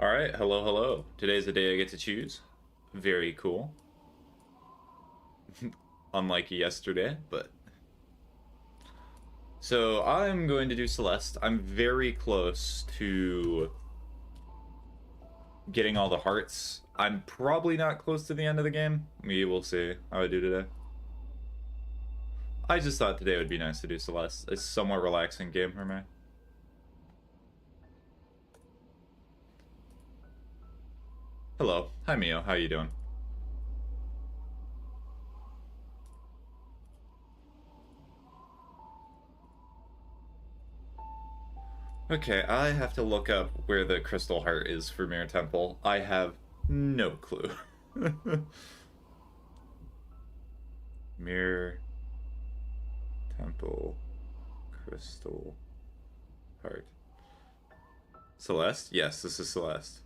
Alright, hello, hello. Today's the day I get to choose. Very cool. Unlike yesterday, but... So, I'm going to do Celeste. I'm very close to getting all the hearts. I'm probably not close to the end of the game. We will see how I do today. I just thought today would be nice to do Celeste. It's a somewhat relaxing game for me. Hello. Hi, Mio. How you doing? Okay, I have to look up where the crystal heart is for Mirror Temple. I have no clue. Mirror Temple crystal heart. Celeste? Yes, this is Celeste.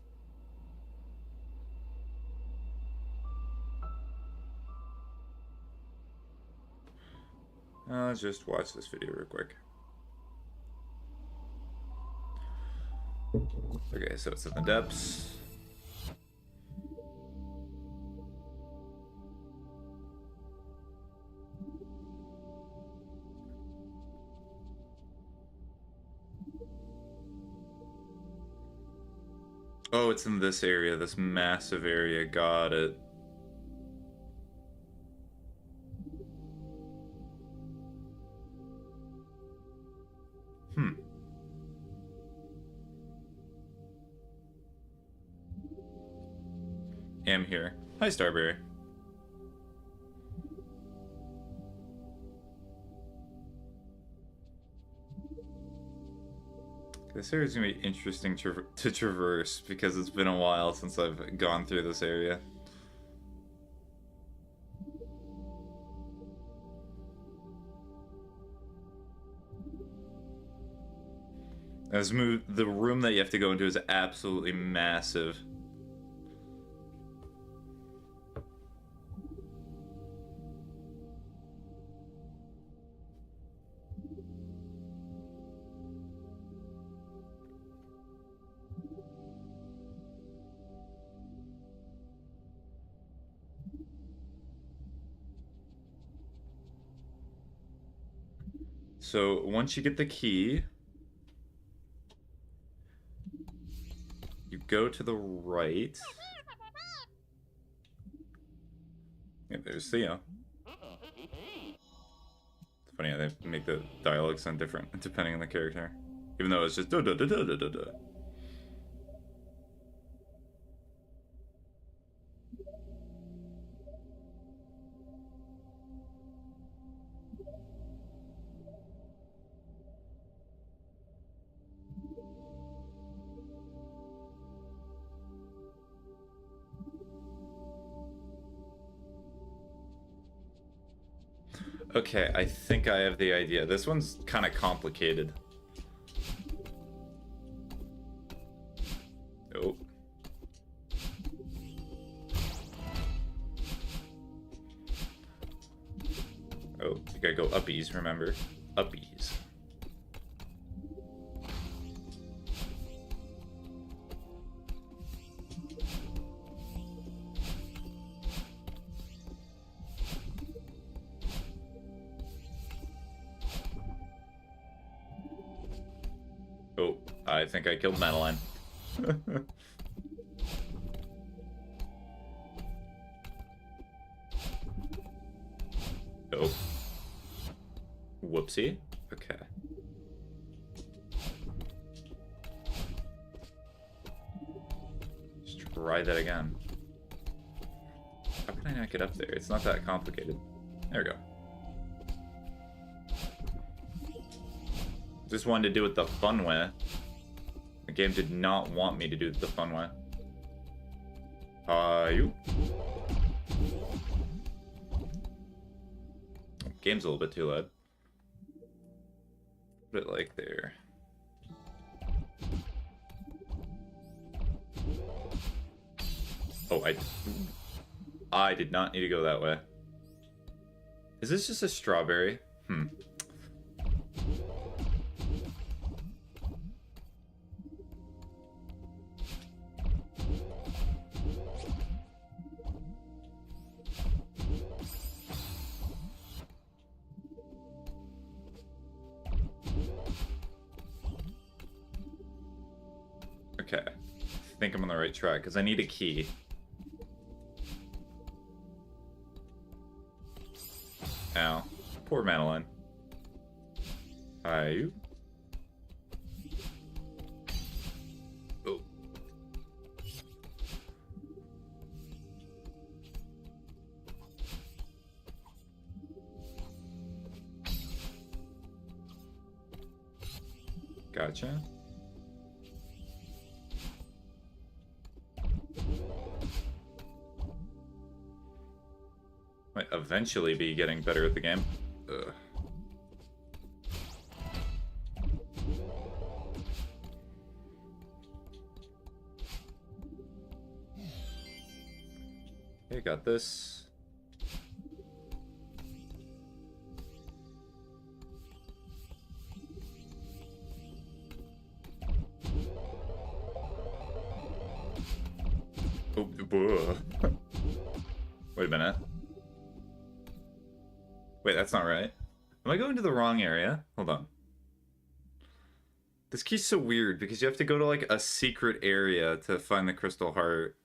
Let's just watch this video real quick. Okay, so it's in the depths. Oh, it's in this area, this massive area. Got it. Am here. Hi, Starberry. This area is going to be interesting to traverse because it's been a while since I've gone through this area. The room that you have to go into is absolutely massive. So once you get the key, you go to the right. Yeah, there's Theo. It's funny how they make the dialogue sound different depending on the character, even though it's just da da da da da da da. Okay, I think I have the idea. This one's kind of complicated. Oh. Oh, you gotta go uppies, remember? Uppies. Oh, I think I killed Madeline. Oh. Whoopsie. Okay. Let's try that again. How can I not get up there? It's not that complicated. There we go. Just wanted to do it the fun way. The game did not want me to do it the fun way. You? Game's a little bit too loud. Put it like there. Oh, I did not need to go that way. Is this just a strawberry? Okay. I think I'm on the right track, because I need a key. Ow. Poor Madeline. Hi. Oh. Gotcha. Might eventually be getting better at the game. Ugh. Okay, got this. Oh, wait a minute. Wait, that's not right. Am I going to the wrong area? Hold on. This key's so weird because you have to go to like a secret area to find the crystal heart.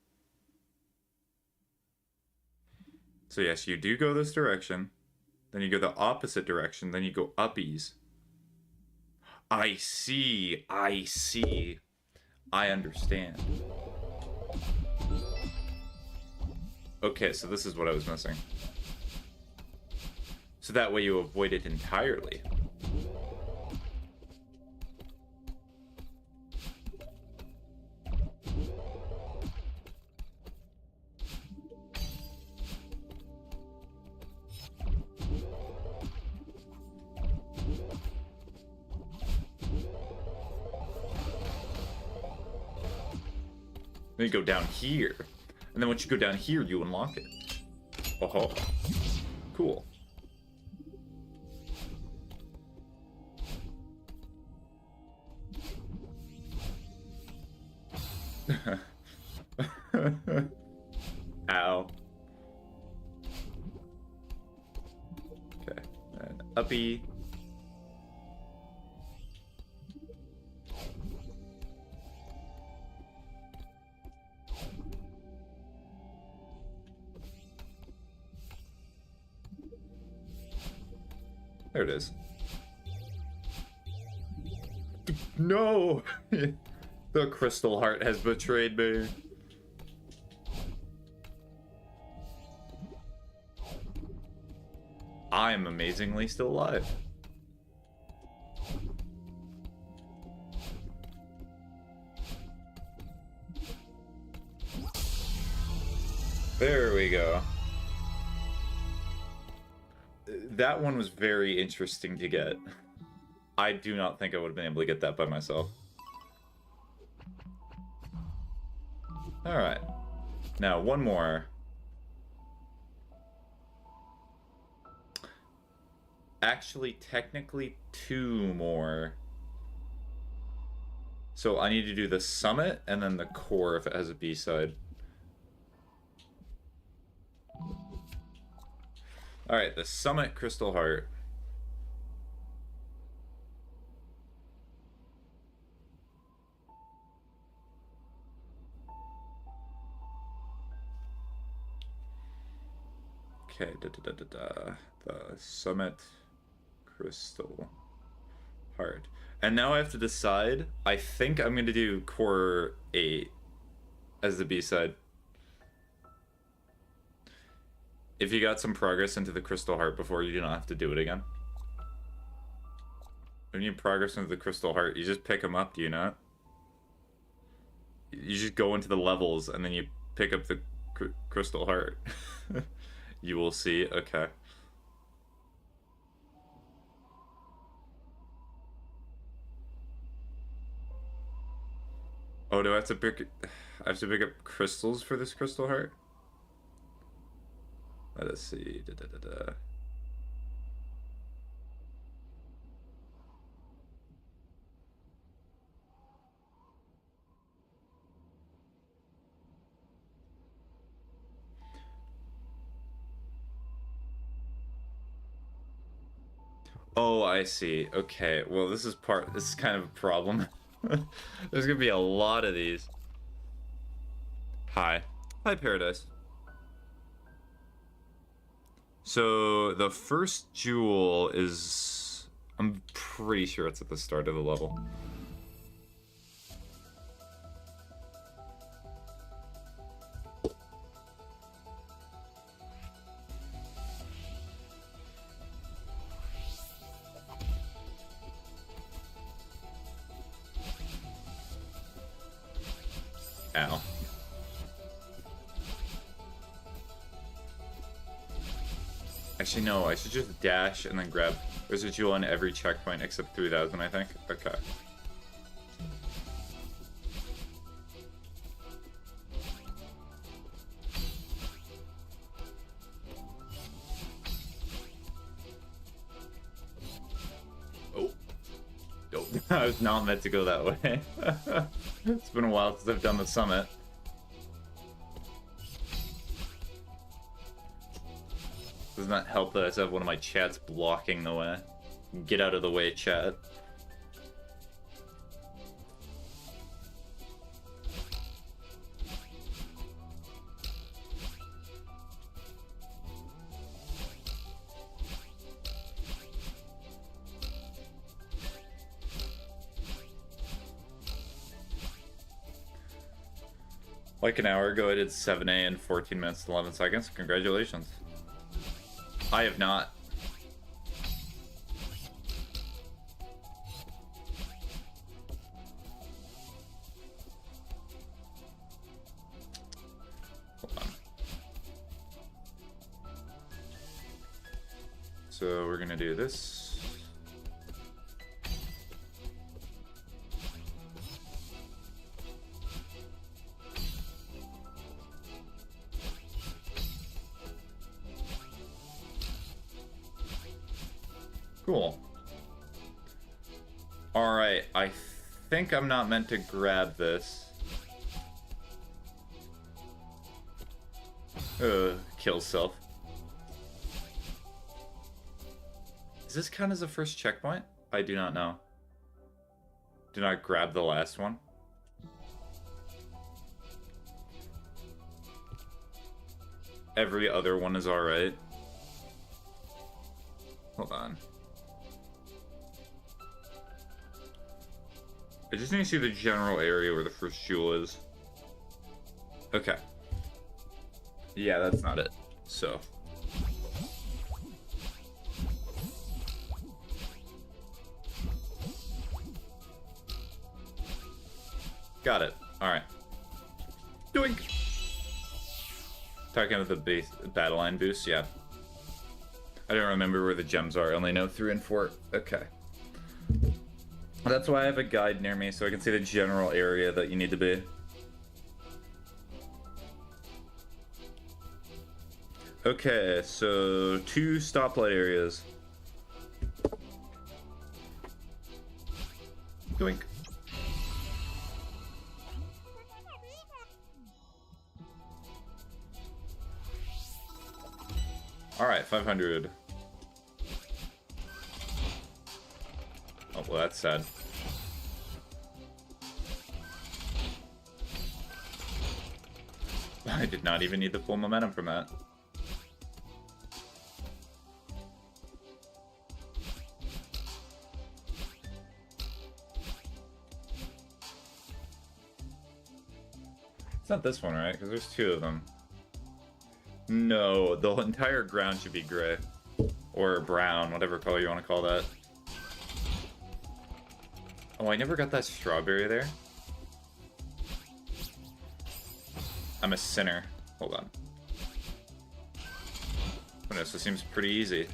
So yes, you do go this direction. Then you go the opposite direction. Then you go uppies. I see. I see. I understand. Okay, so this is what I was missing. So that way you avoid it entirely. Then you go down here. And then once you go down here, you unlock it. Oh, cool. Ow. Okay. And uppy. There it is. No! The crystal heart has betrayed me. I'm amazingly still alive. There we go. That one was very interesting to get. I do not think I would have been able to get that by myself. Alright. Now, one more. Actually, technically, two more. So I need to do the summit and then the core if it has a B-side. Alright, the summit crystal heart. Okay, the summit crystal heart. And now I have to decide. I think I'm going to do core 8 as the B-side. If you got some progress into the crystal heart before, you do not have to do it again. When you progress into the crystal heart, you just pick them up, do you not? You just go into the levels and then you pick up the crystal heart. You will see. Okay. Oh, do I have to pick... I have to pick up crystals for this crystal heart? Let us see. Oh, I see. Okay. Well, this is kind of a problem. There's gonna be a lot of these. Hi. Hi, Paradise. So, the first jewel is... I'm pretty sure it's at the start of the level. Ow. Actually, no, I should just dash and then grab. There's a jewel on every checkpoint except 3000, I think. Okay. Oh. Nope. I was not meant to go that way. It's been a while since I've done the summit. Does not help that I have one of my chats blocking the way. Get out of the way, chat. Like an hour ago, I did 7A in 14 minutes and 11 seconds. Congratulations. I have not. Hold on. So we're gonna do this. Cool. Alright, I think I'm not meant to grab this. Kill self. Does this count as a first checkpoint? I do not know. Do not grab the last one. Every other one is alright. Hold on. I just need to see the general area where the first jewel is. Okay. Yeah, that's not it. So. Got it. Alright. Doink! Talking about the base battle line boost, yeah. I don't remember where the gems are. I only know 3 and 4. Okay. That's why I have a guide near me, so I can see the general area that you need to be. Okay, so 2 stoplight areas. Doink. Alright, 500. Oh, well, that's sad. I did not even need the full momentum from that. It's not this one, right? Because there's 2 of them. No, the entire ground should be gray. Or brown, whatever color you want to call that. Oh, I never got that strawberry there. I'm a sinner. Hold on. Oh, no, this seems pretty easy.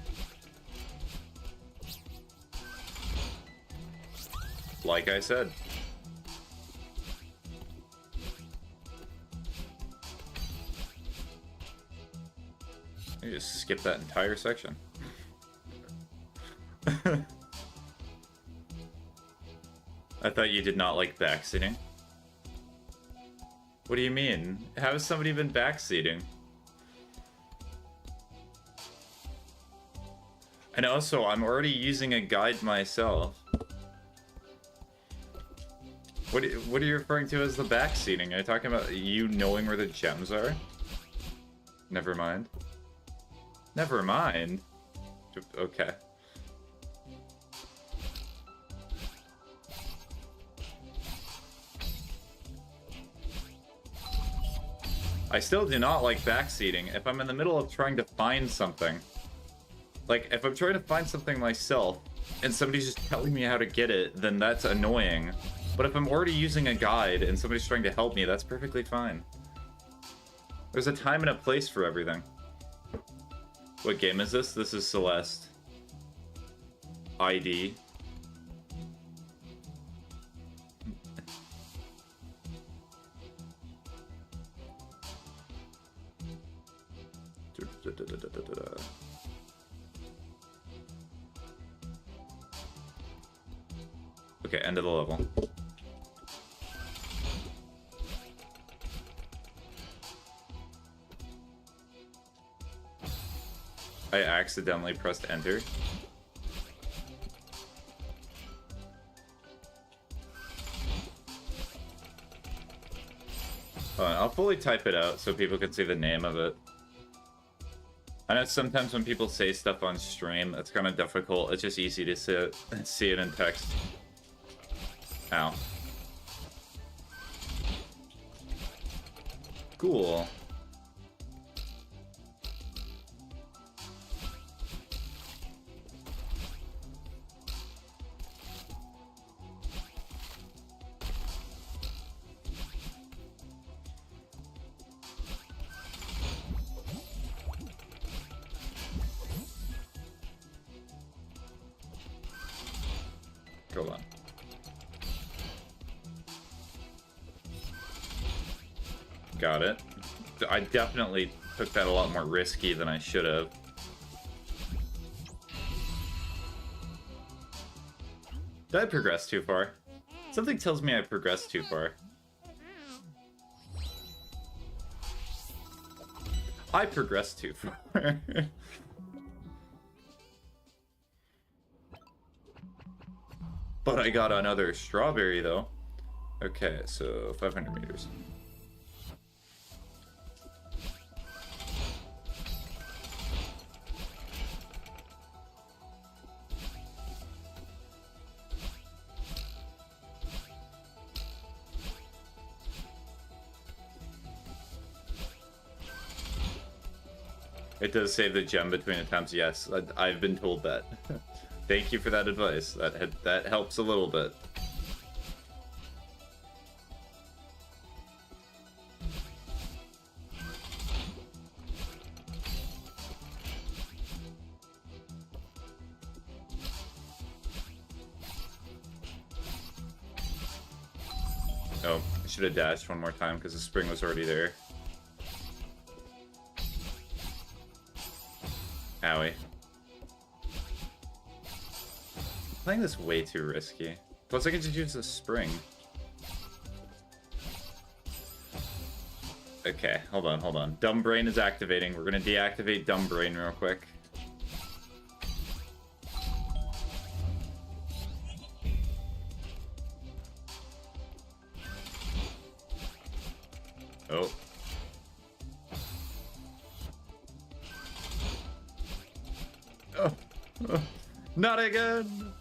Like I said. You just skip that entire section. I thought you did not like backseating. What do you mean? How has somebody been backseating? And also, I'm already using a guide myself. What are you referring to as the backseating? Are you talking about you knowing where the gems are? Never mind. Never mind. Okay. I still do not like backseating. If I'm in the middle of trying to find something, like if I'm trying to find something myself and somebody's just telling me how to get it, then that's annoying. But if I'm already using a guide and somebody's trying to help me, that's perfectly fine. There's a time and a place for everything. What game is this? This is Celeste. ID. Okay, end of the level. I accidentally pressed enter. I'll fully type it out so people can see the name of it. I know sometimes when people say stuff on stream, it's kind of difficult. It's just easy to see it in text. Ow. Cool. Hold on. Got it. I definitely took that a lot more risky than I should have. Did I progress too far? Something tells me I progressed too far. I progressed too far. But I got another strawberry, though. Okay, so 500 meters. It does save the gem between attempts, yes. I've been told that. Thank you for that advice. That helps a little bit. Oh, I should have dashed one more time because the spring was already there. Owie. Playing this way too risky. Plus I can just use the spring. Okay, hold on. Dumb Brain is activating. We're gonna deactivate Dumb Brain real quick. Oh. Oh. Not again!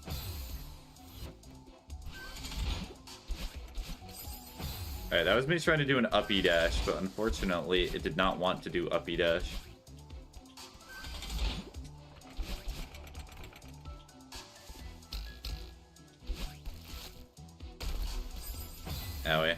Alright, that was me trying to do an uppy dash, but unfortunately it did not want to do uppy dash. Owie.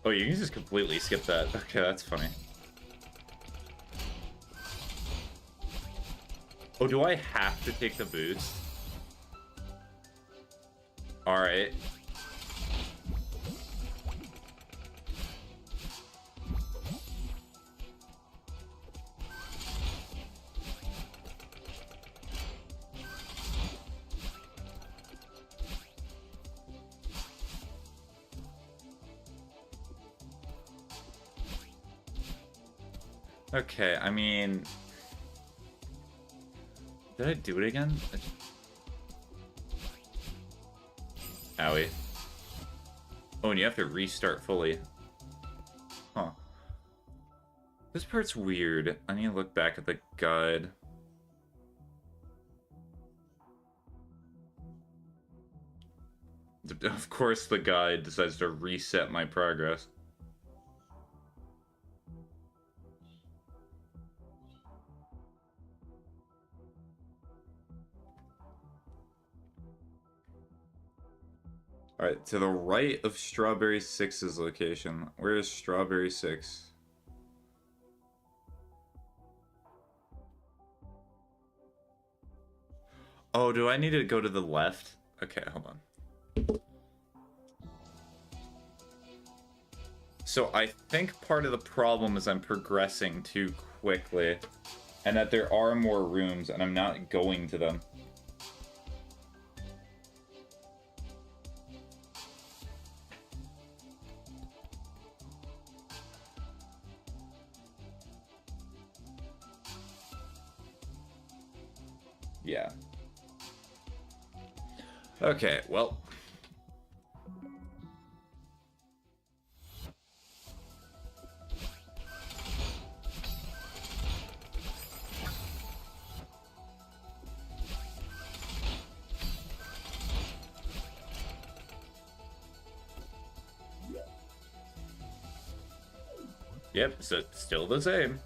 Oh, you can just completely skip that. Okay, that's funny. Oh, do I have to take the boost? Alright. Okay, I mean... Did I do it again? Owie. Oh, and you have to restart fully. Huh. This part's weird. I need to look back at the guide. Of course the guide decides to reset my progress. Alright, to the right of Strawberry 6's location. Where is Strawberry 6? Oh, do I need to go to the left? Okay, hold on. So I think part of the problem is I'm progressing too quickly, and that there are more rooms, and I'm not going to them. Yeah. Okay, well. Yep, so still the same.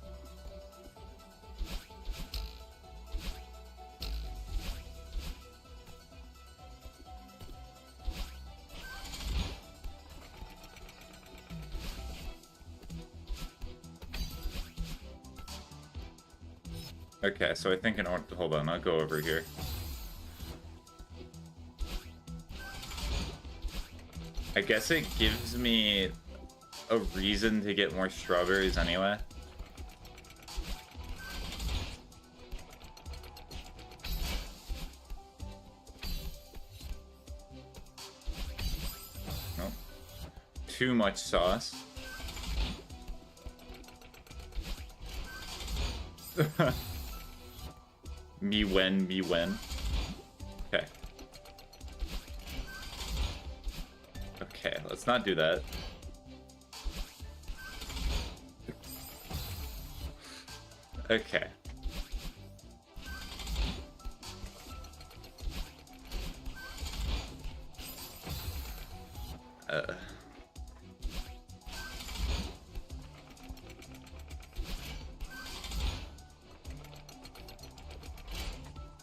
Okay, so I think in order to hold on, I'll go over here. I guess it gives me a reason to get more strawberries anyway. Nope. Too much sauce. Me when. Okay. Okay, let's not do that. Okay.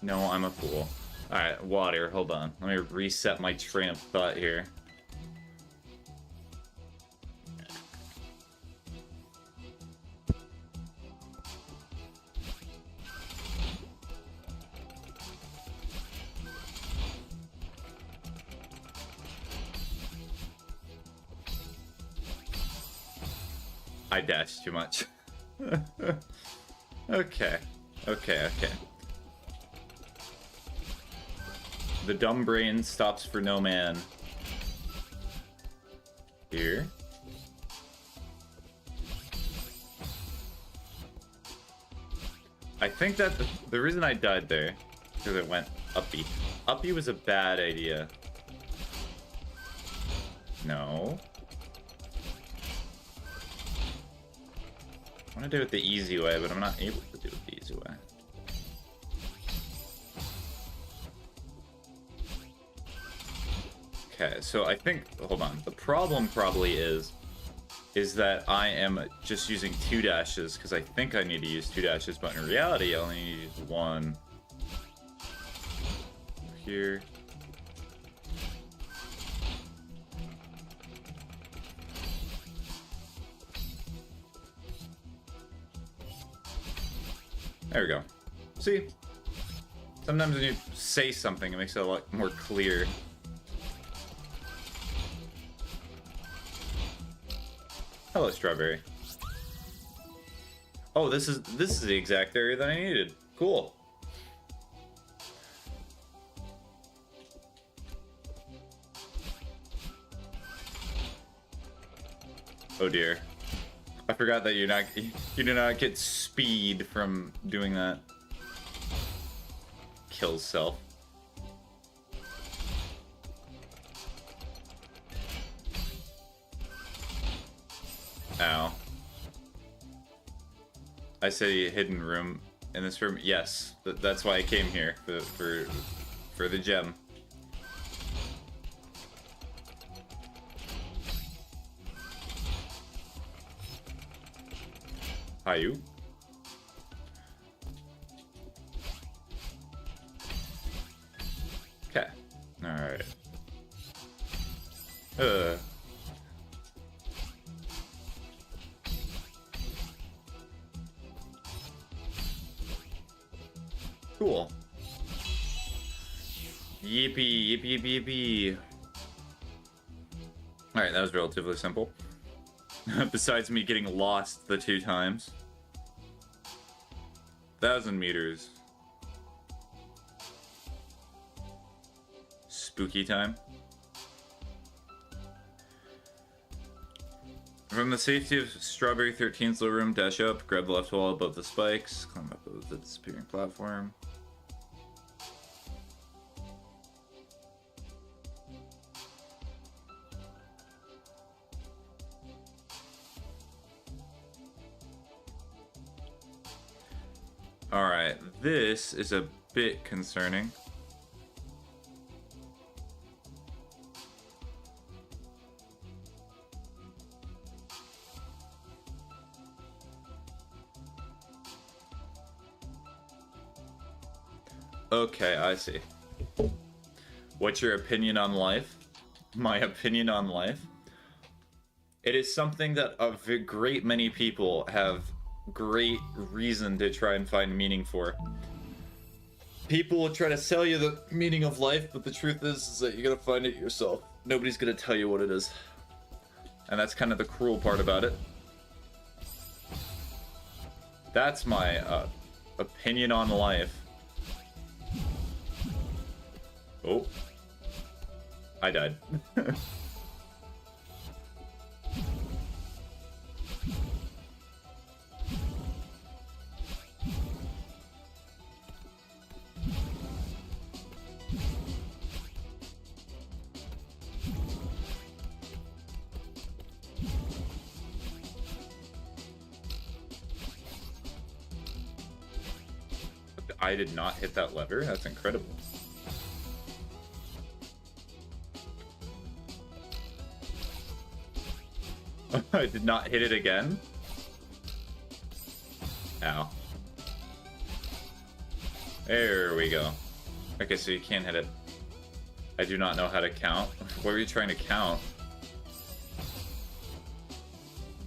No, I'm a fool. Alright, water, hold on. Let me reset my train of thought here. I dashed too much. Okay. The dumb brain stops for no man. Here. I think that the reason I died there is because it went uppy. Uppy was a bad idea. No. I want to do it the easy way, but I'm not able to do it the easy way. Okay, so I think, hold on, the problem probably is that I am just using 2 dashes, because I think I need to use 2 dashes, but in reality I only need to use 1. Here. There we go. See? Sometimes when you say something, it makes it a lot more clear. Hello, strawberry. Oh, this is the exact area that I needed. Cool. Oh dear. I forgot that you do not get speed from doing that. Kills self. Ow. I say hidden room in this room. Yes, that's why I came here for the gem. Hi, you. Okay. All right. Cool. Yippee, yippee, yippee, yippee. Alright, that was relatively simple. Besides me getting lost the 2 times. 1,000 meters. Spooky time. From the safety of Strawberry 13's low room, dash up, grab the left wall above the spikes, climb up the disappearing platform. Alright, this is a bit concerning. Okay, I see. What's your opinion on life? My opinion on life? It is something that a great many people have great reason to try and find meaning for. People will try to sell you the meaning of life, but the truth is that you gotta find it yourself. Nobody's gonna tell you what it is. And that's kind of the cruel part about it. That's my opinion on life. Oh. I died. I did not hit that lever? That's incredible. I did not hit it again? Ow. There we go. Okay, so you can't hit it. I do not know how to count. What were you trying to count?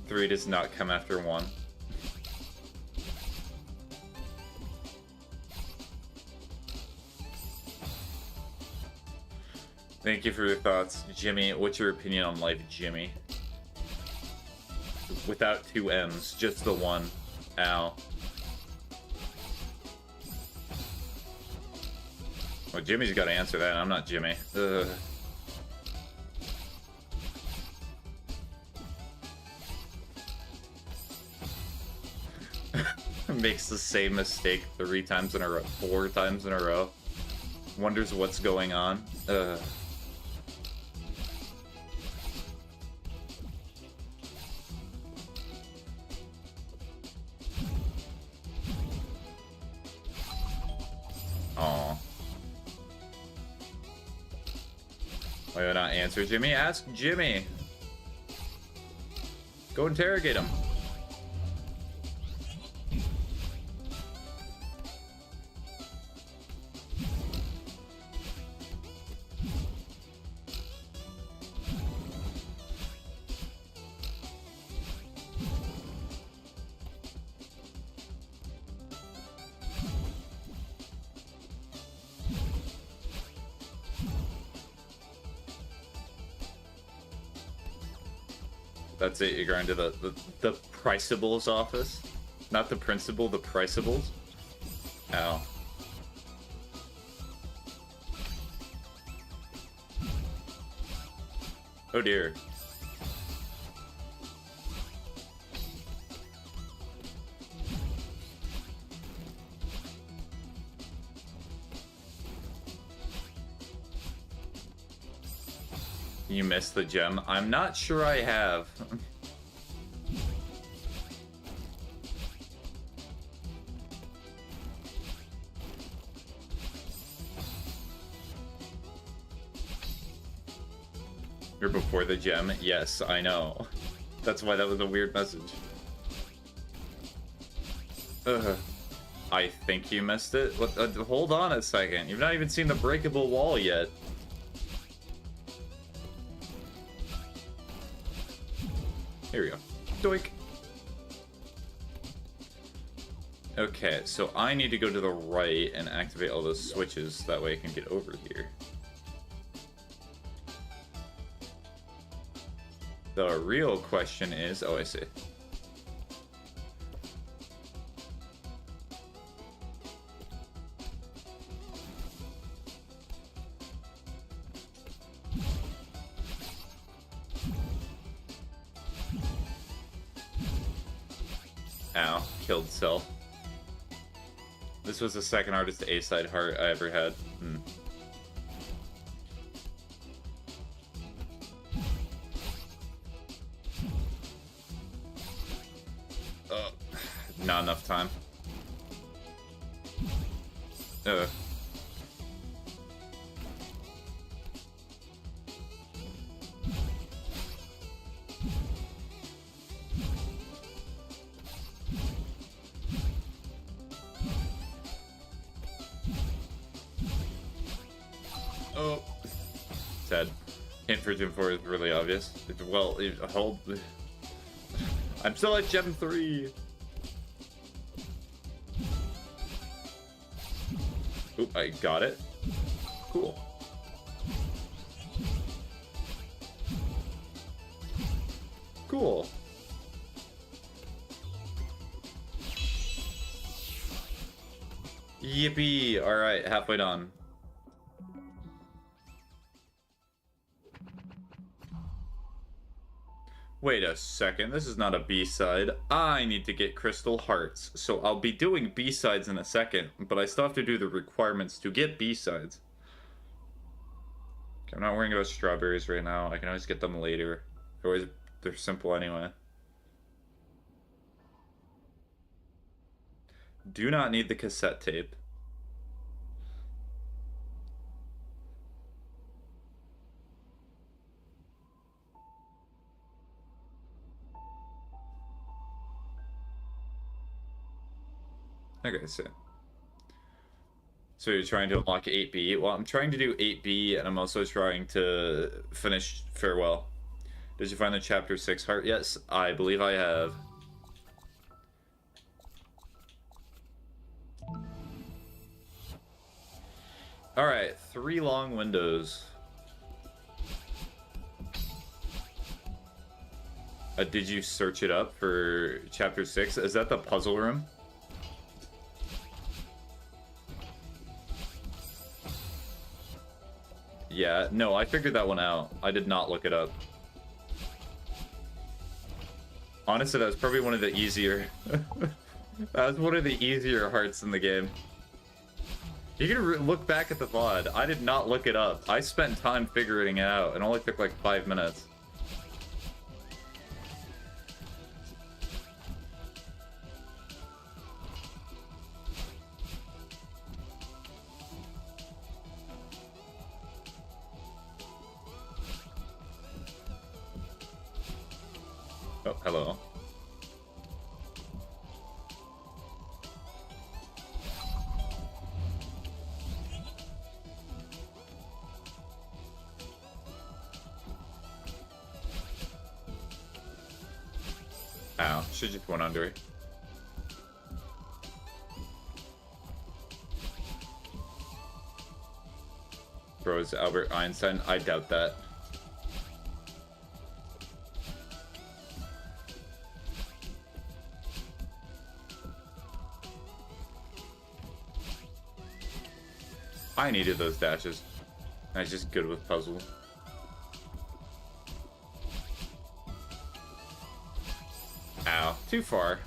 3 does not come after 1. Thank you for your thoughts, Jimmy. What's your opinion on life, Jimmy? Without 2 M's, just the 1. Ow. Well, Jimmy's got to answer that. I'm not Jimmy. Ugh. Makes the same mistake 3 times in a row, 4 times in a row. Wonders what's going on. Ugh. Aw. Why not answer Jimmy? Ask Jimmy. Go interrogate him. That's it, you're going to the Priceable's office? Not the principal, the Priceables? Ow. Oh dear. You missed the gem. I'm not sure I have. You're before the gem? Yes, I know. That's why that was a weird message. Ugh. I think you missed it. What, hold on a second. You've not even seen the breakable wall yet. Here we go. Doink. Okay, so I need to go to the right and activate all those switches. That way I can get over here. The real question is... Oh, I see. Ow. Killed Cell. This was the second hardest A-side heart I ever had. Not enough time. Oh. Sad. Hint for Gem 4 is really obvious. Well, hold. I'm still at Gem 3. Oop, I got it. Cool. Cool. Yippee! Alright, halfway done. Wait a second, this is not a B-side. I need to get crystal hearts. So I'll be doing B-sides in a second, but I still have to do the requirements to get B-sides. Okay, I'm not worrying about strawberries right now. I can always get them later. They're simple anyway. Do not need the cassette tape. Okay, so you're trying to unlock 8B. Well, I'm trying to do 8B, and I'm also trying to finish Farewell. Did you find the Chapter 6 heart? Yes, I believe I have. Alright, 3 long windows. Did you search it up for Chapter 6? Is that the puzzle room? Yeah, no, I figured that one out. I did not look it up. Honestly, that was probably one of the easier... that was one of the easier hearts in the game. You can look back at the VOD. I did not look it up. I spent time figuring it out. It only took like 5 minutes. Oh, hello. Ow, should just went under it. Bro, is Albert Einstein? I doubt that. I needed those dashes. I was just good with puzzles. Ow, too far.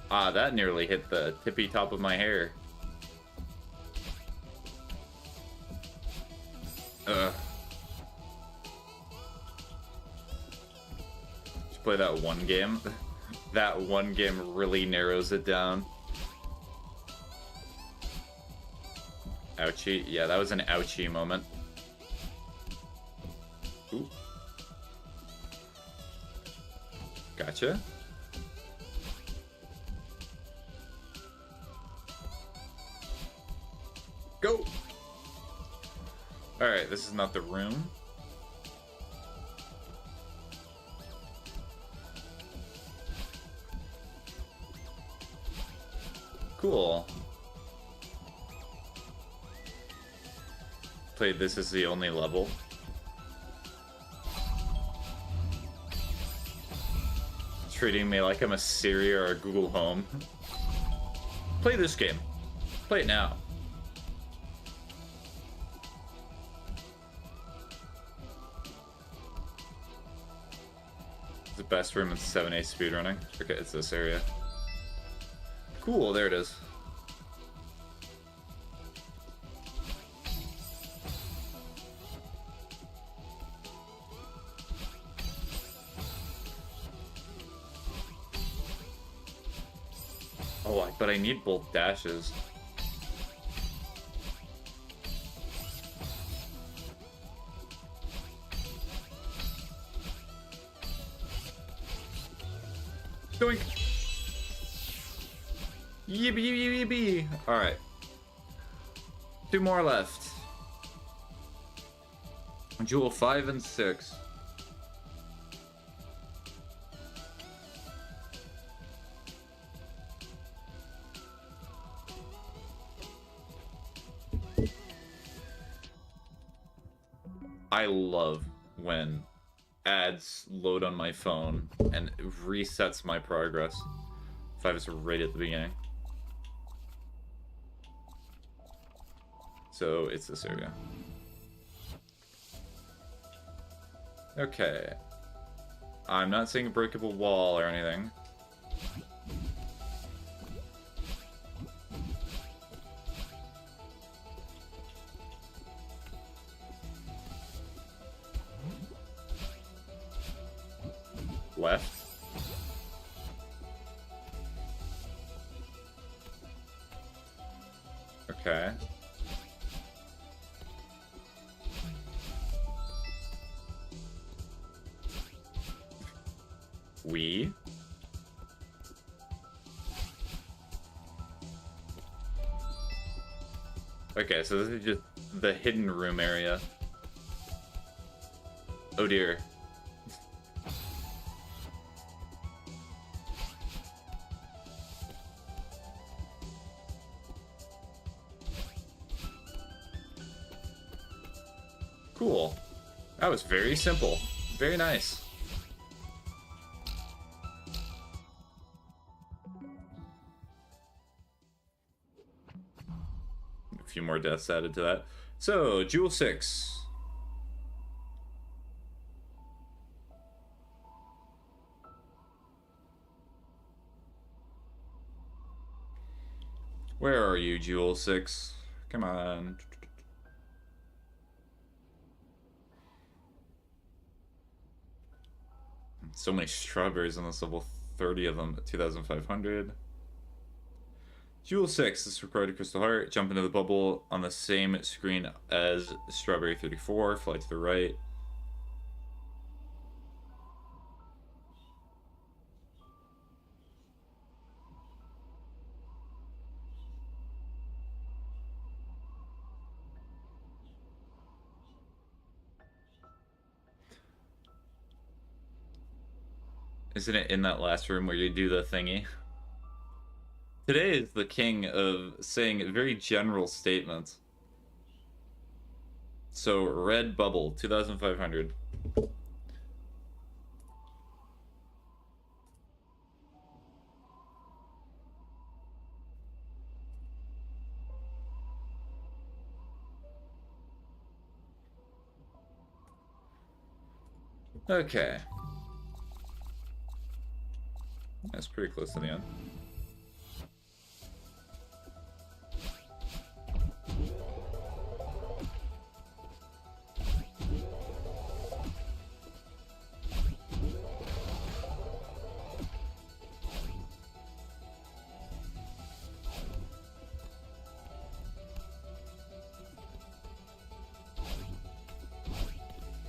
Ah, that nearly hit the tippy top of my hair. Ugh. Just play that one game. That one game really narrows it down. Ouchie. Yeah, that was an ouchie moment. Ooh. Gotcha. Go! Alright, this is not the room. Cool. Played this as the only level. Treating me like I'm a Siri or a Google Home. Play this game. Play it now. The best room in 7A speedrunning. Okay, it's this area. Cool, there it is. Oh, but I need both dashes. Doink! Yippee. Alright. 2 more left. Jewel 5 and 6. I love when ads load on my phone and it resets my progress if I was right at the beginning. So it's this area. Okay. I'm not seeing a breakable wall or anything. Left. Okay. We. Okay, so this is just the hidden room area. Oh dear. Cool. That was very simple. Very nice. A few more deaths added to that. So, Jewel 6. Where are you, Jewel 6? Come on. So many strawberries on this level, 30 of them at 2,500. Jewel 6, this recorded Crystal Heart. Jump into the bubble on the same screen as Strawberry 34. Fly to the right. Isn't it in that last room where you do the thingy? Today is the king of saying very general statements. So, red bubble, 2,500. Okay. That's pretty close to the end.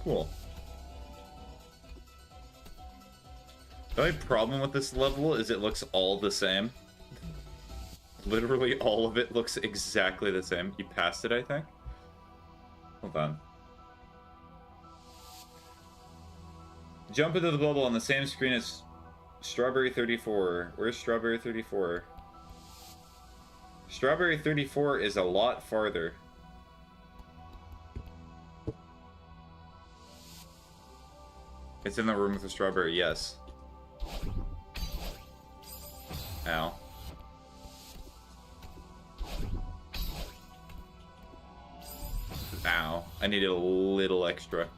Cool. The only problem with this level is it looks all the same. Literally all of it looks exactly the same. You passed it, I think? Hold on. Jump into the bubble on the same screen as Strawberry 34. Where's Strawberry 34? Strawberry 34 is a lot farther. It's in the room with the strawberry, yes. Ow. Ow. I needed a little extra.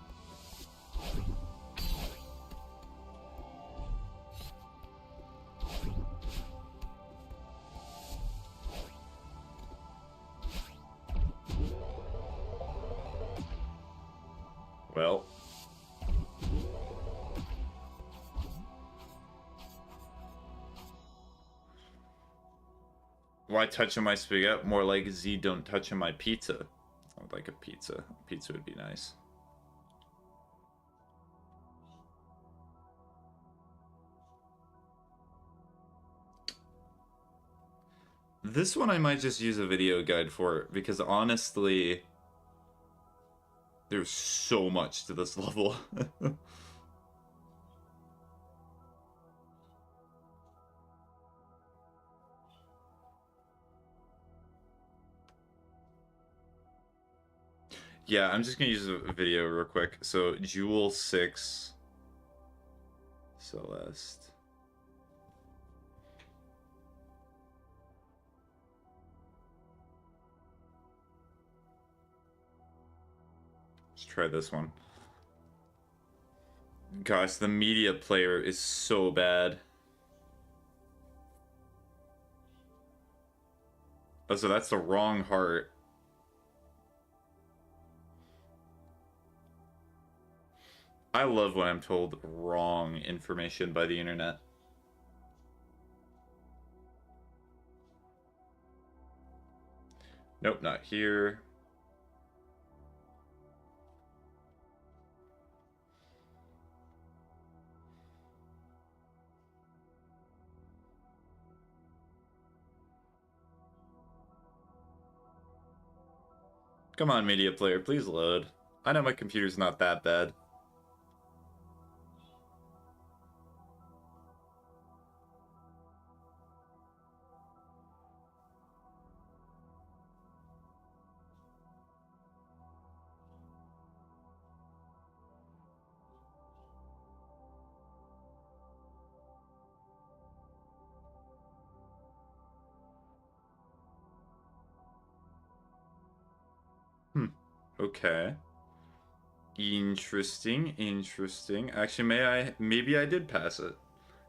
Well. Why touching my spaghetti? More like Z don't touch my pizza. I would like a pizza. Pizza would be nice. This one I might just use a video guide for, because honestly, there's so much to this level. Yeah, I'm just gonna use a video real quick. So, Jewel 6, Celeste. Let's try this one. Gosh, the media player is so bad. Oh, so that's the wrong heart. I love when I'm told wrong information by the internet. Nope, not here. Come on, media player, please load. I know my computer's not that bad. Okay. Interesting, interesting. Actually, maybe I did pass it.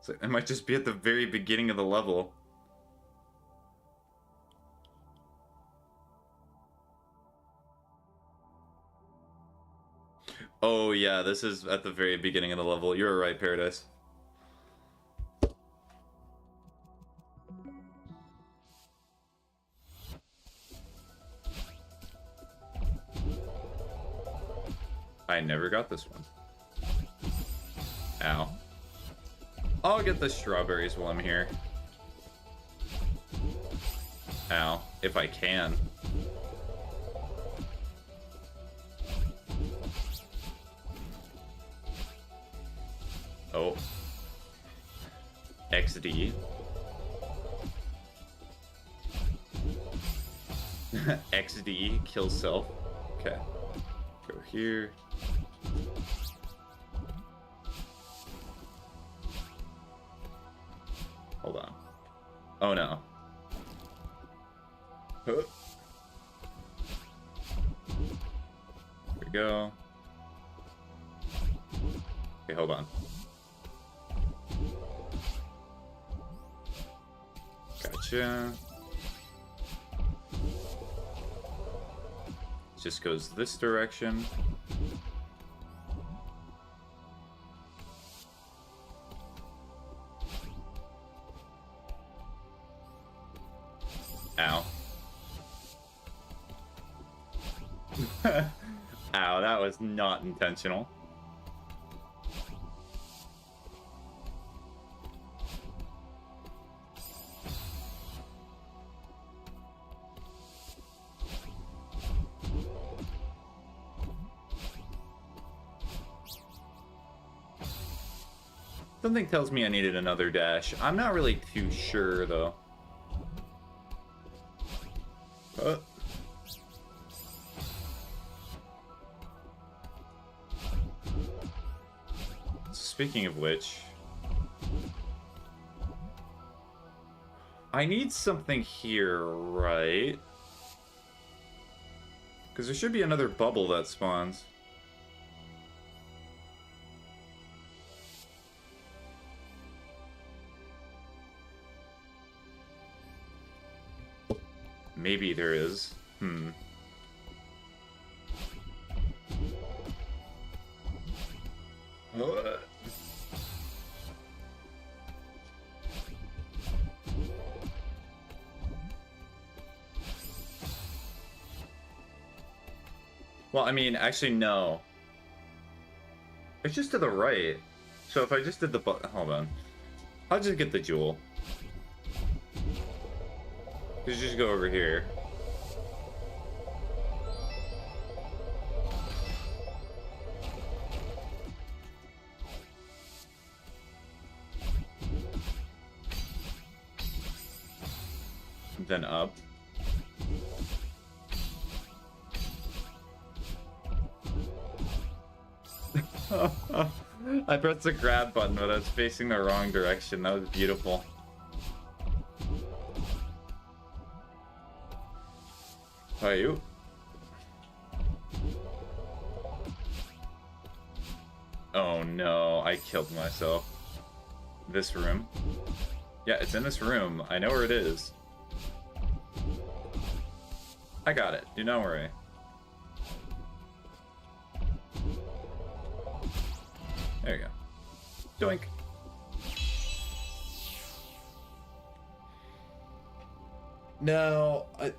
So it might just be at the very beginning of the level. Oh yeah, this is at the very beginning of the level. You're right, Paradise. I never got this one. Ow. I'll get the strawberries while I'm here. Ow. If I can. Oh. XD. XD, kill self. Okay. Go here. Hold on. Oh no. Huh. There we go. Okay, hold on. Gotcha. Just goes this direction. Ow. Ow, that was not intentional. Something tells me I needed another dash. I'm not really too sure, though. Speaking of which, I need something here, right? Because there should be another bubble that spawns. Maybe there is. Well, I mean, actually, no. It's just to the right. So if I just did the hold on. I'll just get the jewel. Just go over here. Then up. I pressed the grab button, but I was facing the wrong direction. That was beautiful. How are you? Oh no, I killed myself. This room. Yeah, it's in this room. I know where it is. I got it. Do not worry. There you go. Doink. Now, I'm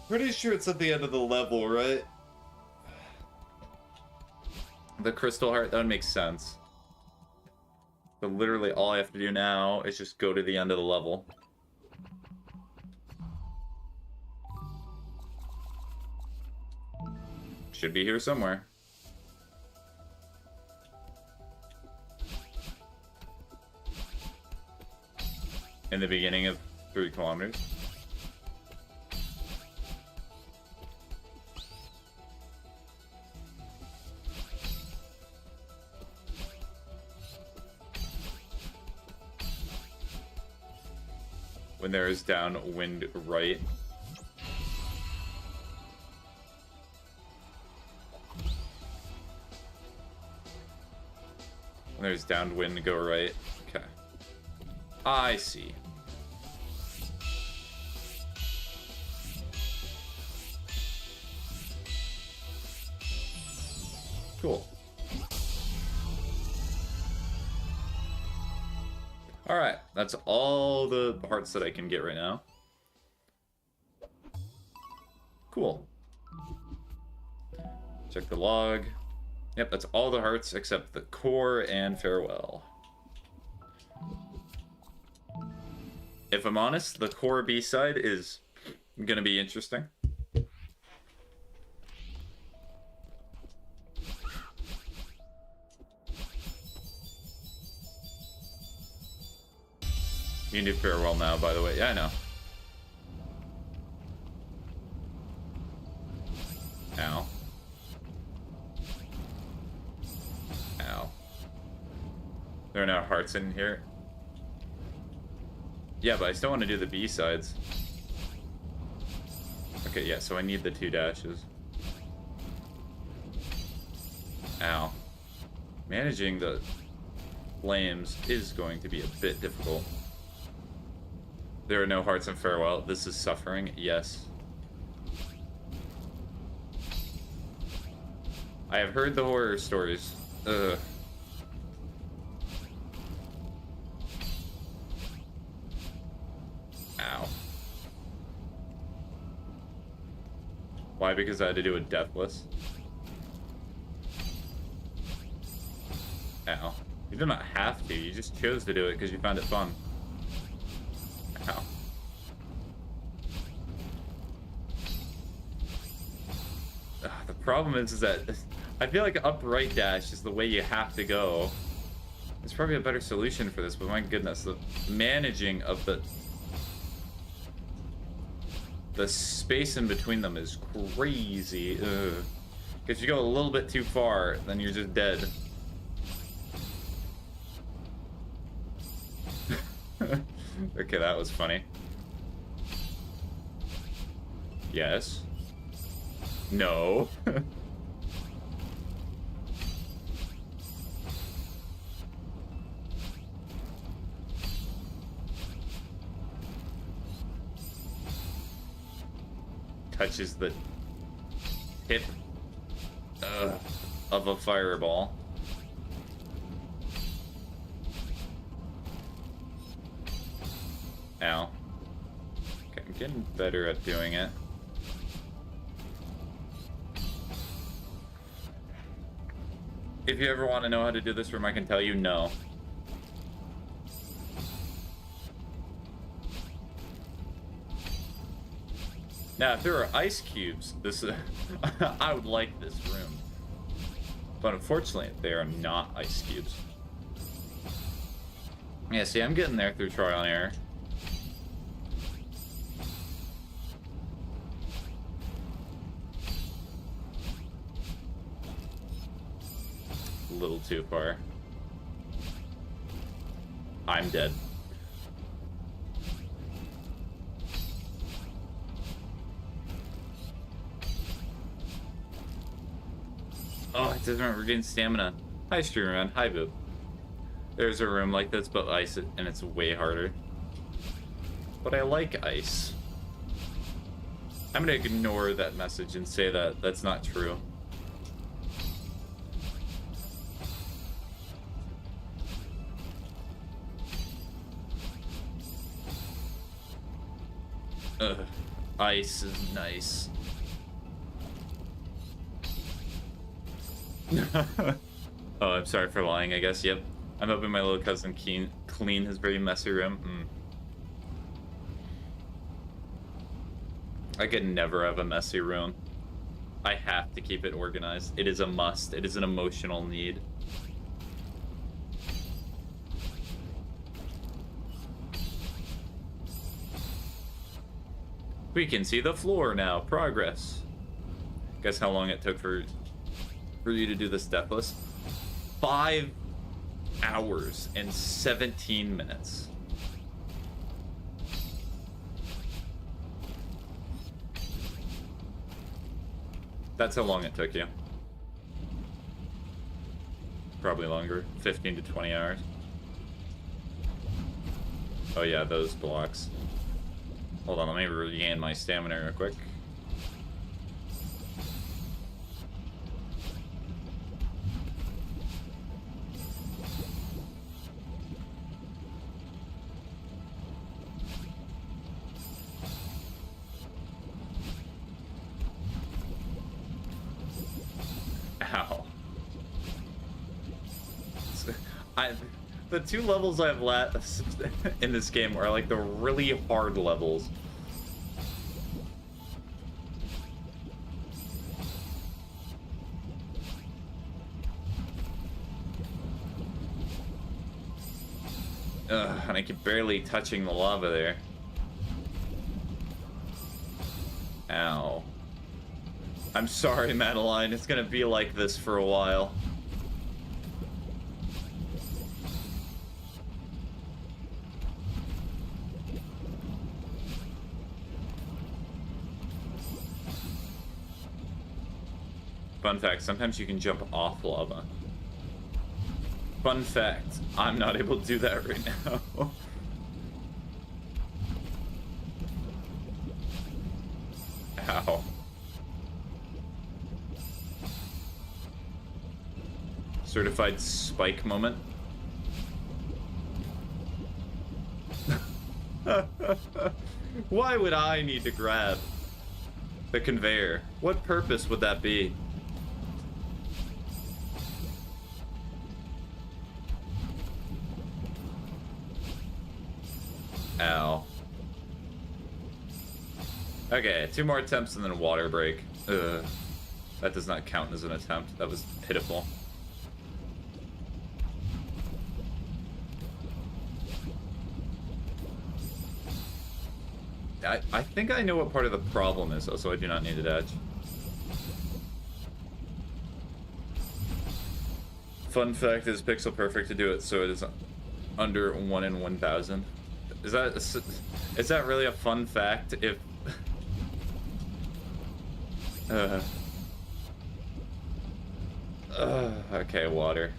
pretty sure it's at the end of the level, right? The crystal heart, that would make sense. But literally all I have to do now is just go to the end of the level. Should be here somewhere. In the beginning of 3 kilometers. When there is downwind right. When there's downwind, go right. Okay. I see. Cool. Alright, that's all the hearts that I can get right now. Cool. Check the log. Yep, that's all the hearts except the core and farewell. If I'm honest, the core B-side is gonna be interesting. You can do farewell now, by the way. Yeah, I know. Ow. Ow. There are no hearts in here. Yeah, but I still want to do the B-sides. Okay, yeah, so I need the 2 dashes. Ow. Managing the flames is going to be a bit difficult. There are no hearts in farewell. This is suffering. Yes. I have heard the horror stories. Ugh. Ow. Why? Because I had to do a deathless. You do not have to. You just chose to do it because you found it fun. Ow. The problem is that I feel like upright dash is the way you have to go. There's probably a better solution for this, but my goodness, the managing of the space in between them is crazy. If you go a little bit too far, then you're just dead. Okay, that was funny. Yes. No. Touches the tip of a fireball. Ow. Okay, I'm getting better at doing it. If you ever want to know how to do this room, I can tell you no. Now, if there are ice cubes, this I would like this room. But unfortunately, they are not ice cubes. Yeah, see, I'm getting there through trial and error. A little too far. I'm dead. Oh, it doesn't regain stamina. Hi, Streamerman. Hi, Boob. There's a room like this, but ice, and it's way harder. But I like ice. I'm gonna ignore that message and say that that's not true. Ugh. Ice is nice. Oh, I'm sorry for lying, I guess. Yep. I'm hoping my little cousin clean his very messy room. I could never have a messy room. I have to keep it organized. It is a must. It is an emotional need. We can see the floor now. Progress. Guess how long it took for you to do this deathless? 5 hours and 17 minutes. That's how long it took you. Probably longer. 15 to 20 hours. Oh yeah, those blocks. Hold on, let me regain my stamina real quick. Ow. The 2 levels I've left in this game are like the really hard levels. Ugh, and I keep barely touching the lava there. Ow. I'm sorry, Madeline. It's gonna be like this for a while. Fun fact, sometimes you can jump off lava. Fun fact, I'm not able to do that right now. Ow. Certified spike moment. Why would I need to grab the conveyor? What purpose would that be? Ow. Okay, 2 more attempts and then a water break. Ugh. That does not count as an attempt. That was pitiful. I think I know what part of the problem is, though, so I do not need a dodge. Fun fact is pixel perfect to do it, so it is under 1 in 1,000. Is that really a fun fact? If okay, water.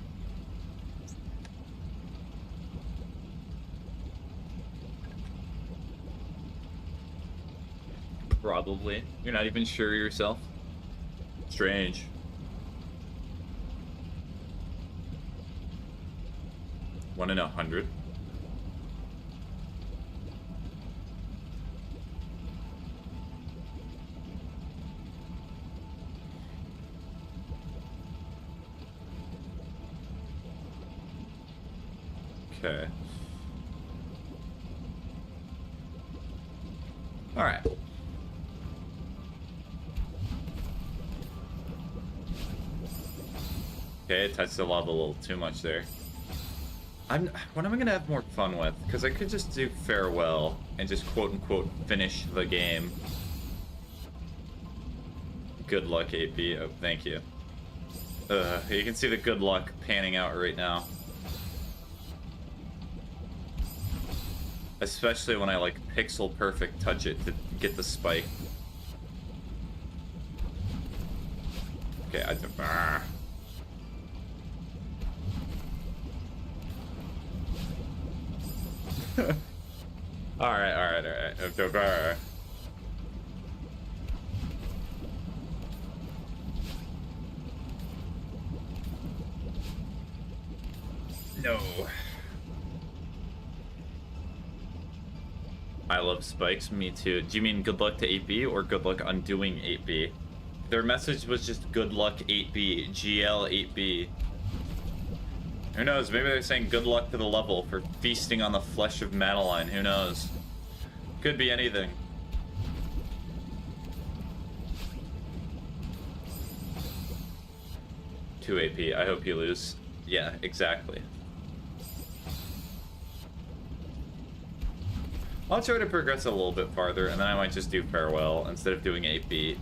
Probably. You're not even sure yourself? Strange. One in 100. Okay. All right. Okay, I touched the lava a little too much there. What am I gonna have more fun with? Because I could just do farewell and just quote-unquote finish the game. Good luck, AP. Oh, thank you. You can see the good luck panning out right now. Especially when I, like, pixel perfect touch it to get the spike. Okay, alright. No. I love spikes, me too. Do you mean good luck to 8B or good luck undoing 8B? Their message was just good luck 8B, GL 8B. Who knows, maybe they're saying good luck to the level for feasting on the flesh of Madeline, who knows? Could be anything. Two AP, I hope you lose. Yeah, exactly. I'll try to progress a little bit farther, and then I might just do farewell instead of doing 8B.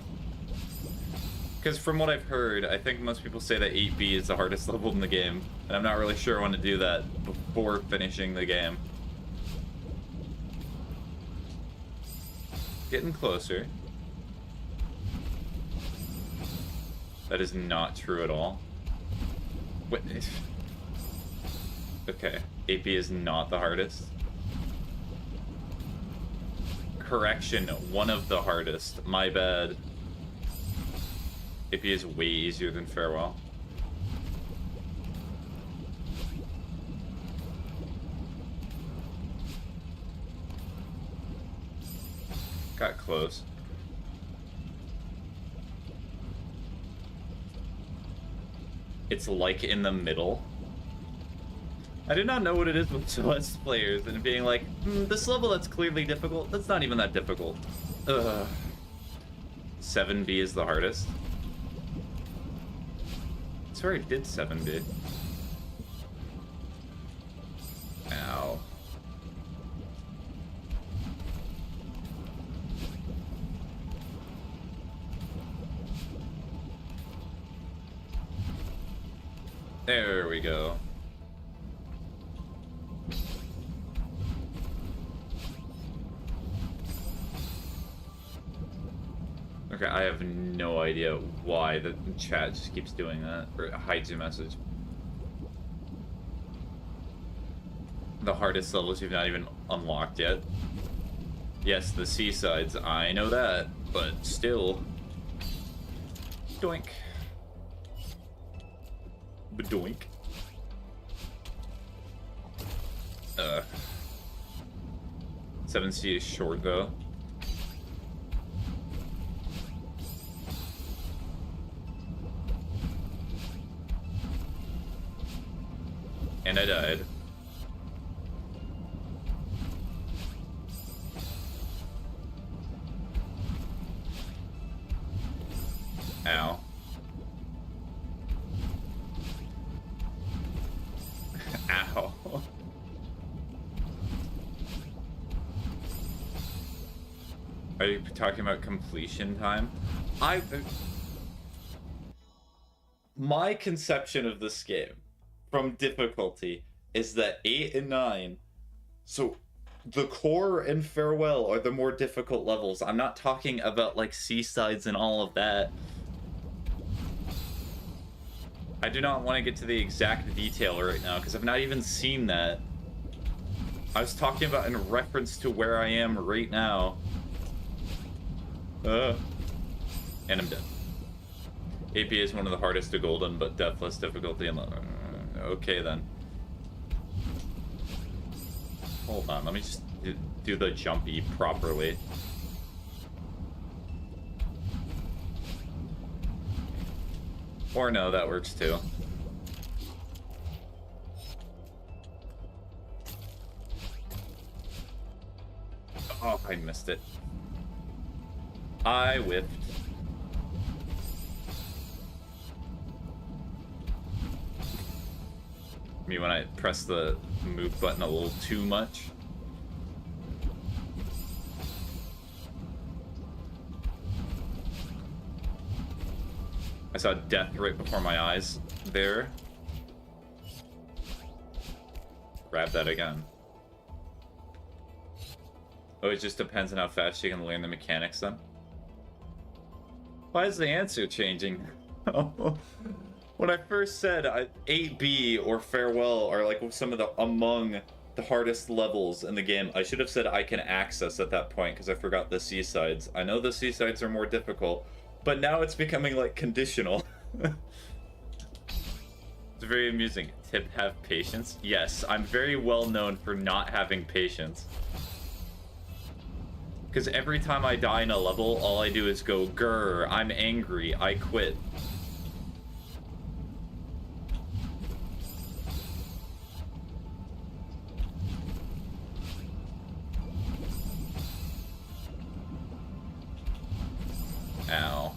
Because from what I've heard, I think most people say that 8B is the hardest level in the game, and I'm not really sure I want to do that before finishing the game. Getting closer. That is not true at all. Wait. Okay, 8B is not the hardest. Correction, one of the hardest. My bad. 8B is way easier than farewell. Got close. It's like in the middle. I do not know what it is with Celeste players and being like, this level that's clearly difficult, that's not even that difficult. Ugh. 7B is the hardest. I swear I did 7B. Ow. There we go. Okay, I have no idea why the chat just keeps doing that, or it hides your message. The hardest levels you've not even unlocked yet. Yes, the seasides, I know that, but still. Doink. Badoink. 7C is short though. And I died. Are you talking about completion time? My conception of this game from difficulty is that 8 and 9, so the core and farewell are the more difficult levels. I'm not talking about like seasides and all of that. I do not want to get to the exact detail right now because I've not even seen that. I was talking about in reference to where I am right now. And I'm dead. AP is one of the hardest to golden, but deathless difficulty and okay then. Hold on, let me just do the jumpy properly. Or no, that works too. Oh, I missed it. I whiffed. Me when I press the move button a little too much. I saw death right before my eyes there. Grab that again. Oh, it just depends on how fast you can learn the mechanics then. Why is the answer changing? When I first said 8B or Farewell are like some of the among the hardest levels in the game, I should have said I can access at that point because I forgot the seasides. I know the seasides are more difficult, but now it's becoming like conditional. It's very amusing. Tip, have patience. Yes, I'm very well known for not having patience. Because every time I die in a level, all I do is go, grr, I'm angry, I quit. Ow.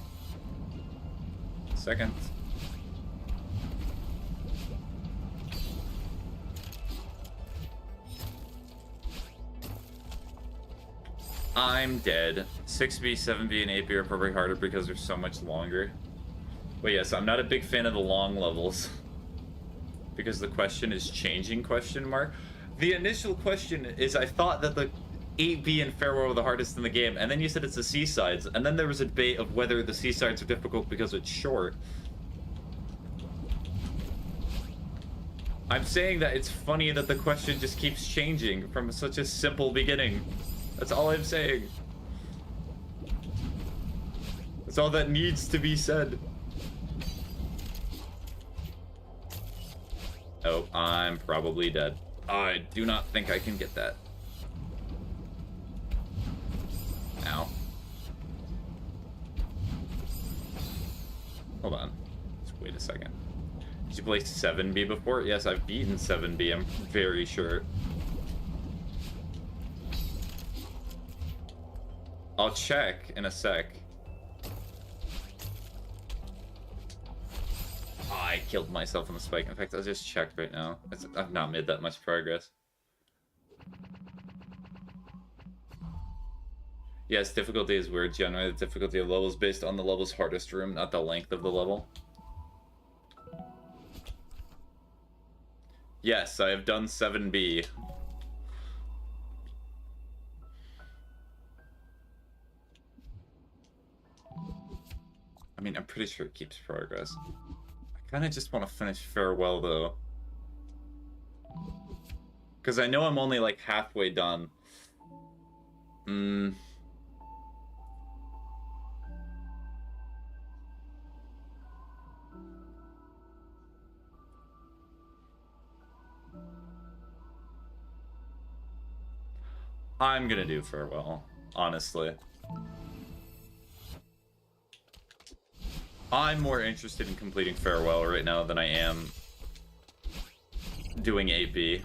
Second. I'm dead. 6B, 7B, and 8B are probably harder because they're so much longer. But yes, I'm not a big fan of the long levels. Because the question is changing, question mark. The initial question is I thought that the 8B and Farewell were the hardest in the game, and then you said it's the seasides, and then there was a debate of whether the seasides are difficult because it's short. I'm saying that it's funny that the question just keeps changing from such a simple beginning. That's all I'm saying. That's all that needs to be said. Oh, I'm probably dead. I do not think I can get that. Ow. Hold on. Let's wait a second. Did you play 7B before? Yes, I've beaten 7B, I'm very sure. I'll check in a sec. Oh, I killed myself on the spike. In fact, I'll just check right now. I've not made that much progress. Yes, difficulty is weird. Generally, the difficulty of levels based on the level's hardest room, not the length of the level. Yes, I have done 7B. I mean, I'm pretty sure it keeps progress. I kind of just want to finish Farewell, though. Because I know I'm only, like, halfway done. I'm gonna do Farewell, honestly. I'm more interested in completing Farewell right now than I am doing 8B.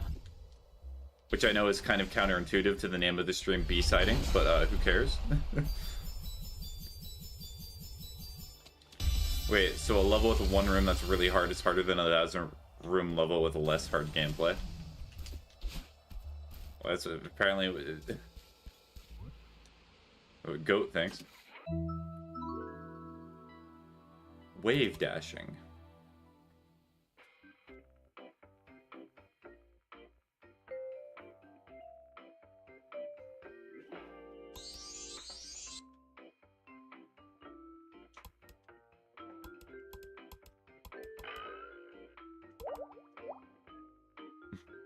Which I know is kind of counterintuitive to the name of the stream, B-siding, but who cares? Wait, so a level with one room that's really hard is harder than a 1,000-room level with a less hard gameplay? Well, that's apparently... Oh, goat, thanks. Wave dashing.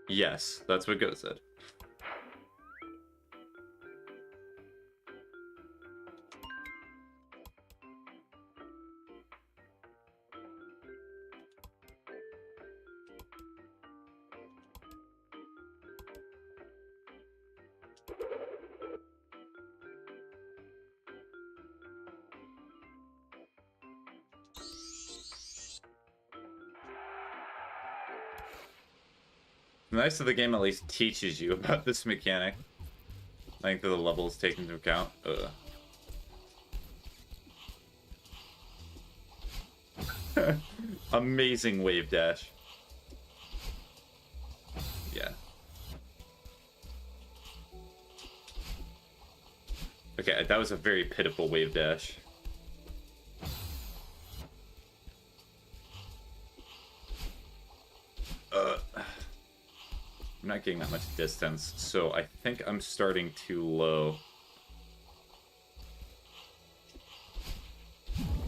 Yes, that's what Goat said. Nice that the game at least teaches you about this mechanic. I think that the level is taken into account. Amazing wave dash. Yeah. Okay, that was a very pitiful wave dash. I'm not getting that much distance, so I think I'm starting too low.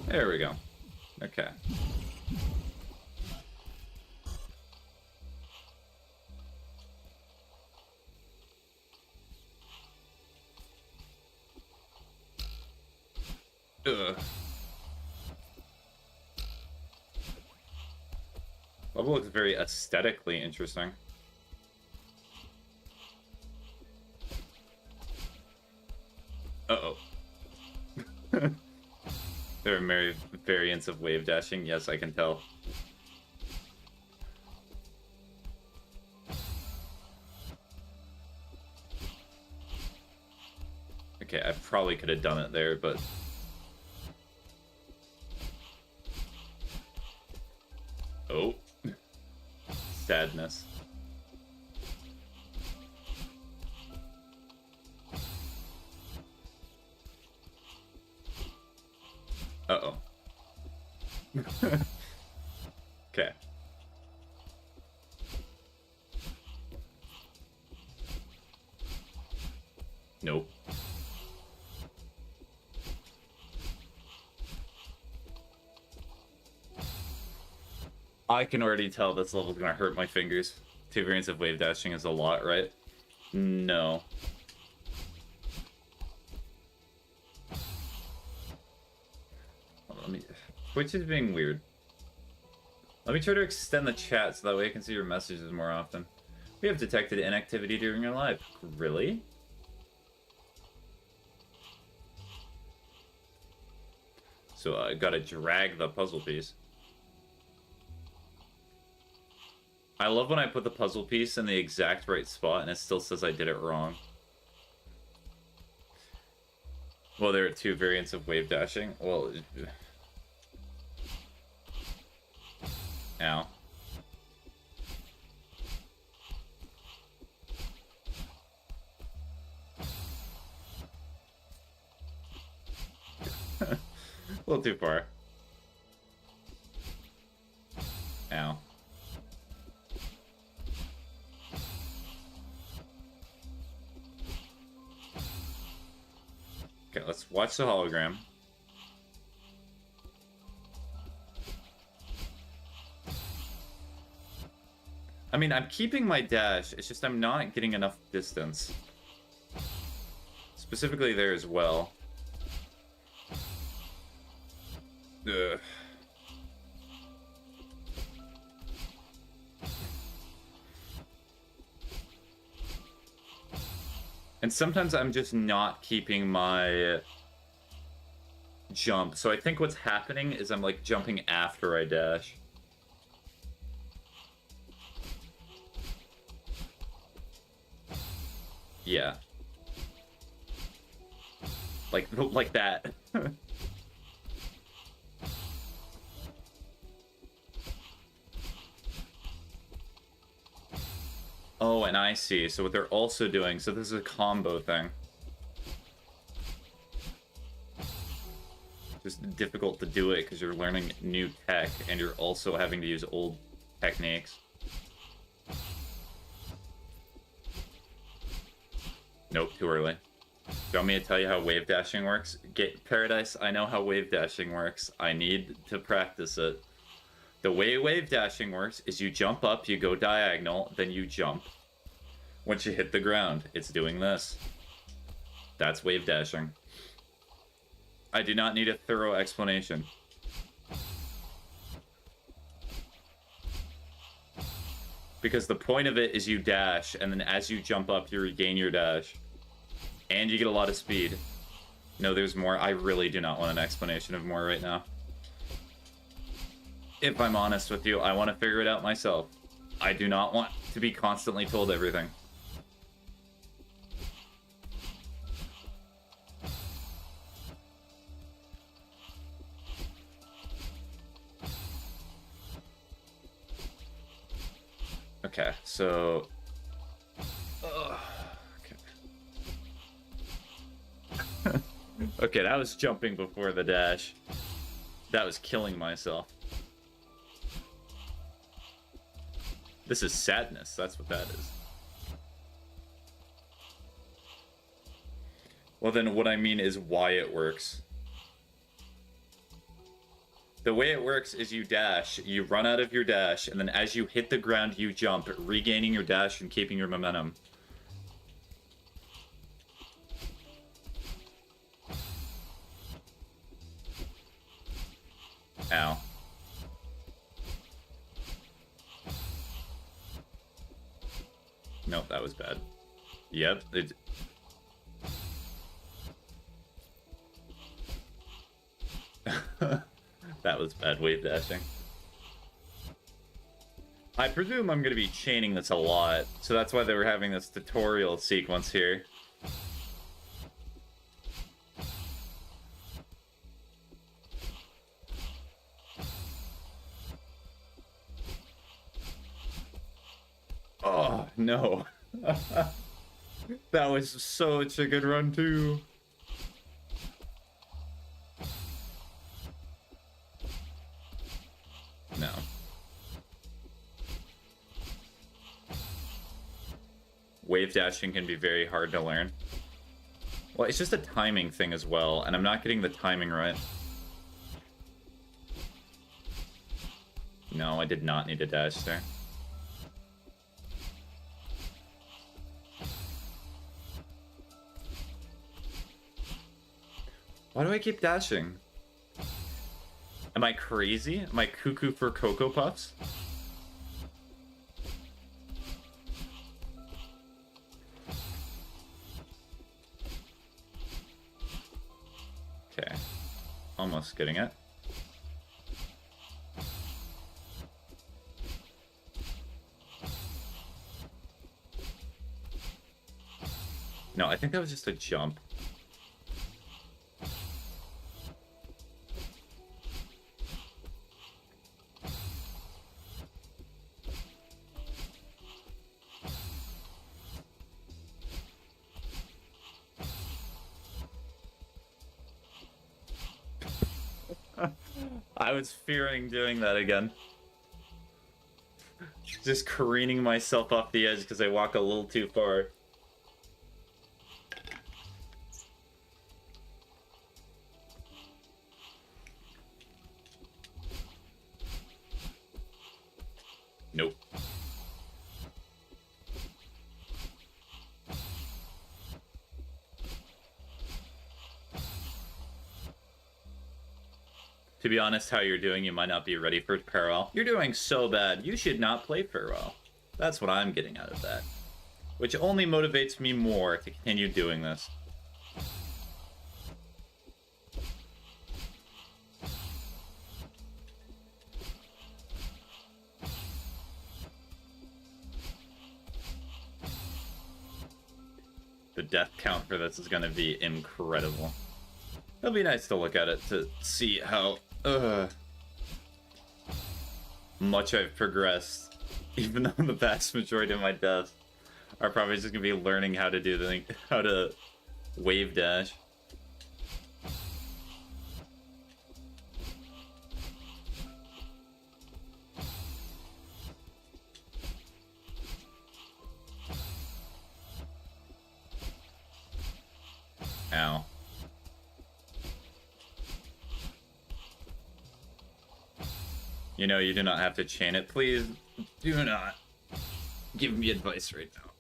There we go. Okay. Ugh. Level looks very aesthetically interesting. Uh-oh. There are many variants of wave dashing. Yes, I can tell. Okay, I probably could have done it there, but... Oh. Sadness. Uh-oh. Okay. Nope. I can already tell this level's gonna hurt my fingers. 2 variants of wave dashing is a lot, right? No. Let me... Twitch is being weird. Let me try to extend the chat so that way I can see your messages more often. We have detected inactivity during your live. Really? So I gotta drag the puzzle piece. I love when I put the puzzle piece in the exact right spot and it still says I did it wrong. Well, there are 2 variants of wave dashing. Well... Ow. A little too far. Ow. Okay, let's watch the hologram. I mean, I'm keeping my dash, it's just I'm not getting enough distance. Specifically there as well. Ugh. And sometimes I'm just not keeping my jump. So I think what's happening is I'm like jumping after I dash. Yeah. Like that. Oh, and I see. So what they're also doing, so this is a combo thing. just difficult to do it because you're learning new tech and you're also having to use old techniques. Nope, too early. Do you want me to tell you how wave dashing works? Paradise, I know how wave dashing works. I need to practice it. The way wave dashing works is you jump up, you go diagonal, then you jump. Once you hit the ground, it's doing this. That's wave dashing. I do not need a thorough explanation. Because the point of it is you dash, and then as you jump up, you regain your dash. And you get a lot of speed. No, there's more. I really do not want an explanation of more right now. If I'm honest with you, I want to figure it out myself. I do not want to be constantly told everything. Okay, so... okay. Okay, that was jumping before the dash. That was killing myself. This is sadness, that's what that is. Well then, what I mean is why it works. The way it works is you dash, you run out of your dash, and then as you hit the ground, you jump, regaining your dash and keeping your momentum. Ow. Nope, that was bad. Yep, it... That was bad wave dashing. I presume I'm going to be chaining this a lot, so that's why they were having this tutorial sequence here. Oh, no. That was such a good run, too. No. Wave dashing can be very hard to learn. Well, it's just a timing thing as well, and I'm not getting the timing right. No, I did not need a dash there. Why do I keep dashing? Am I crazy? Am I cuckoo for Cocoa Puffs? Okay. Almost getting it. No, I think that was just a jump. I was fearing doing that again. Just careening myself off the edge because I walk a little too far. Nope. To be honest, how you're doing, you might not be ready for farewell. You're doing so bad, you should not play farewell. That's what I'm getting out of that. Which only motivates me more to continue doing this. The death count for this is going to be incredible. It'll be nice to look at it to see how much I've progressed, even though the vast majority of my deaths are probably just gonna be learning how to do the thing, how to wave dash. You know, you do not have to chain it. Please do not give me advice right now.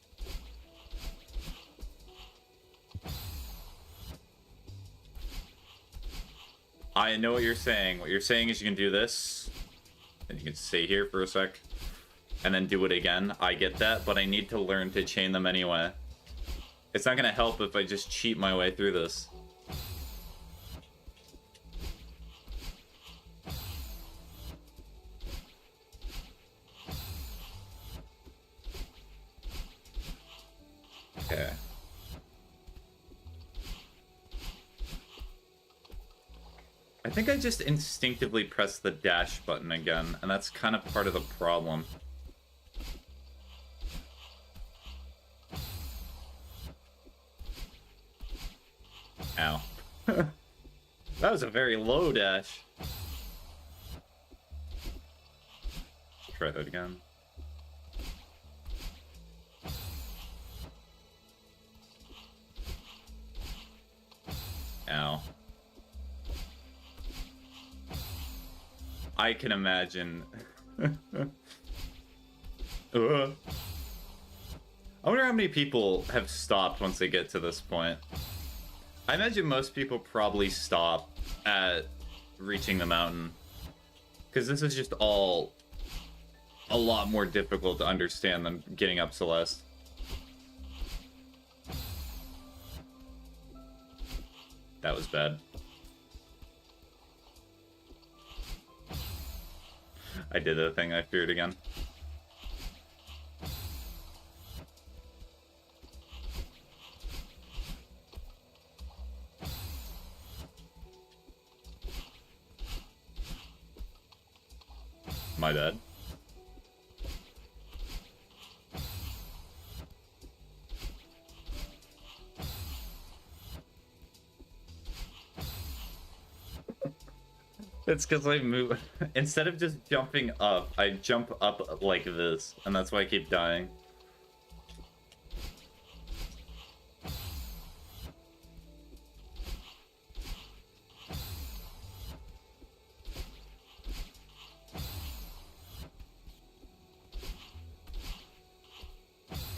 I know what you're saying. What you're saying is you can do this, and you can stay here for a sec, and then do it again. I get that, but I need to learn to chain them anyway. It's not gonna help if I just cheat my way through this. Okay. I think I just instinctively pressed the dash button again, and that's kind of part of the problem. Ow. That was a very low dash. Let's try that again. Ow. I can imagine. I wonder how many people have stopped once they get to this point. I imagine most people probably stop at reaching the mountain. Because this is just all a lot more difficult to understand than getting up Celeste. That was bad. I did the thing I feared again. My bad. It's because I move. Instead of just jumping up, I jump up like this, and that's why I keep dying.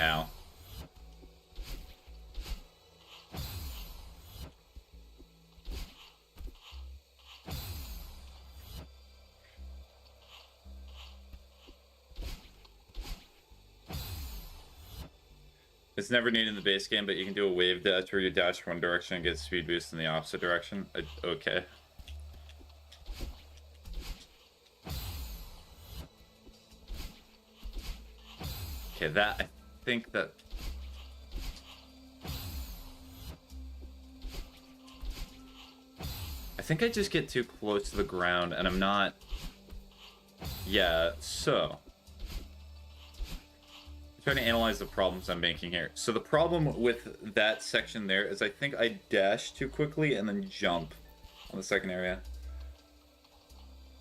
Ow. It's never needed in the base game, but you can do a wave dash where you dash one direction and get speed boost in the opposite direction. Okay. Okay, that, I think that... I think I just get too close to the ground, and I'm not... Yeah, so... Trying to analyze the problems I'm making here. So the problem with that section there is I think I dash too quickly and then jump on the second area.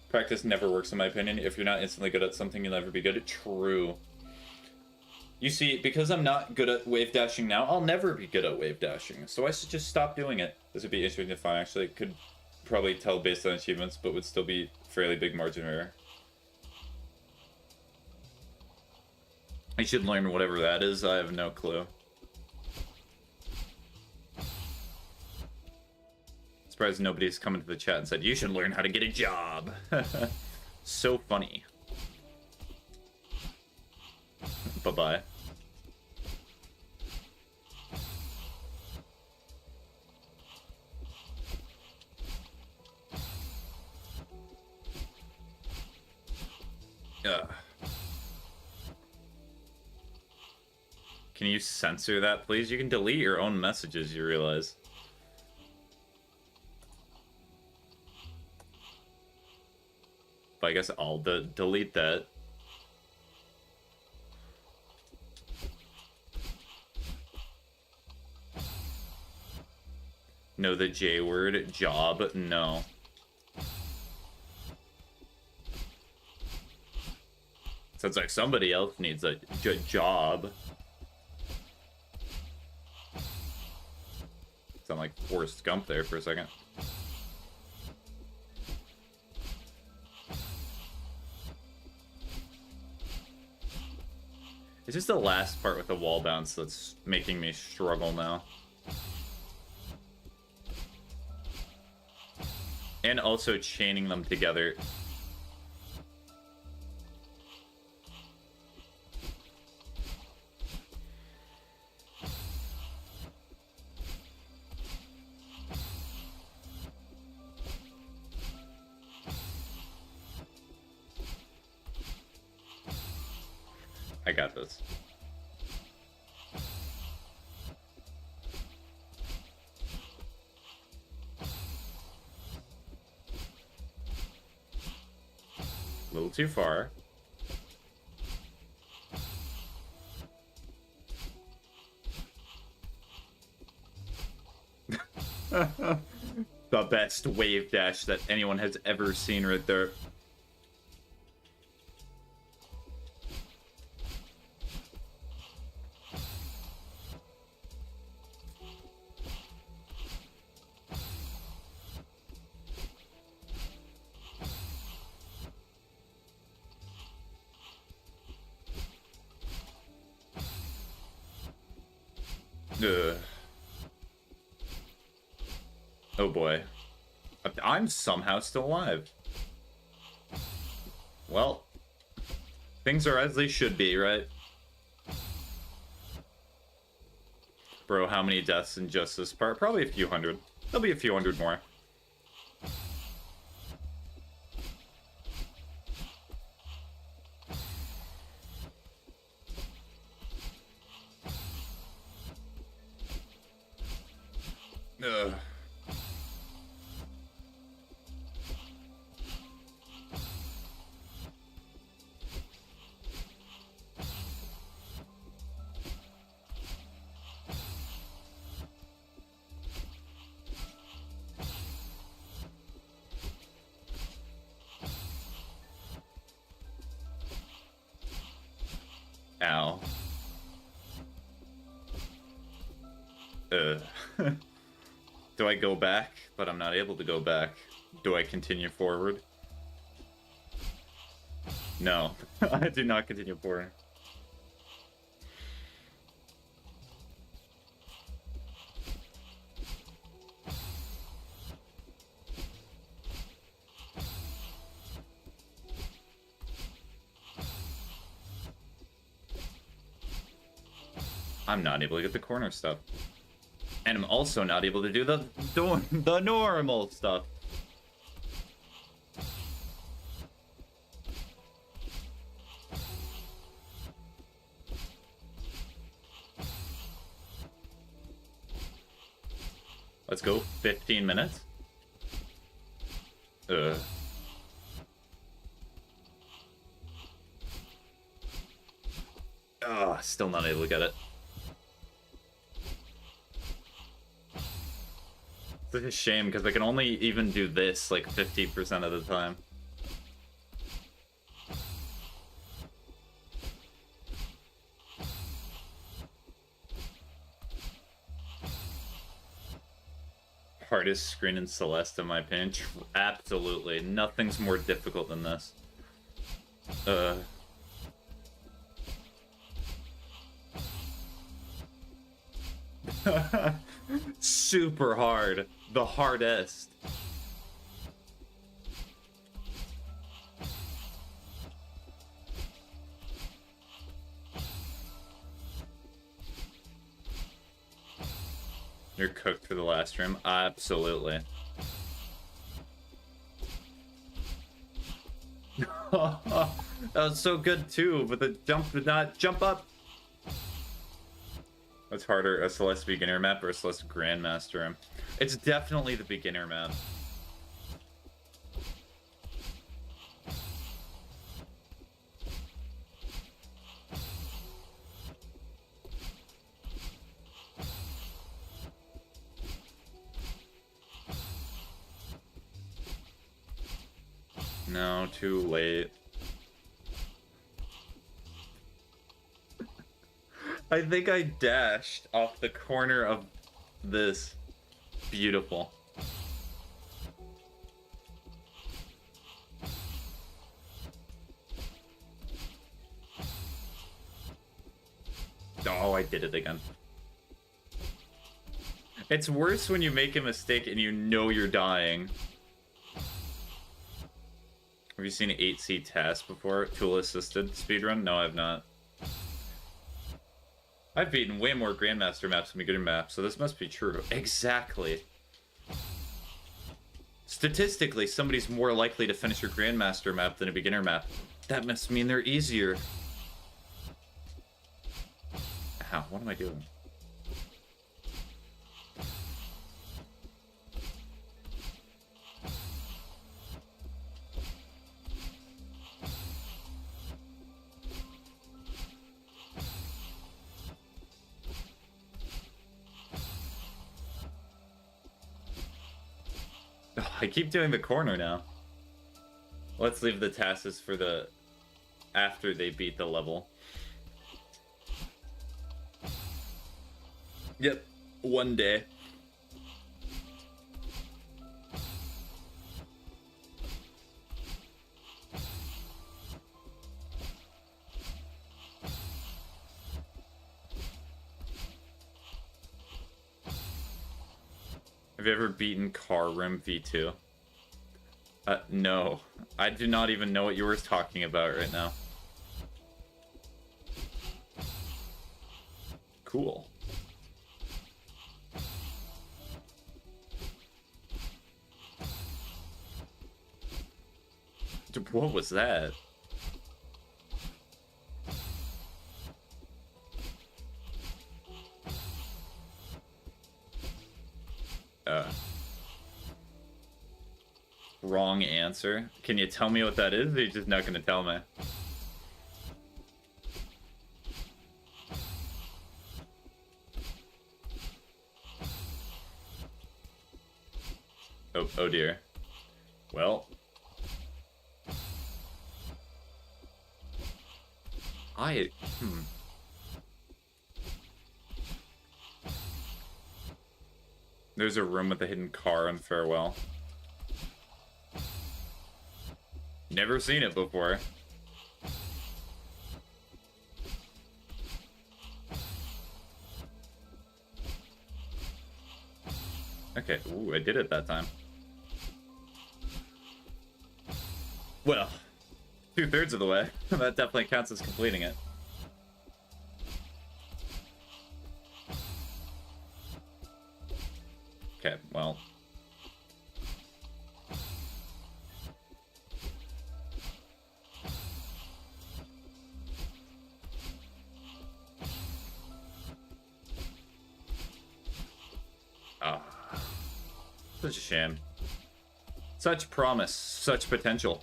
Practice never works in my opinion. If you're not instantly good at something, you'll never be good at. True. You see, because I'm not good at wave dashing now, I'll never be good at wave dashing. So I should just stop doing it. This would be interesting to find actually. Could probably tell based on achievements, but would still be fairly big margin of error. I should learn whatever that is. I have no clue. Surprised nobody's come into the chat and said, you should learn how to get a job. So funny. Bye-bye. Can you censor that, please? You can delete your own messages, you realize. But I guess I'll delete that. No, the J word, job, no. Sounds like somebody else needs a job. Sound like Forrest Gump there for a second. It's just the last part with the wall bounce that's making me struggle now. And also chaining them together. I got this. A little too far. The best wave dash that anyone has ever seen right there. Ugh. Oh boy. I'm somehow still alive. Well, things are as they should be, right? Bro, how many deaths in just this part? Probably a few hundred. There'll be a few hundred more. Ugh. Ow. Do I go back? But I'm not able to go back. Do I continue forward? No, I do not continue forward. I'm not able to get the corner stuff. And I'm also not able to do the normal stuff. Let's go. 15 minutes. Still not able to get it. It's a shame, because I can only even do this, like, 50% of the time. Hardest screen in Celeste, in my opinion. Absolutely. Nothing's more difficult than this. Super hard. The hardest. You're cooked for the last room? Absolutely. That was so good too, but the jump did not jump up. What's harder, a Celeste beginner map or a Celeste grandmaster map? It's definitely the beginner map. No, too late. I think I dashed off the corner of this. Beautiful. Oh, I did it again. It's worse when you make a mistake and you know you're dying. Have you seen 8C Task before? Tool-assisted speedrun? No, I've not. I've beaten way more Grandmaster maps than beginner maps, so this must be true. Exactly. Statistically, somebody's more likely to finish a Grandmaster map than a beginner map. That must mean they're easier. Ow, what am I doing? Oh, I keep doing the corner now. Let's leave the tasks for the... after they beat the level. Yep, one day. Have you ever beaten Car Rim V2? No. I do not even know what you were talking about right now. Cool. What was that? Wrong answer. Can you tell me what that is? Or you're just not going to tell me? Oh dear. Well. There's a room with a hidden car in Farewell. Never seen it before. Okay, ooh, I did it that time. Well, 2/3 of the way. That definitely counts as completing it. Okay, well. Such a shame. Such promise, such potential.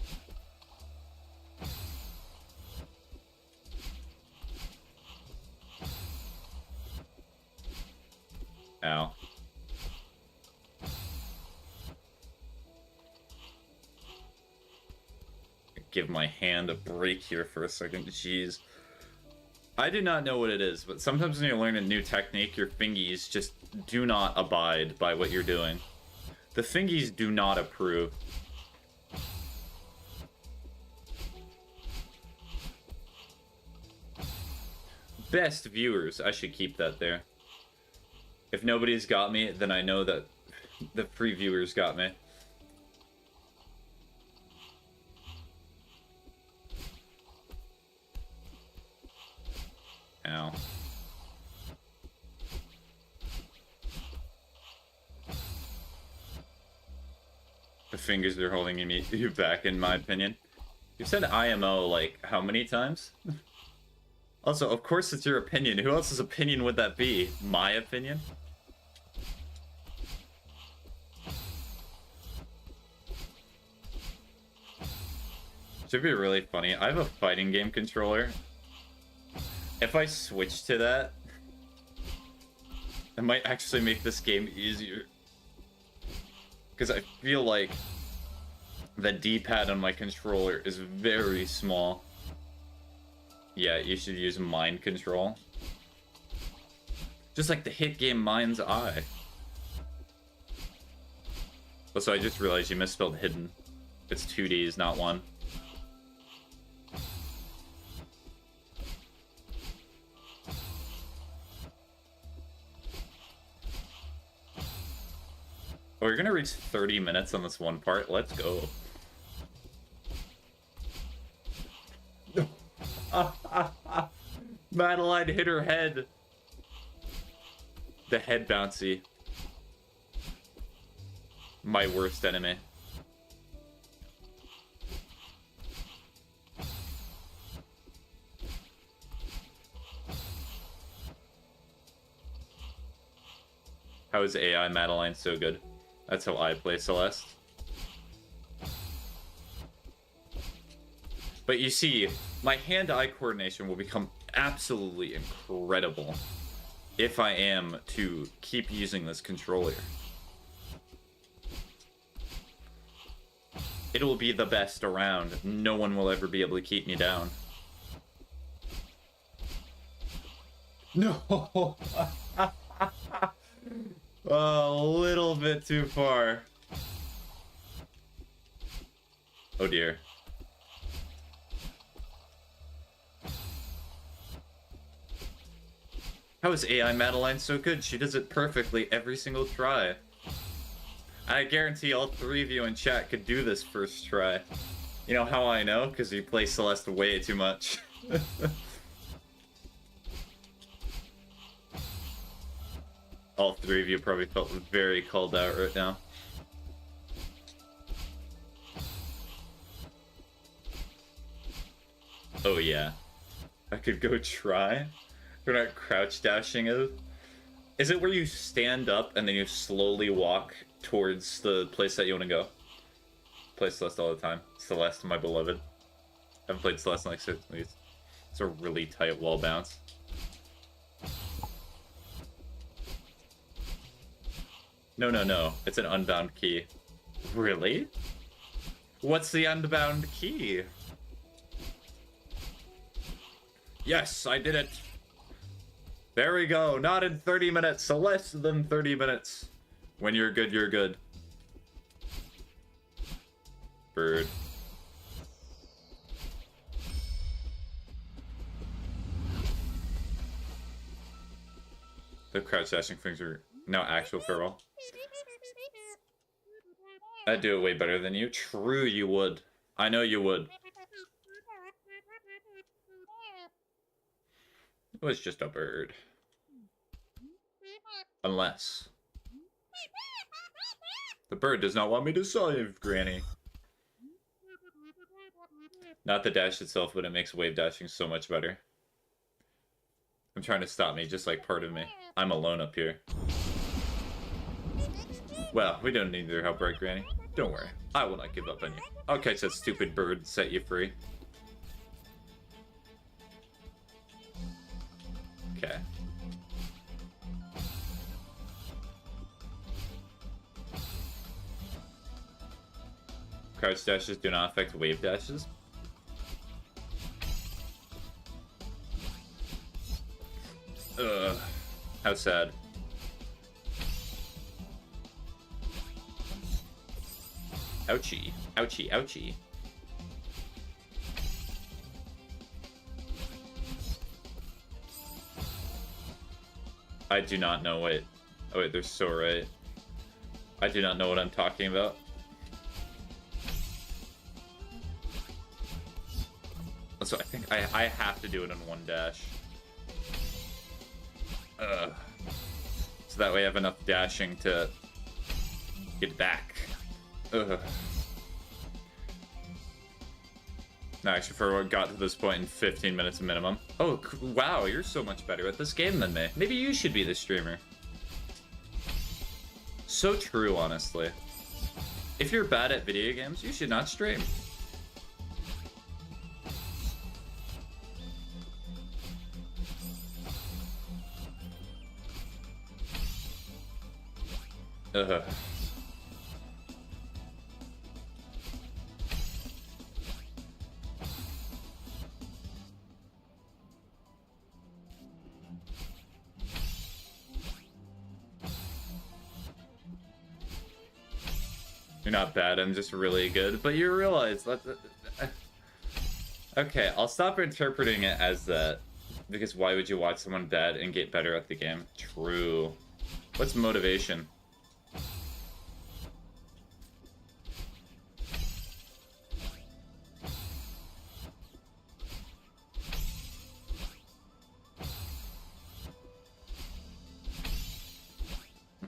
Ow. Give my hand a break here for a second. Jeez. I do not know what it is, but sometimes when you learn a new technique, your fingies just do not abide by what you're doing. The fingies do not approve. Best viewers. I should keep that there. If nobody's got me, then I know that the free viewers got me. Ow. The fingers are holding you back, in my opinion. You said IMO, like, how many times? Also, of course it's your opinion. Who else's opinion would that be? My opinion? Should be really funny. I have a fighting game controller. If I switch to that, it might actually make this game easier. Because I feel like the D-pad on my controller is very small. Yeah, you should use Mind Control. Just like the hit game Mind's Eye. Also, I just realized you misspelled hidden. It's 2 Ds, not 1. Oh, we're gonna reach 30 minutes on this one part. Let's go. Madeline hit her head. The head bouncy. My worst enemy. How is AI Madeline so good? That's how I play Celeste. But you see, my hand-eye coordination will become absolutely incredible if I am to keep using this controller. It will be the best around. No one will ever be able to keep me down. No! A little bit too far. Oh dear. How is AI Madeline so good? She does it perfectly every single try. I guarantee all three of you in chat could do this first try. You know how I know? Because you play Celeste way too much. All three of you probably felt very called out right now. Oh yeah. I could go try. We're not crouch dashing it. Is it where you stand up and then you slowly walk towards the place that you want to go? Play Celeste all the time. Celeste, my beloved. I haven't played Celeste in like 6 weeks. It's a really tight wall bounce. No. It's an unbound key. Really? What's the unbound key? Yes, I did it. There we go. Not in 30 minutes. So less than 30 minutes. When you're good, you're good. Bird. The crouch dashing things are now actual farewell. I'd do it way better than you. True, you would. I know you would. It was just a bird. Unless the bird does not want me to save, Granny. Not the dash itself, but it makes wave dashing so much better. I'm trying to stop me, just like part of me. I'm alone up here. Well, we don't need your help, right, Granny? Don't worry. I will not give up on you. I'll catch that stupid bird and set you free. Okay. Crouch dashes do not affect wave dashes. Ugh. How sad. Ouchie. Ouchie, ouchie. I do not know what... Oh wait, they're so right. I do not know what I'm talking about. So I think I have to do it in one dash. So that way I have enough dashing to get back. Ugh. No, actually, for what got to this point in 15 minutes minimum. Oh, wow, you're so much better at this game than me. Maybe you should be the streamer. So true, honestly. If you're bad at video games, you should not stream. Ugh. You're not bad, I'm just really good. But you realize that... Okay, I'll stop interpreting it as that. Because why would you watch someone bad and get better at the game? True. What's motivation?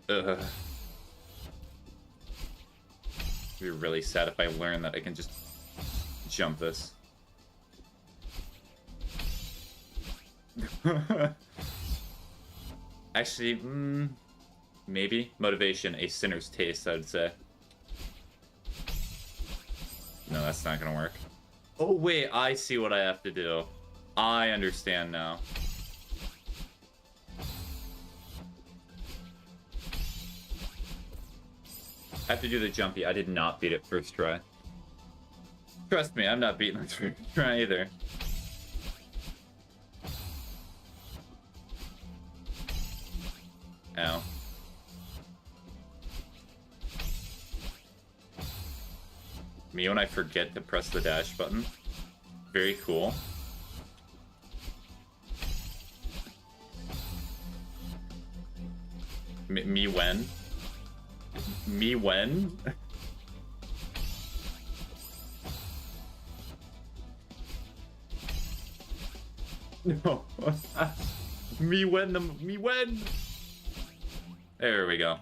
Ugh. It'd be really sad if I learn that I can just jump this. Actually, maybe. Motivation, a sinner's taste, I would say. No, that's not gonna work. Oh, wait, I see what I have to do. I understand now. I have to do the jumpy. I did not beat it first try. Trust me, I'm not beating it first try either. Ow. Me when I forget to press the dash button. Very cool. Me when? Me when? No. Me when? There we go.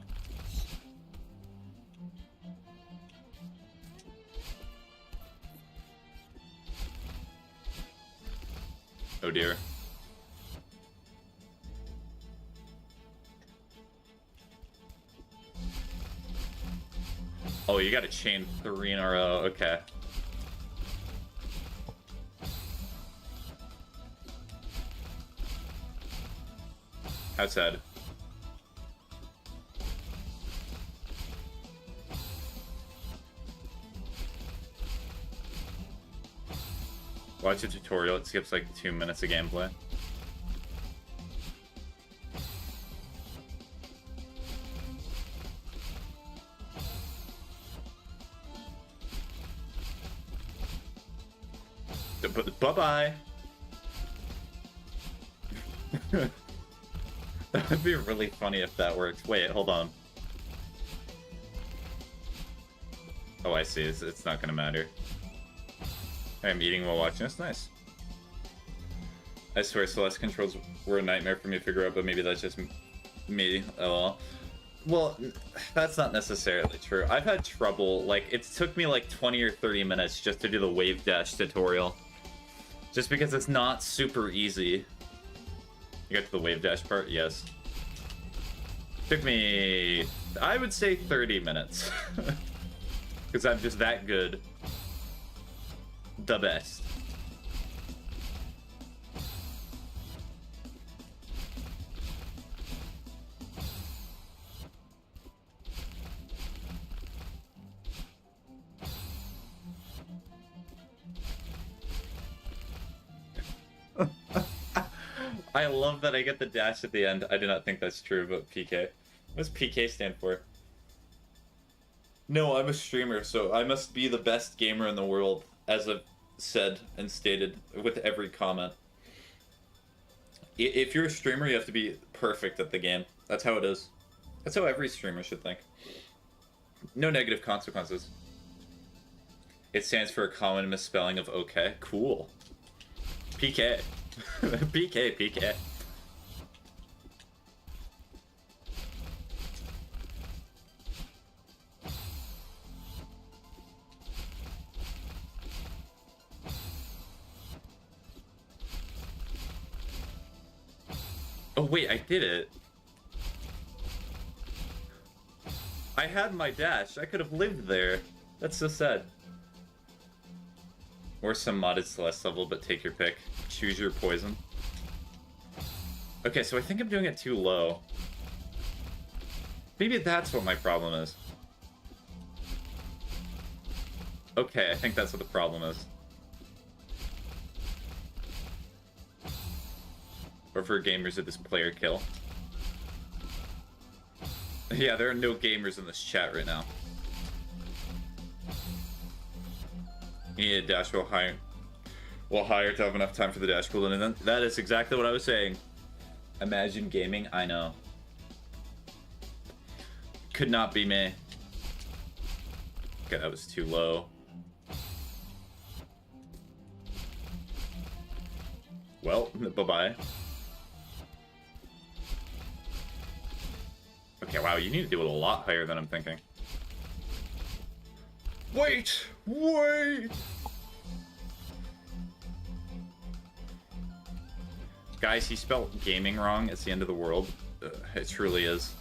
Oh dear. Oh, you gotta chain 3 in a row. Okay. How sad. Watch a tutorial, it skips like 2 minutes of gameplay. Bye-bye! That would be really funny if that works. Wait, hold on. Oh, I see. It's not gonna matter. I'm eating while watching. That's nice. I swear Celeste controls were a nightmare for me to figure out, but maybe that's just me. Oh well, that's not necessarily true. I've had trouble. Like, it took me like 20 or 30 minutes just to do the wave dash tutorial. Just because it's not super easy. You got to the wave dash part? Yes. Took me, I would say 30 minutes. Because I'm just that good. The best. I love that I get the dash at the end. I do not think that's true, but PK. What does PK stand for? No, I'm a streamer, so I must be the best gamer in the world, as I've said and stated with every comment. If you're a streamer, you have to be perfect at the game. That's how it is. That's how every streamer should think. No negative consequences. It stands for a common misspelling of okay. Cool. PK. PK, PK. Oh wait, I did it. I had my dash. I could have lived there. That's so sad. Or some modded Celeste level, but take your pick. Choose your poison. Okay, so I think I'm doing it too low. Maybe that's what my problem is. Okay, I think that's what the problem is. Or for gamers at this player kill. Yeah, there are no gamers in this chat right now. You need a dash while higher to have enough time for the dash cooldown. And that is exactly what I was saying. Imagine gaming, I know. Could not be me. Okay, that was too low. Well, bye-bye. Okay, Yeah, wow, you need to do it a lot higher than I'm thinking. Wait! Wait! Guys, he spelled gaming wrong. It's the end of the world. It truly is.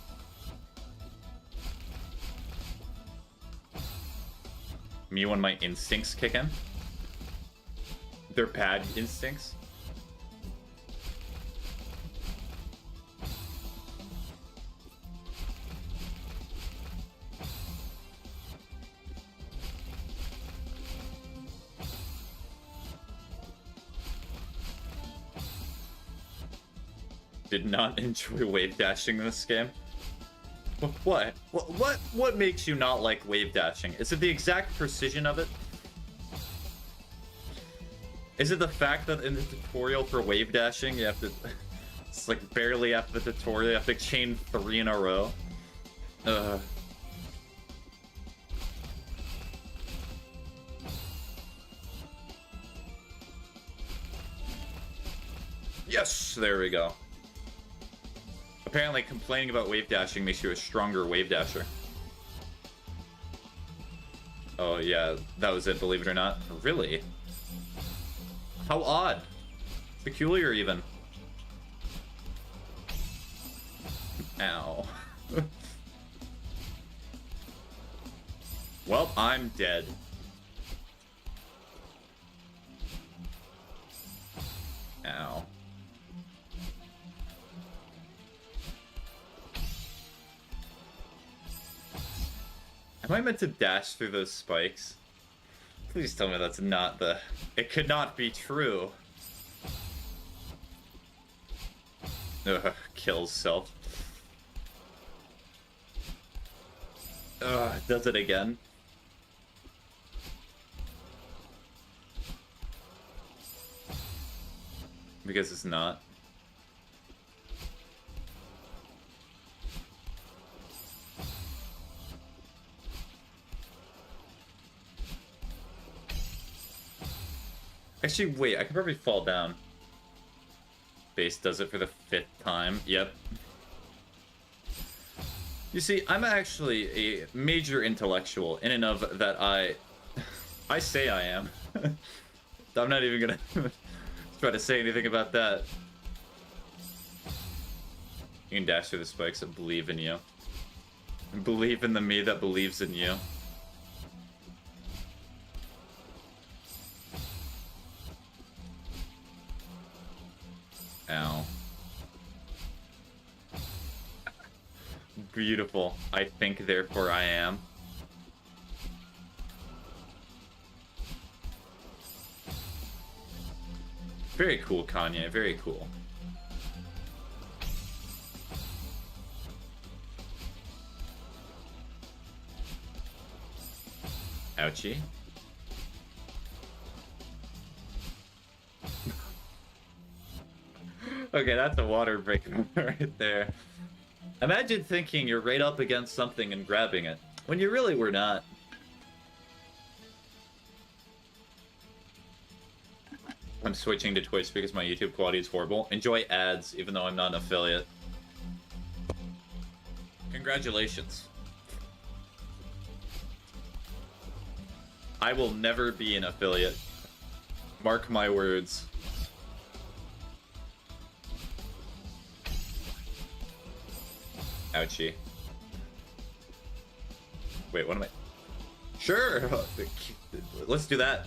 Me when my instincts kick in. They're bad instincts. Did not enjoy wave dashing in this game. What? What makes you not like wave dashing? Is it the exact precision of it? Is it the fact that in the tutorial for wave dashing you have to... It's like barely after the tutorial, you have to chain 3 in a row? Ugh. Yes! There we go. Apparently, complaining about wave dashing makes you a stronger wave dasher. Oh, yeah, that was it, believe it or not. Really? How odd. Peculiar, even. Ow. Well, I'm dead. Ow. Am I meant to dash through those spikes? Please tell me that's not the... It could not be true. Ugh, kills self. Ugh, does it again. Because it's not. Actually, wait, I can probably fall down. Base does it for the 5th time. Yep. You see, I'm actually a major intellectual in and of that I say I am. I'm not even gonna try to say anything about that. You can dash through the spikes that believe in you. And believe in the me that believes in you. Ow. Beautiful. I think, therefore I am. Very cool, Kanye. Very cool. Ouchie. Okay, that's a water break right there. Imagine thinking you're right up against something and grabbing it, when you really were not. I'm switching to Twitch because my YouTube quality is horrible. Enjoy ads, even though I'm not an affiliate. Congratulations. I will never be an affiliate. Mark my words. Ouchie. Wait, what am I? Sure! Let's do that.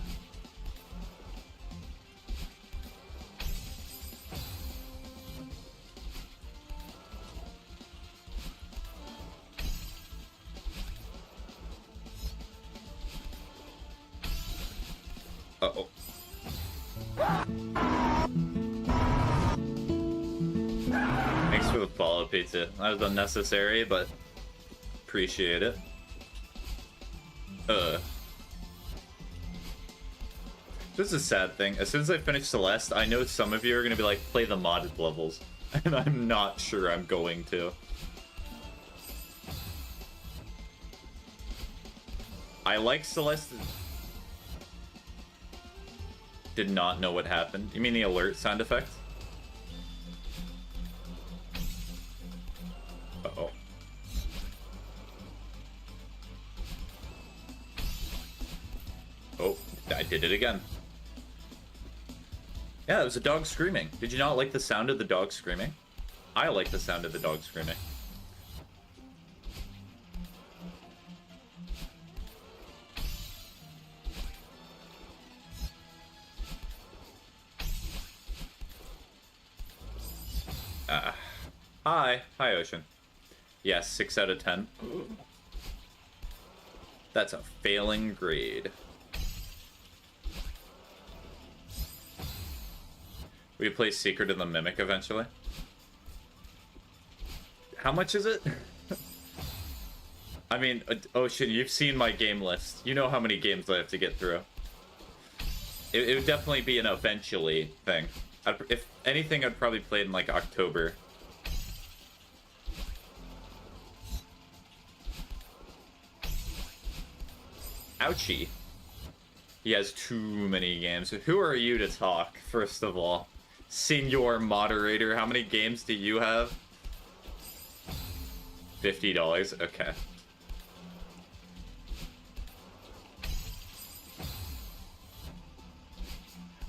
Uh-oh. Thanks for the follow, pizza. That was unnecessary, but appreciate it. This is a sad thing. As soon as I finish Celeste, I know some of you are gonna be like, play the modded levels. And I'm not sure I'm going to. I like Celeste. Did not know what happened. You mean the alert sound effect? Uh-oh. did it again. Yeah, it was a dog screaming. Did you not like the sound of the dog screaming? I like the sound of the dog screaming. Hi. Hi, Ocean. Yes, 6 out of 10. That's a failing grade. We play Secret of the Mimic eventually. How much is it? I mean, Ocean, you've seen my game list. You know how many games I have to get through. It would definitely be an eventually thing. If anything, I'd probably play it in like October. Ouchie. He has too many games. Who are you to talk, first of all? Senior moderator, how many games do you have? $50, okay.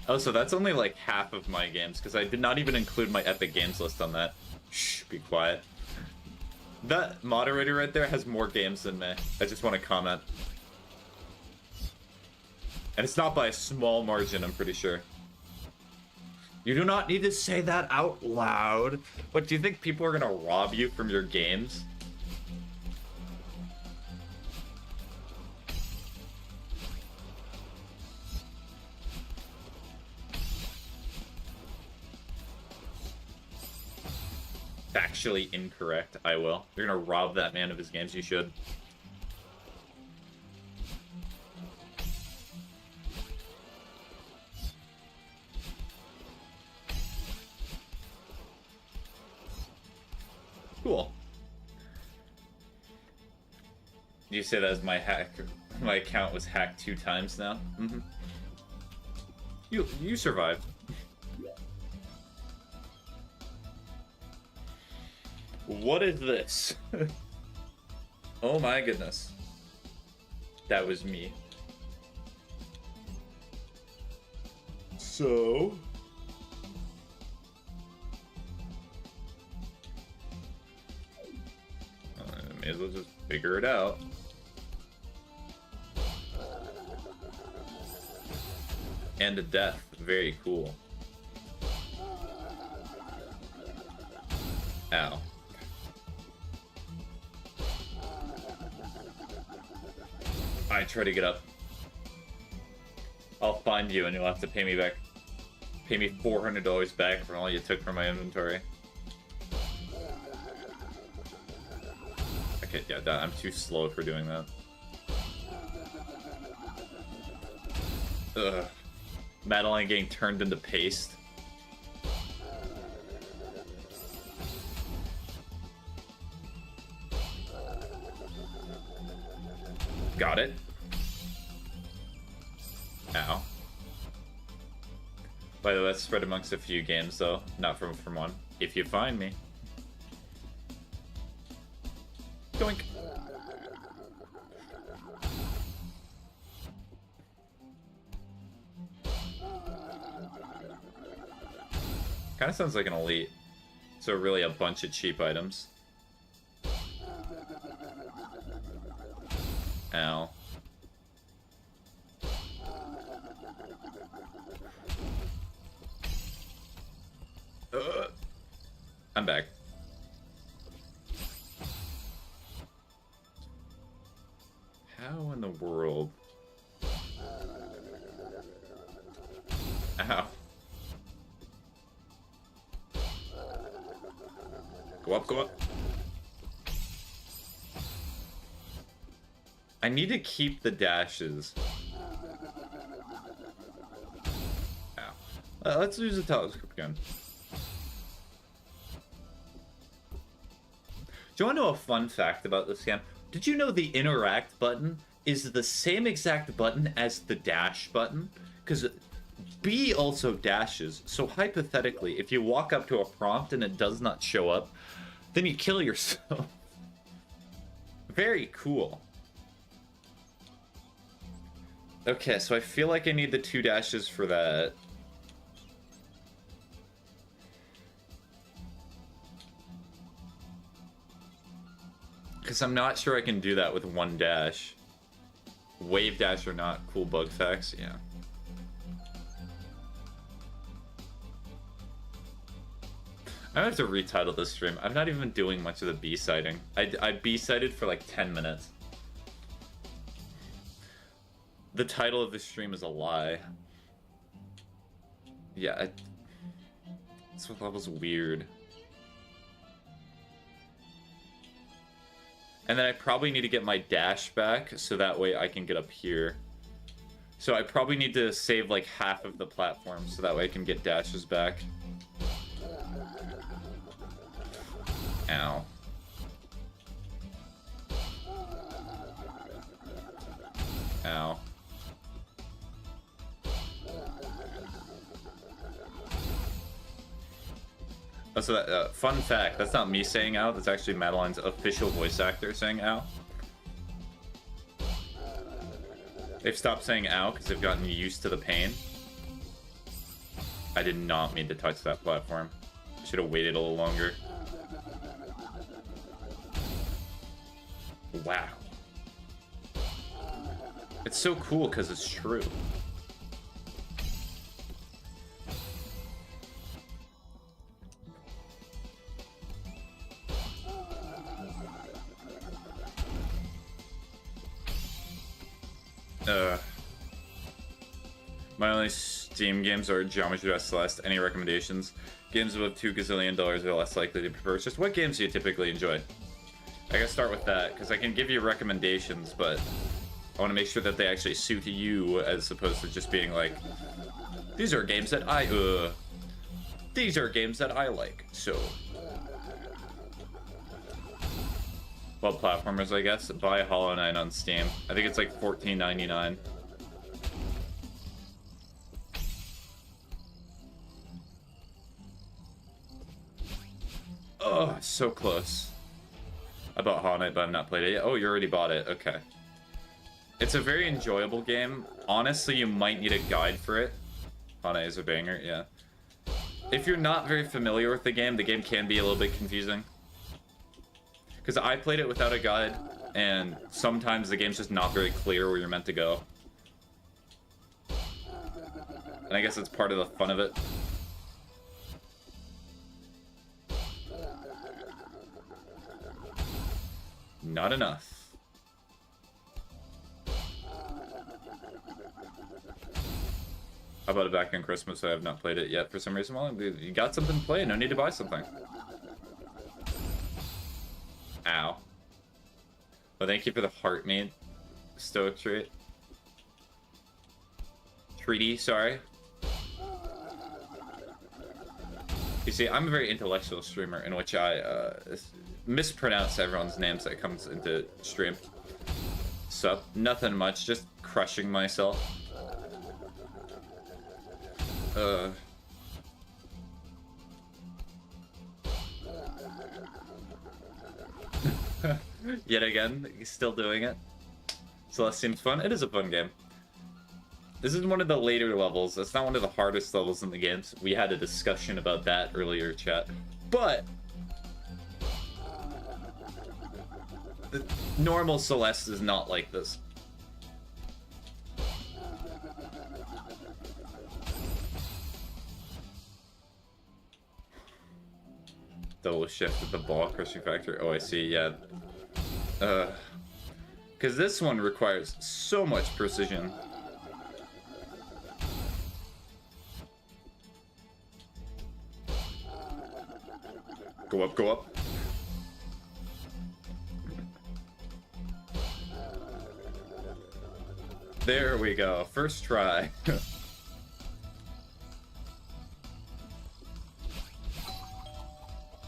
Oh, so that's only like half of my games, because I did not even include my Epic Games list on that. Shh, be quiet. That moderator right there has more games than me. I just want to comment. And it's not by a small margin, I'm pretty sure. You do not need to say that out loud. What, do you think people are gonna rob you from your games? Factually incorrect, I will. You're gonna rob that man of his games, you should. Cool. You say that as my account was hacked 2 times now? Mm-hmm. You survived. What is this? Oh my goodness. That was me. So... may as well just figure it out. And a death. Very cool. Ow. I try to get up. I'll find you and you'll have to pay me back. Pay me $400 back for all you took from my inventory. Okay, yeah, I'm too slow for doing that. Ugh. Madeline getting turned into paste. Got it. Ow. By the way, that's spread amongst a few games, though. Not from one. If you find me. Doink. Kind of sounds like an elite. So really a bunch of cheap items. Ow. I'm back. How in the world? Ow. Go up, go up. I need to keep the dashes. Ow. Let's use the telescope again. Do you want to know a fun fact about this game? Did you know the interact button is the same exact button as the dash button? Because B also dashes, so hypothetically, if you walk up to a prompt and it does not show up, then you kill yourself. Very cool. Okay, so I feel like I need the 2 dashes for that. Because I'm not sure I can do that with 1 dash. Wave dash or not, cool bug facts, yeah. I have to retitle this stream. I'm not even doing much of the B-siding. I B-sided for like 10 minutes. The title of the stream is a lie. Yeah, this level's weird. And then I probably need to get my dash back, so that way I can get up here. So I probably need to save like half of the platform, so that way I can get dashes back. Ow. Ow. Oh, so that, fun fact, that's not me saying ow, that's actually Madeline's official voice actor saying ow. They've stopped saying ow because they've gotten used to the pain. I did not mean to touch that platform. Should have waited a little longer. Wow. It's so cool because it's true. My only Steam games are Geometry Dash Celeste. Any recommendations? Games above $2 gazillion are less likely to be purchased. What games do you typically enjoy? I gotta start with that, because I can give you recommendations, but I want to make sure that they actually suit you, as opposed to just being like, these are games that these are games that I like, so. Well, platformers, I guess. Buy Hollow Knight on Steam. I think it's like $14.99. Oh, so close. I bought Hollow Knight, but I've not played it yet. Oh, you already bought it. Okay. It's a very enjoyable game. Honestly, you might need a guide for it. Hollow Knight is a banger, yeah. If you're not very familiar with the game can be a little bit confusing. Because I played it without a guide, and sometimes the game's just not very clear where you're meant to go. And I guess it's part of the fun of it. Not enough. I bought it back on Christmas, so I have not played it yet for some reason. Well, you got something to play, no need to buy something. Ow. Well, thank you for the heart made stoic trait. 3D, sorry. You see, I'm a very intellectual streamer in which I mispronounce everyone's names that comes into stream. So, nothing much, just crushing myself. Yet again, he's still doing it. Celeste seems fun. It is a fun game. This is one of the later levels. It's not one of the hardest levels in the games. We had a discussion about that earlier, chat. But the normal Celeste is not like this. Double shift at the ball crushing factor. Oh, I see, yeah. Because this one requires so much precision. Go up, go up. There we go. First try.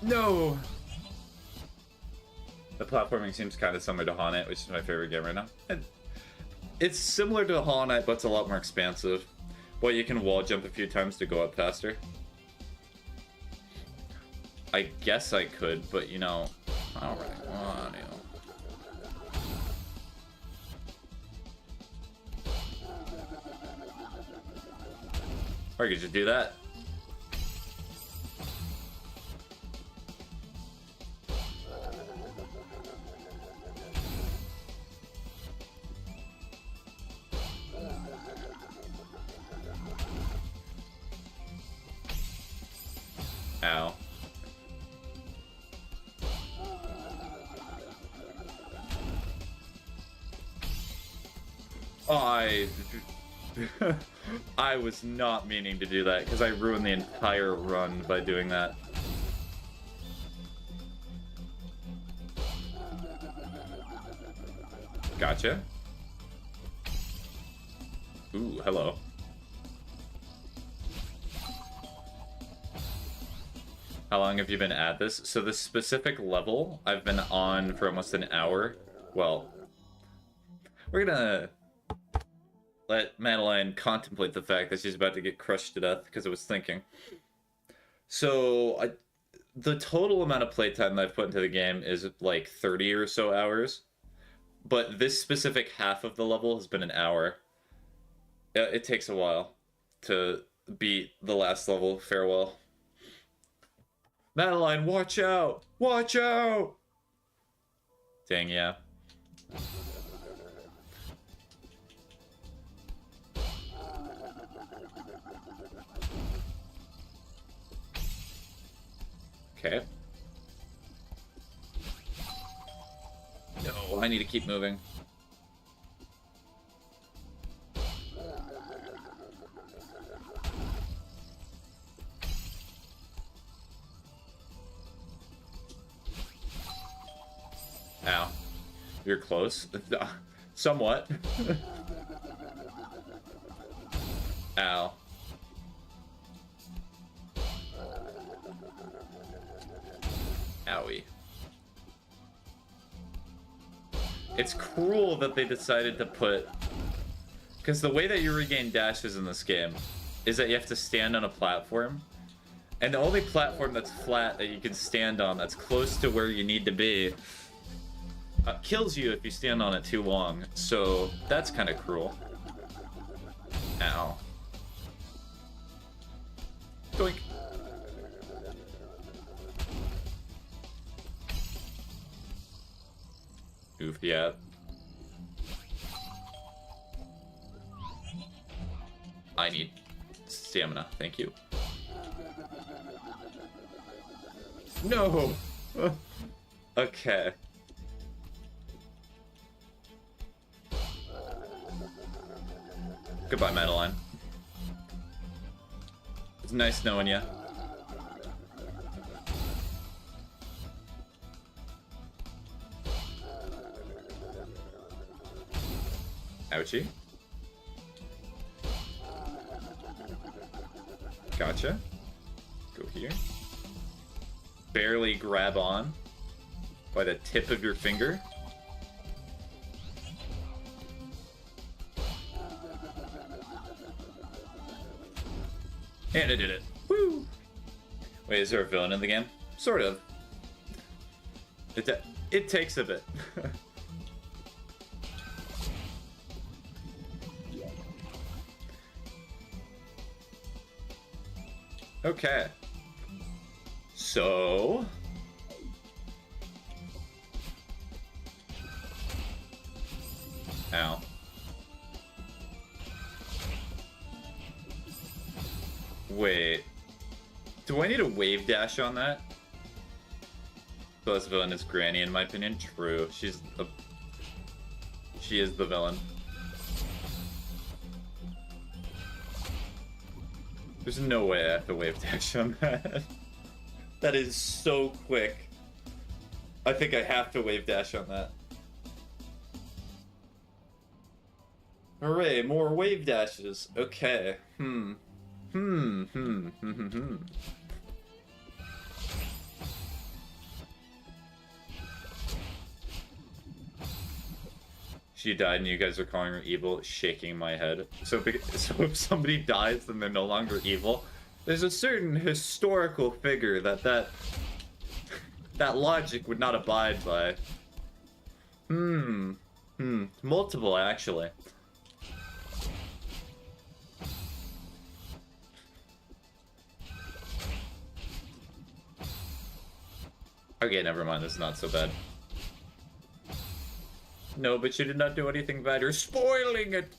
No! The platforming seems kind of similar to Hollow Knight, which is my favorite game right now. It's similar to Hollow Knight, but it's a lot more expansive. Well, you can wall jump a few times to go up faster. I guess I could, but you know, I don't really want to. Or I could just do that. Ow. I was not meaning to do that because I ruined the entire run by doing that. Gotcha. Ooh, hello. How long have you been at this? So this specific level, I've been on for almost an hour. Well, we're gonna let Madeline contemplate the fact that she's about to get crushed to death because I was thinking. So, the total amount of playtime that I've put into the game is like 30 or so hours. But this specific half of the level has been an hour. It takes a while to beat the last level, Farewell. Madeline, watch out! Watch out! Dang, yeah. Okay. No, I need to keep moving. Ow. You're close. Somewhat. Ow. Owie. It's cruel that they decided to put... Because the way that you regain dashes in this game is that you have to stand on a platform. And the only platform that's flat that you can stand on that's close to where you need to be kills you if you stand on it too long. So that's kind of cruel. Ow. Doink. Oof, yeah. I need stamina, thank you. No! Okay. Goodbye, Madeline. It's nice knowing you. Ouchie. Gotcha. Go here. Barely grab on by the tip of your finger. And I did it. Woo! Wait, is there a villain in the game? Sort of. It takes a bit. Okay. So... Ow. Wait. Do I need a wave dash on that? The best villain is Granny, in my opinion. True. She is the villain. There's no way I have to wave dash on that. That is so quick. I think I have to wave dash on that. Hooray, more wave dashes. Okay. She died and you guys are calling her evil, shaking my head. So if somebody dies, then they're no longer evil. There's a certain historical figure that logic would not abide by. Multiple, actually. Okay, never mind. This is not so bad. No, but you did not do anything bad. You're spoiling it.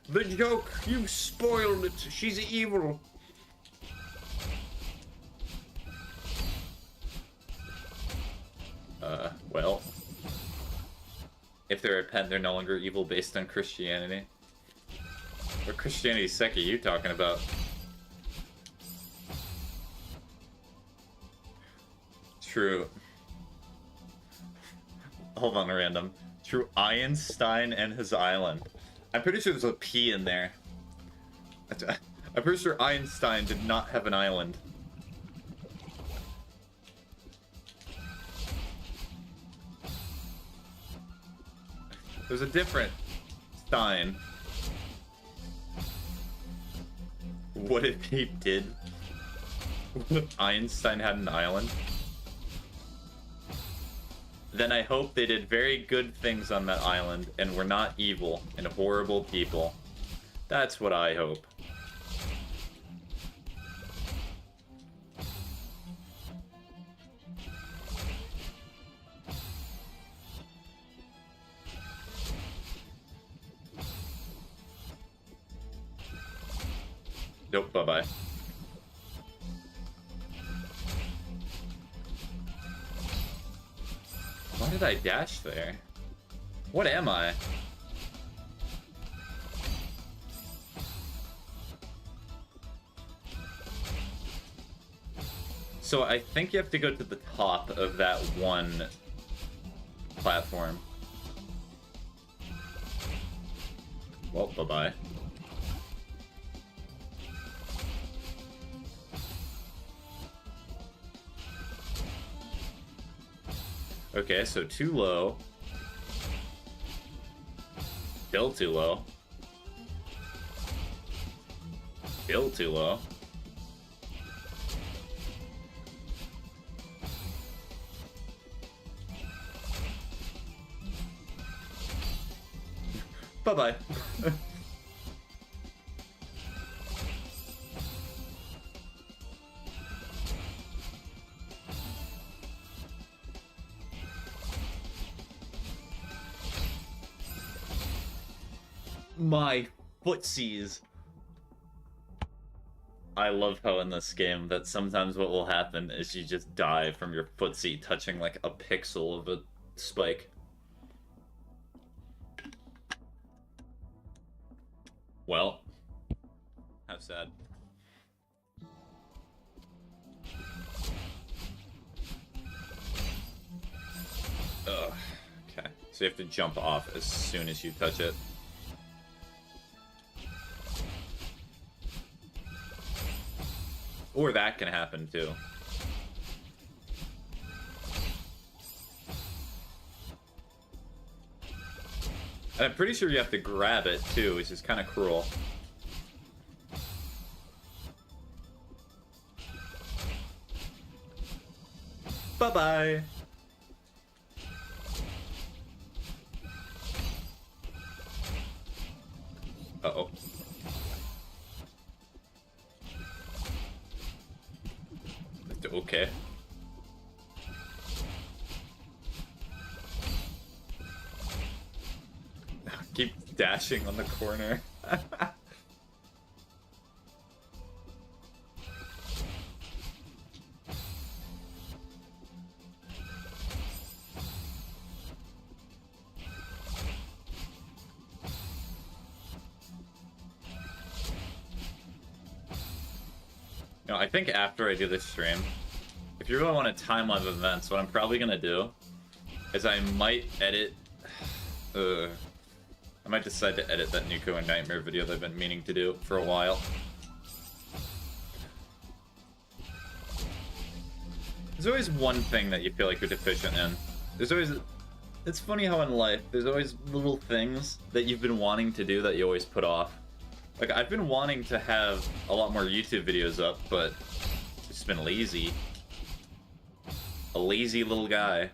The joke. You spoiled it. She's evil. Well. If they repent, they're no longer evil based on Christianity. What Christianity sect are you talking about? True. Hold on, random. True, Einstein and his island. I'm pretty sure there's a P in there. I'm pretty sure Einstein did not have an island. There's a different Stein. What if he did? What if Einstein had an island? Then I hope they did very good things on that island and were not evil and horrible people. That's what I hope. Nope, bye-bye. Why did I dash there? What am I? So I think you have to go to the top of that one platform. Well, bye-bye. Okay, so too low. Still too low. Still too low. Bye-bye. My footsies. I love how in this game that sometimes what will happen is you just die from your footsie touching like a pixel of a spike. Well, how sad. Ugh. Okay, so you have to jump off as soon as you touch it. Or that can happen too. And I'm pretty sure you have to grab it too, which is kind of cruel. Bye-bye. Uh-oh. Okay. Keep dashing on the corner. No, I think after I do this stream, if you really want a timeline of events, what I'm probably gonna do is I might edit. I might decide to edit that Nuko and Nightmare video that I've been meaning to do for a while. There's always one thing that you feel like you're deficient in. There's always... It's funny how in life, there's always little things that you've been wanting to do that you always put off. Like, I've been wanting to have a lot more YouTube videos up, but it's been lazy. A lazy little guy.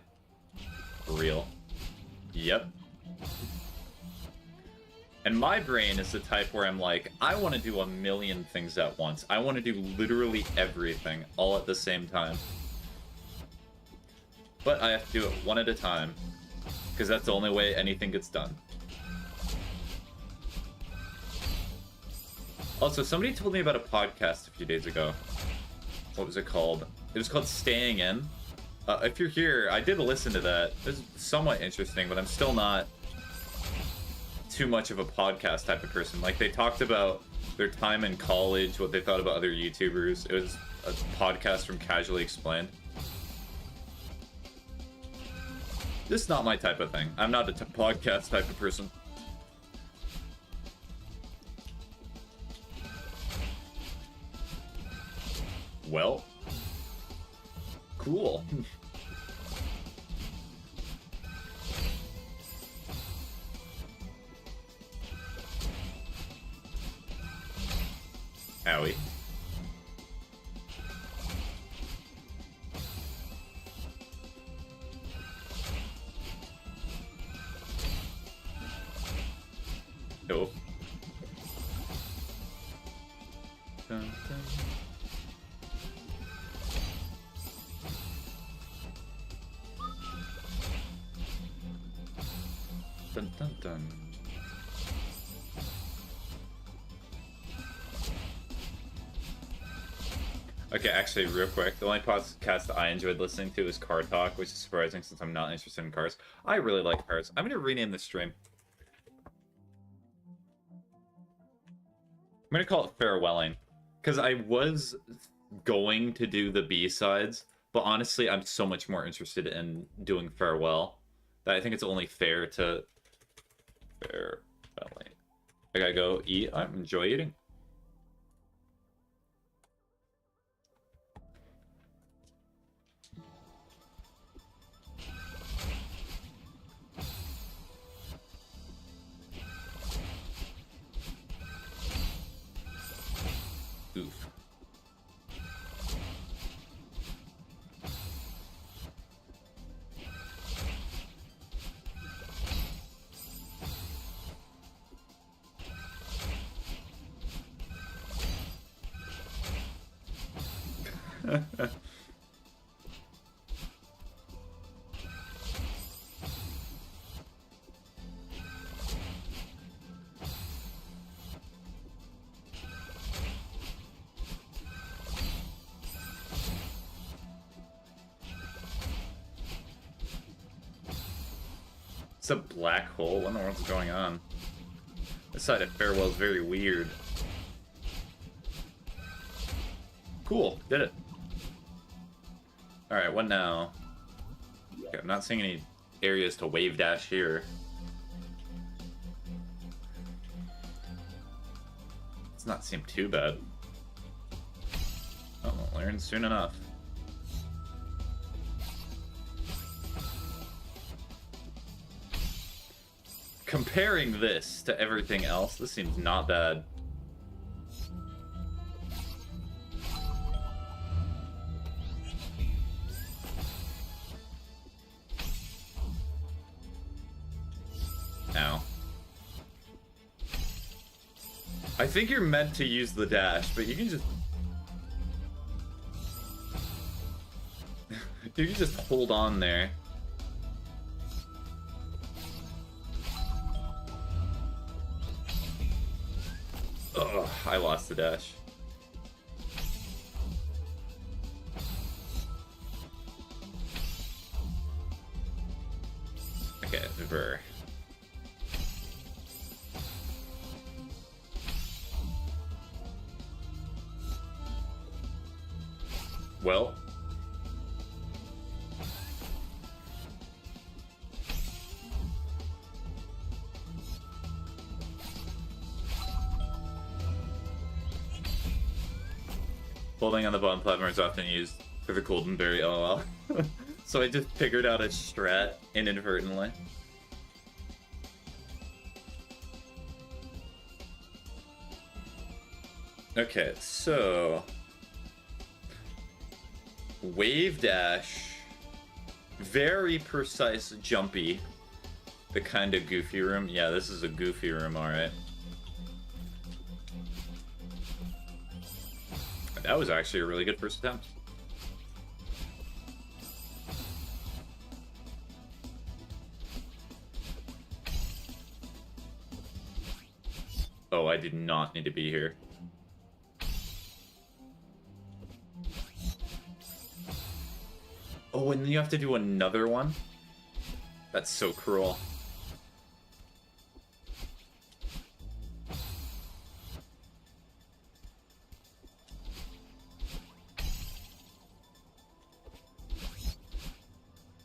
For real. Yep. And my brain is the type where I'm like, I want to do a million things at once. I want to do literally everything all at the same time. But I have to do it one at a time, because that's the only way anything gets done. Also, somebody told me about a podcast a few days ago. What was it called? It was called Staying In. If you're here, I did listen to that. It was somewhat interesting, but I'm still not too much of a podcast type of person. Like, they talked about their time in college, what they thought about other YouTubers. It was a podcast from Casually Explained. This is not my type of thing. I'm not a podcast type of person. Well, cool. Owie. Nope. Dun, dun. Dun, dun, dun. Okay, actually, real quick, the only podcast I enjoyed listening to is Car Talk, which is surprising since I'm not interested in cars. I really like cars. I'm gonna rename this stream. I'm gonna call it Farewelling, because I was going to do the B-sides, but honestly, I'm so much more interested in doing Farewell that I think it's only fair to... Farewelling. I gotta go eat. I enjoy eating. Oof. It's a black hole. What in the world's going on? This side of Farewell is very weird. Cool, did it. Alright, what now? Okay, I'm not seeing any areas to wave dash here. It's not seem too bad. Oh, we'll learn soon enough. Comparing this to everything else, this seems not bad. Ow. I think you're meant to use the dash, but you can just... you can just hold on there. Ugh, I lost the dash. Okay, ver. Well. Holding on the bottom platform is often used for the Goldenberry LOL. So I just figured out a strat inadvertently. Okay, so... Wave dash. Very precise jumpy. The kind of goofy room. Yeah, this is a goofy room, alright. That was actually a really good first attempt. Oh, I did not need to be here. Oh, and then you have to do another one? That's so cruel.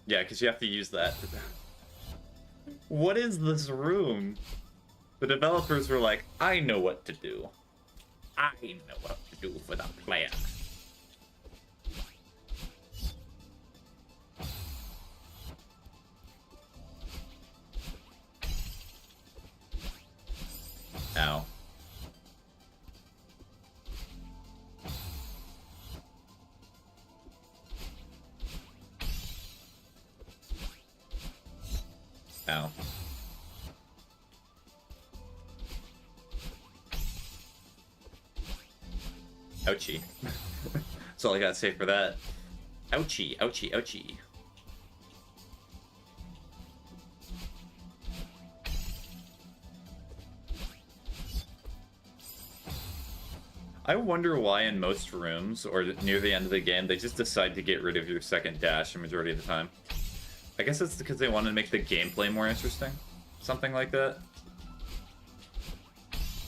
Yeah, because you have to use that. What is this room? The developers were like, I know what to do. I know what to do for the plan. Ow. Ow. Ouchie. That's all I gotta say for that. Ouchie, ouchie, ouchie. I wonder why in most rooms, or near the end of the game, they just decide to get rid of your second dash the majority of the time. I guess it's because they want to make the gameplay more interesting. Something like that.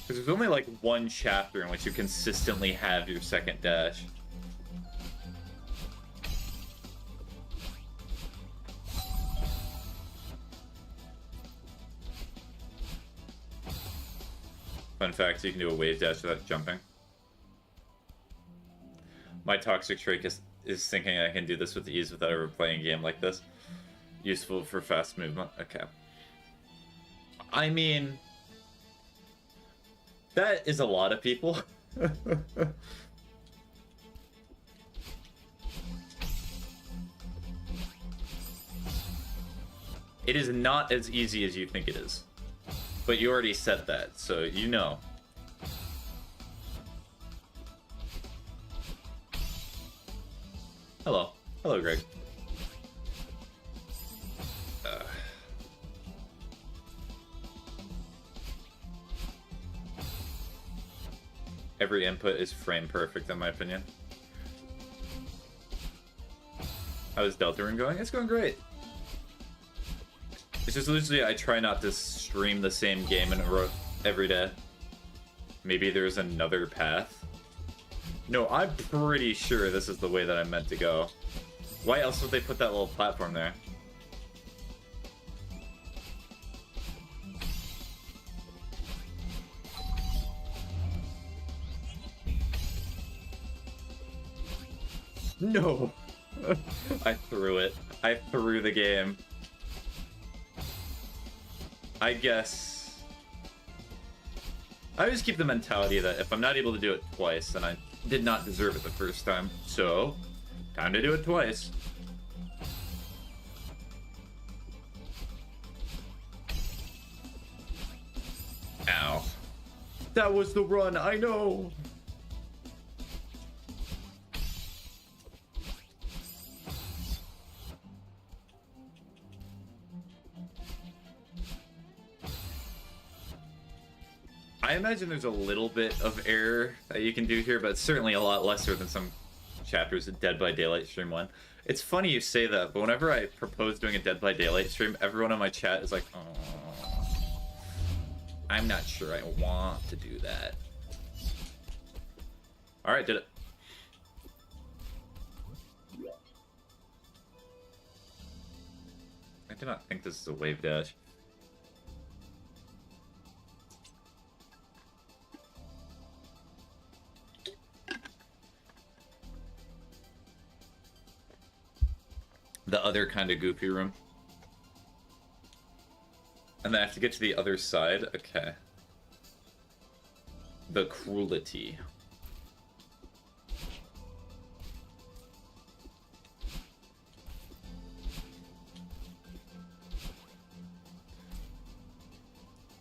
Because there's only like one chapter in which you consistently have your second dash. Fun fact, you can do a wave dash without jumping. My toxic trait is thinking I can do this with ease without ever playing a game like this. Useful for fast movement. Okay. I mean, that is a lot of people. It is not as easy as you think it is. But you already said that, so you know. Hello. Hello, Greg. Every input is frame perfect, in my opinion. How is Deltarune going? It's going great. It's just literally I try not to stream the same game in a row every day. Maybe there's another path. No, I'm pretty sure this is the way that I meant to go. Why else would they put that little platform there? No! I threw it. I threw the game. I guess... I always keep the mentality that if I'm not able to do it twice, then I did not deserve it the first time. So, time to do it twice. Ow. That was the run, I know! I imagine there's a little bit of error that you can do here, but it's certainly a lot lesser than some chapters of Dead by Daylight Stream 1. It's funny you say that, but whenever I propose doing a Dead by Daylight stream, everyone in my chat is like, oh, I'm not sure I want to do that. Alright, did it. I do not think this is a wave dash. The other kind of goofy room. And then I have to get to the other side? Okay. The cruelty.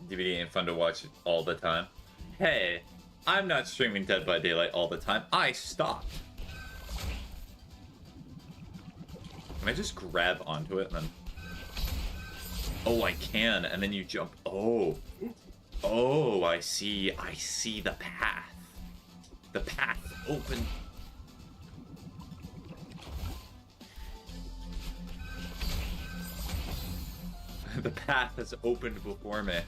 DVD ain't fun to watch all the time. Hey, I'm not streaming Dead by Daylight all the time. I stopped. Can I just grab onto it and then... Oh, I can, and then you jump. Oh. Oh, I see. I see the path. The path open. The path has opened before me.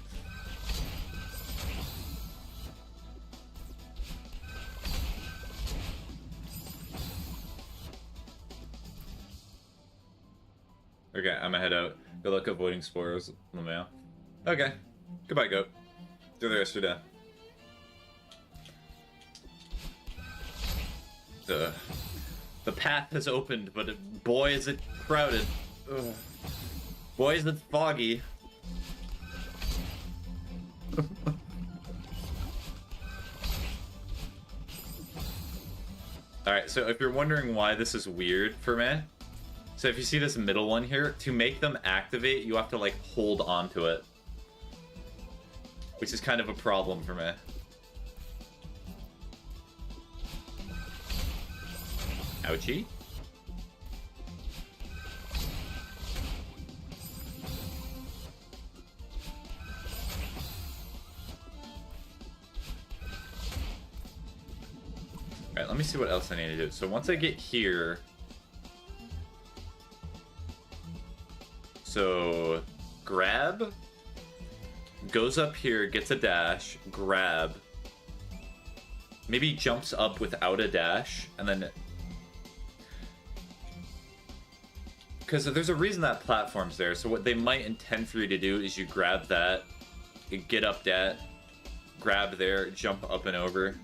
Okay, I'm gonna head out. Good luck avoiding spoilers in the mail. Okay. Goodbye, goat. Do the rest of your day. The path has opened, but boy is it crowded. Ugh. Boy is it foggy. Alright, so if you're wondering why this is weird for me, so if you see this middle one here, to make them activate, you have to, like, hold onto it. Which is kind of a problem for me. Ouchie. Alright, let me see what else I need to do. So once I get here... So... Grab... Goes up here, gets a dash, grab... Maybe jumps up without a dash, and then... Because there's a reason that platform's there, so what they might intend for you to do is you grab that, you get up that, grab there, jump up and over.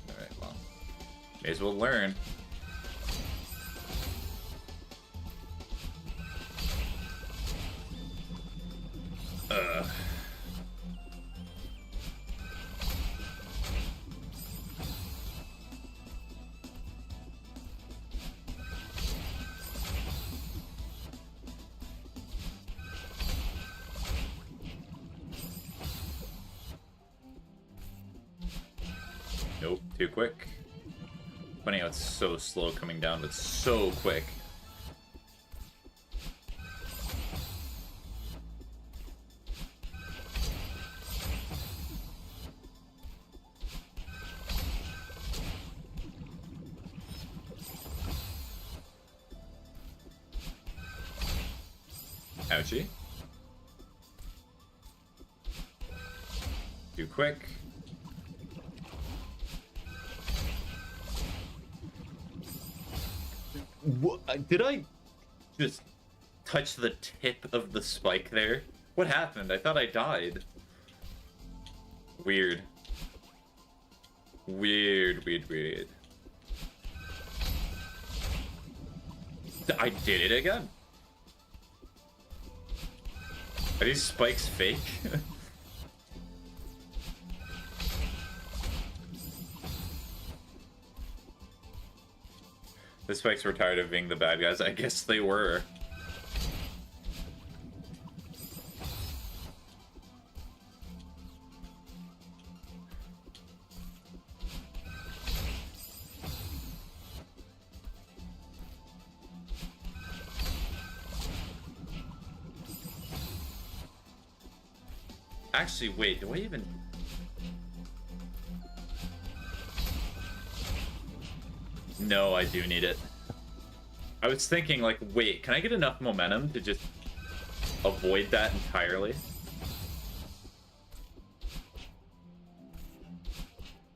Alright, well... May as well learn. Nope, too quick. Funny how it's so slow coming down, but so quick. Ouchie. Too quick. What? Did I just touch the tip of the spike there? What happened? I thought I died. Weird. Weird, weird, weird. I did it again? Are these spikes fake? The spikes were tired of being the bad guys. I guess they were. Actually, wait, do I even... No, I do need it. I was thinking, like, wait, can I get enough momentum to just avoid that entirely?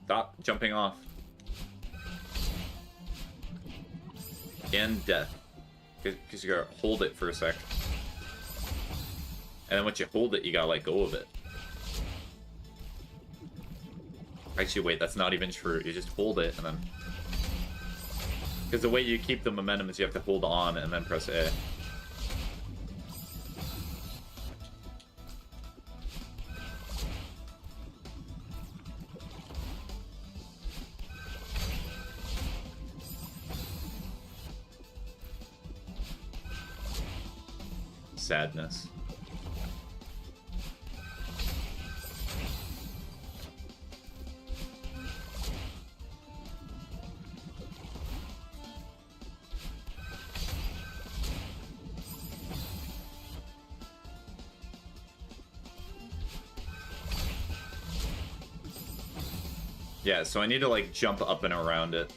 Stop jumping off. And death. Because you gotta hold it for a sec. And then once you hold it, you gotta let go of it. Actually, wait, that's not even true. You just hold it and then... Because the way you keep the momentum is you have to hold on and then press A. Sadness. Yeah, so I need to, like, jump up and around it.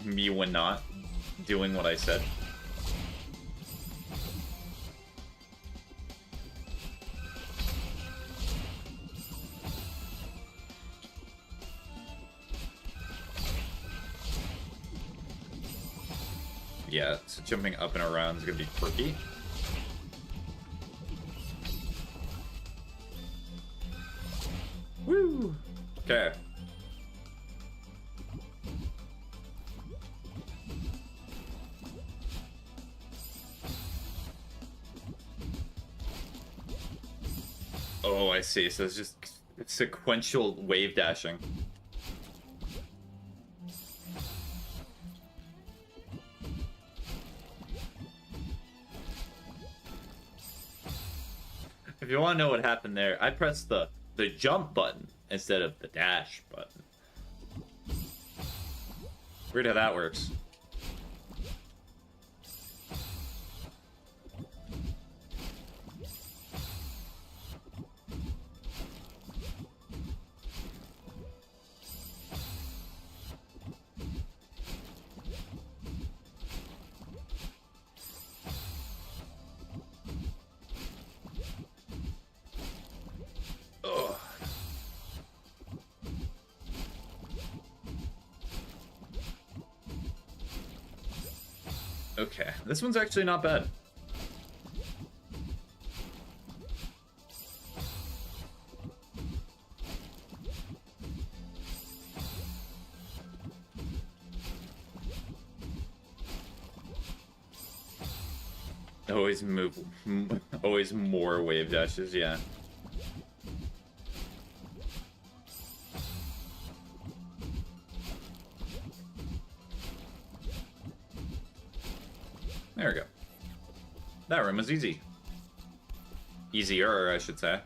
Me when not doing what I said. Yeah, so jumping up and around is gonna be quirky. Woo! Okay. Oh, I see. So it's just sequential wave dashing. If you want to know what happened there, I pressed the jump button instead of the dash button. Weird how that works. Ugh. Okay, this one's actually not bad. Always move, always more wave dashes, yeah. There we go. That room was easy. Easier, I should say.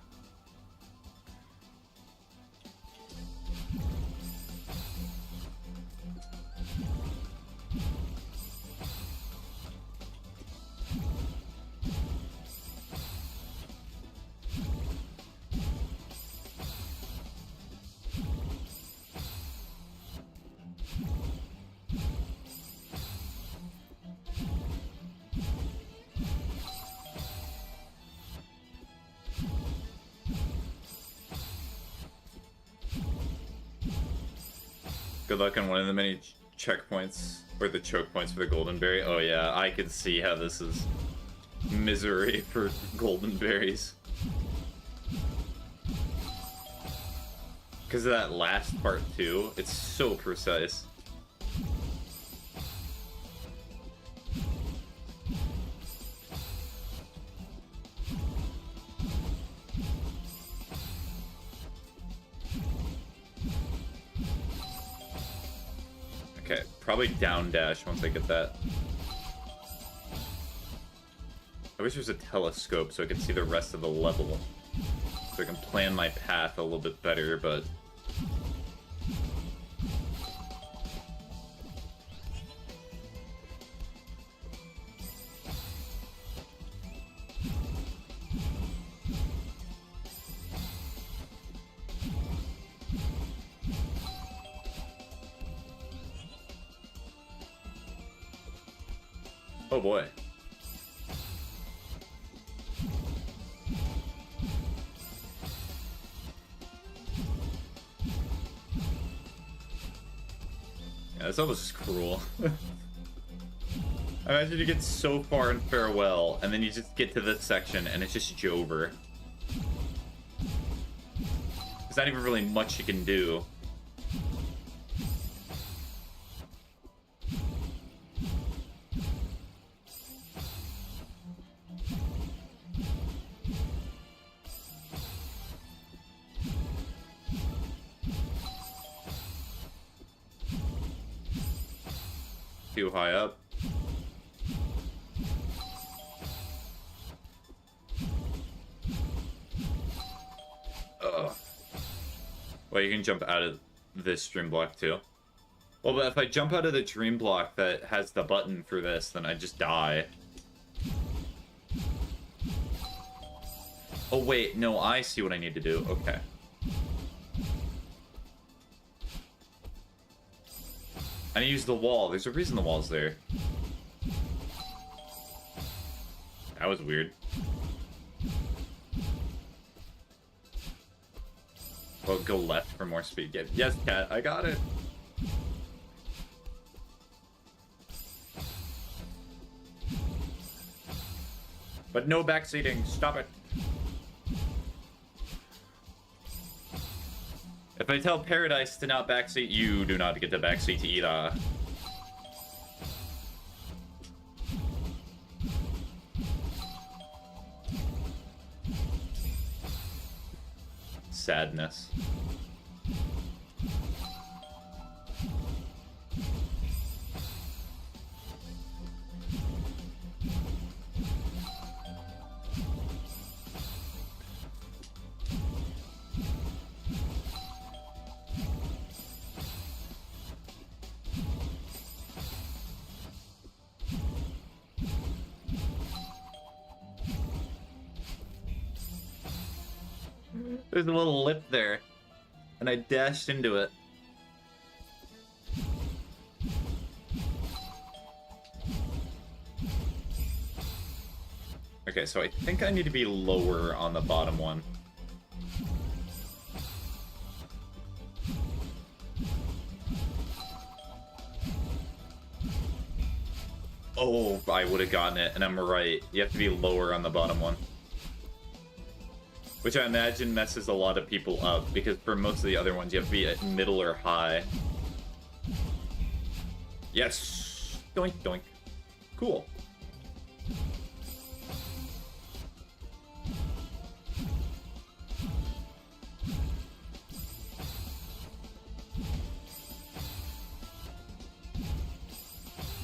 Good luck on one of the many checkpoints, or the choke points for the golden berry. Oh yeah, I can see how this is misery for golden berries. Because of that last part too, it's so precise. Okay, probably down dash once I get that. I wish there was a telescope so I could see the rest of the level. So I can plan my path a little bit better, but... Oh boy. Yeah, this almost is cruel. Imagine you get so far in Farewell, and then you just get to this section, and it's just Jover. There's not even really much you can do. Too high up. Ugh. Well, you can jump out of this dream block too. Well, but if I jump out of the dream block that has the button for this, then I just die. Oh, wait. No, I see what I need to do. Okay. I need to use the wall. There's a reason the wall's there. That was weird. Well, go left for more speed. Yes, cat. I got it. But no backseating. Stop it. If I tell Paradise to not backseat, you do not get to backseat either. Sadness. There's a little lip there, and I dashed into it. Okay, so I think I need to be lower on the bottom one. Oh, I would have gotten it, and I'm right. You have to be lower on the bottom one. Which I imagine messes a lot of people up, because for most of the other ones, you have to be at middle or high. Yes! Doink, doink. Cool.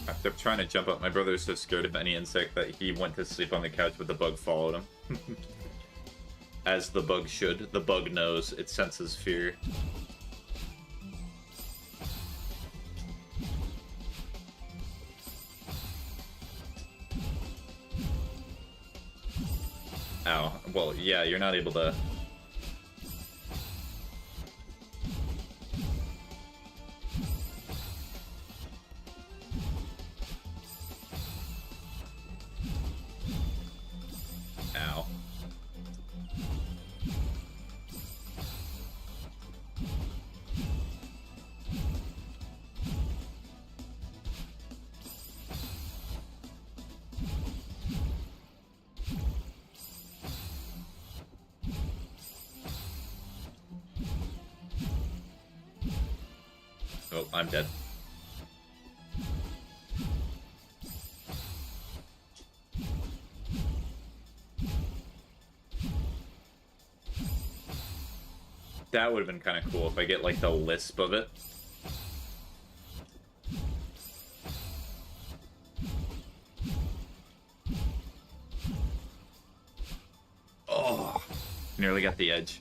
After trying to jump up, my brother is so scared of any insect that he went to sleep on the couch, but the bug followed him. As the bug should. The bug knows. It senses fear. Ow. Well, yeah, you're not able to... Ow. Oh, I'm dead. That would have been kind of cool if I get, like, the lisp of it. Oh, nearly got the edge.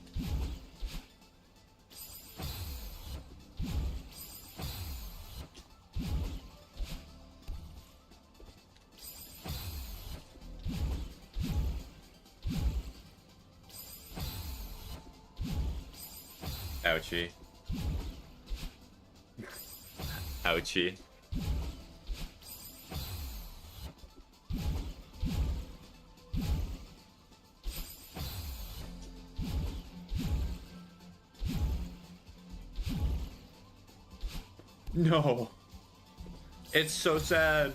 Ouchie. Ouchie. No. It's so sad.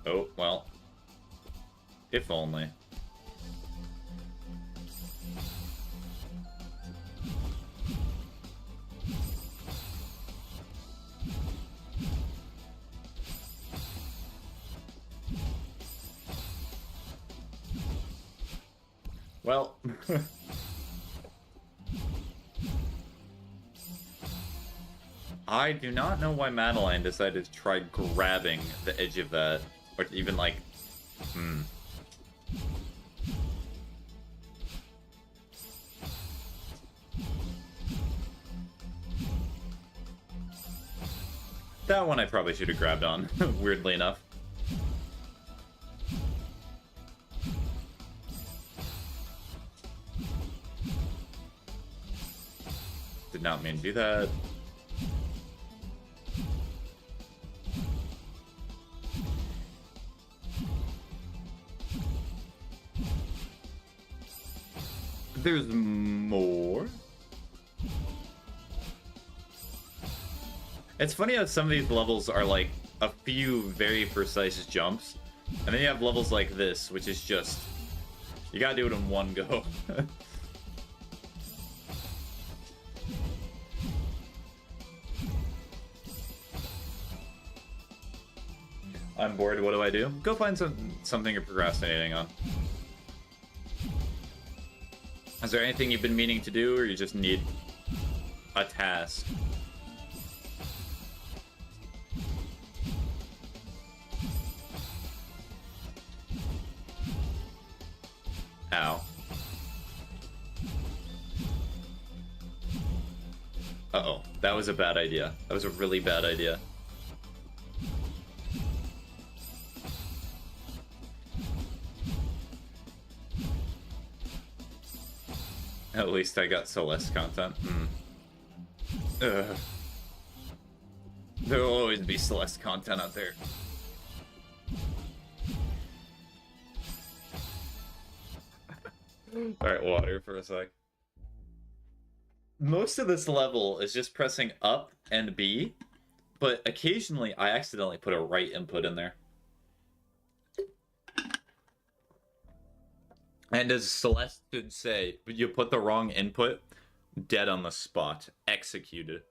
Oh, well. If only. Well. I do not know why Madeline decided to try grabbing the edge of that. Or even like... That one I probably should have grabbed on, weirdly enough. Did not mean to do that. There's more. It's funny how some of these levels are like a few very precise jumps, and then you have levels like this, which is just, you gotta do it in one go. I'm bored, what do I do? Go find something you're procrastinating on. Is there anything you've been meaning to do, or you just need a task? Ow. Uh-oh. That was a bad idea. That was a really bad idea. At least I got Celeste content. Ugh. There will always be Celeste content out there. Alright, water for a sec. Most of this level is just pressing up and B, but occasionally I accidentally put a right input in there. And as Celeste should say, you put the wrong input, dead on the spot, executed.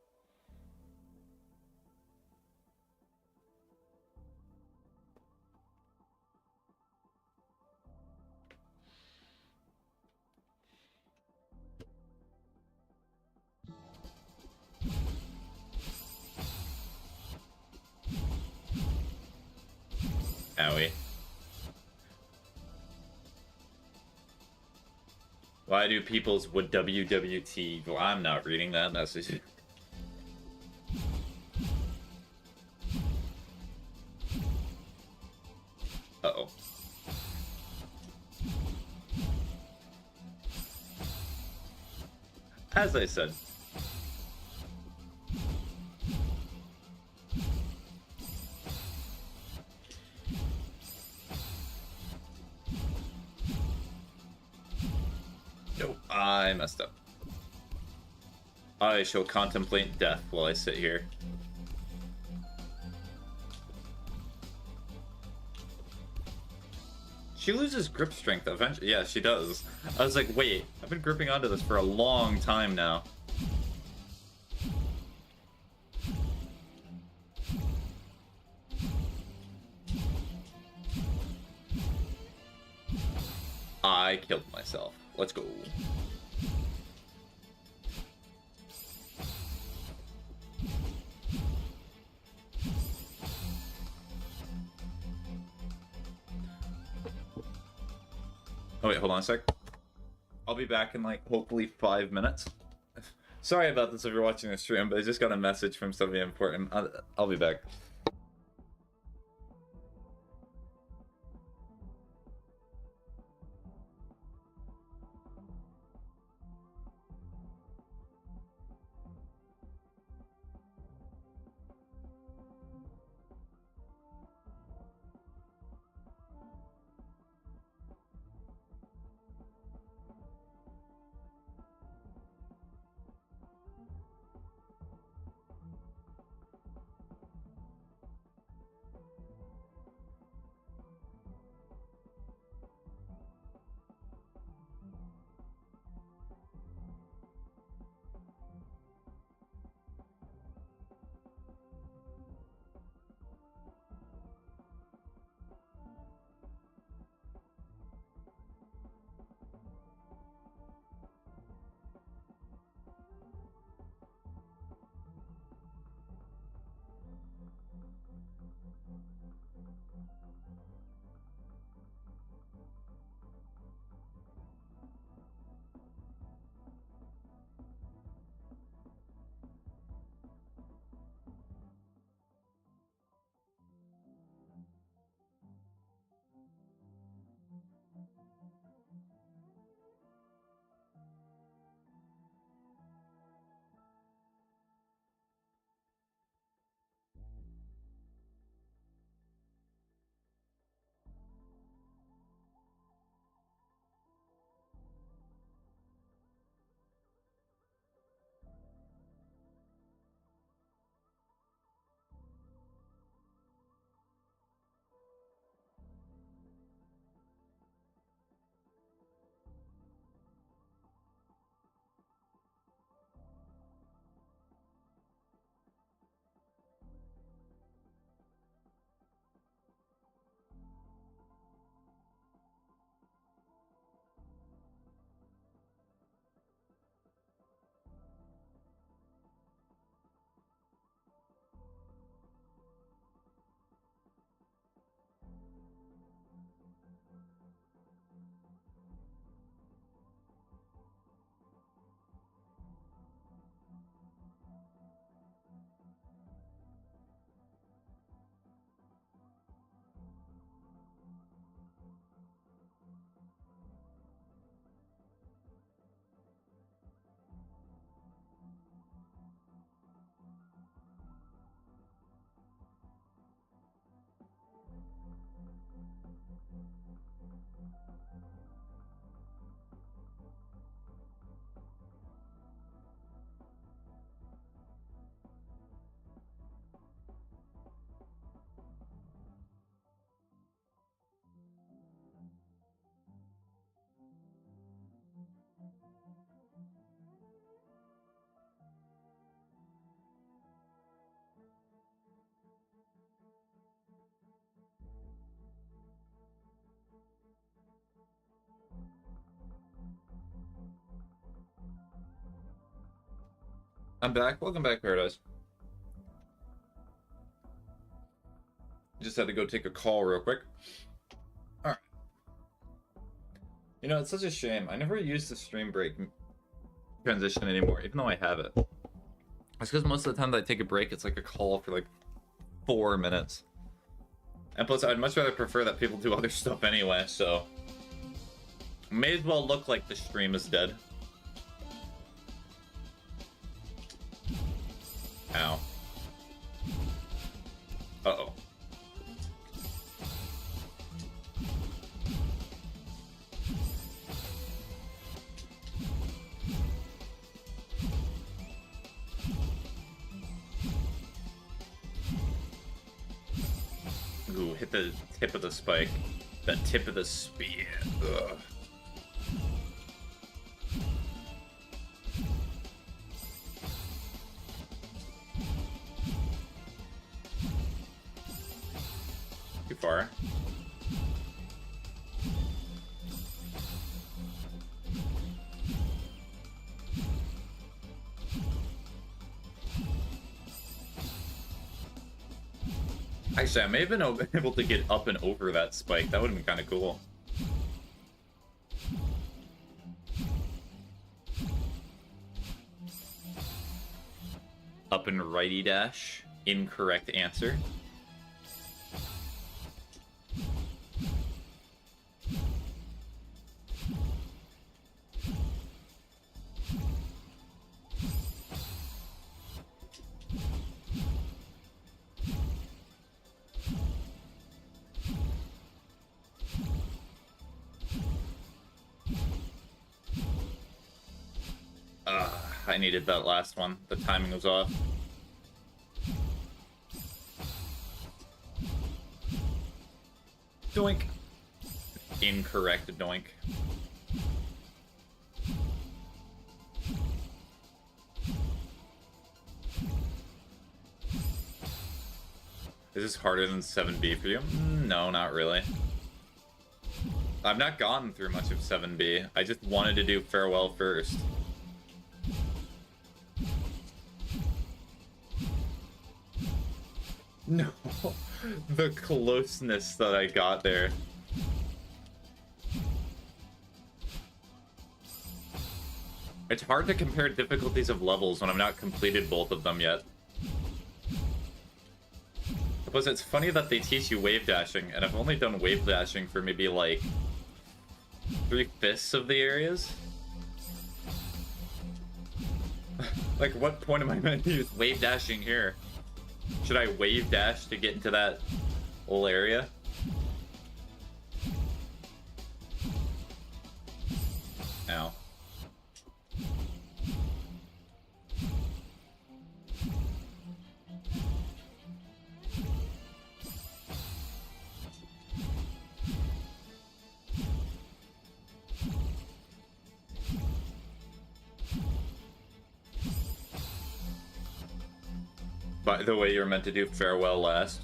Owie. Why do people's would WWT? Well, I'm not reading that message. Uh-oh. As I said. Nope, I messed up. I shall contemplate death while I sit here. She loses grip strength eventually. Yeah, she does. I was like, wait, I've been gripping onto this for a long time now. I killed myself. Let's go. Oh wait, hold on a sec. I'll be back in like hopefully 5 minutes. Sorry about this if you're watching the stream, but I just got a message from somebody important. I'll be back. I'm back. Welcome back, Paradise. Just had to go take a call real quick. Alright. You know, it's such a shame. I never use the stream break transition anymore, even though I have it. It's because most of the time that I take a break, it's like a call for like 4 minutes. And plus, I'd much rather prefer that people do other stuff anyway, so... May as well look like the stream is dead. Ow. Uh-oh. Ooh, hit the tip of the spike. The tip of the spear. Ugh. Too far. Actually, I may have been able to get up and over that spike. That would have been kind of cool. Up and righty dash. Incorrect answer. I needed that last one. The timing was off. Doink. Incorrect doink. Is this harder than 7B for you? No, not really. I've not gotten through much of 7B. I just wanted to do Farewell first. No, the closeness that I got there. It's hard to compare difficulties of levels when I've not completed both of them yet. Plus, it's funny that they teach you wave dashing, and I've only done wave dashing for maybe like 3/5 of the areas. Like, what point am I going to use wave dashing here? Should I wave dash to get into that whole area? Ow. By the way, you're meant to do Farewell last.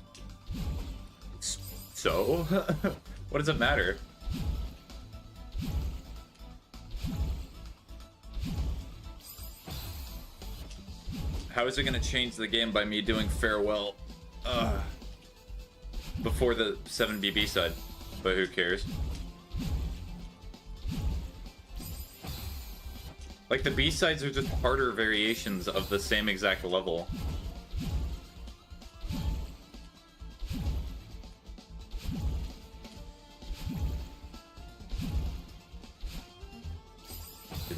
So? What does it matter? How is it going to change the game by me doing Farewell before the 7BB side? But who cares? Like, the B-sides are just harder variations of the same exact level.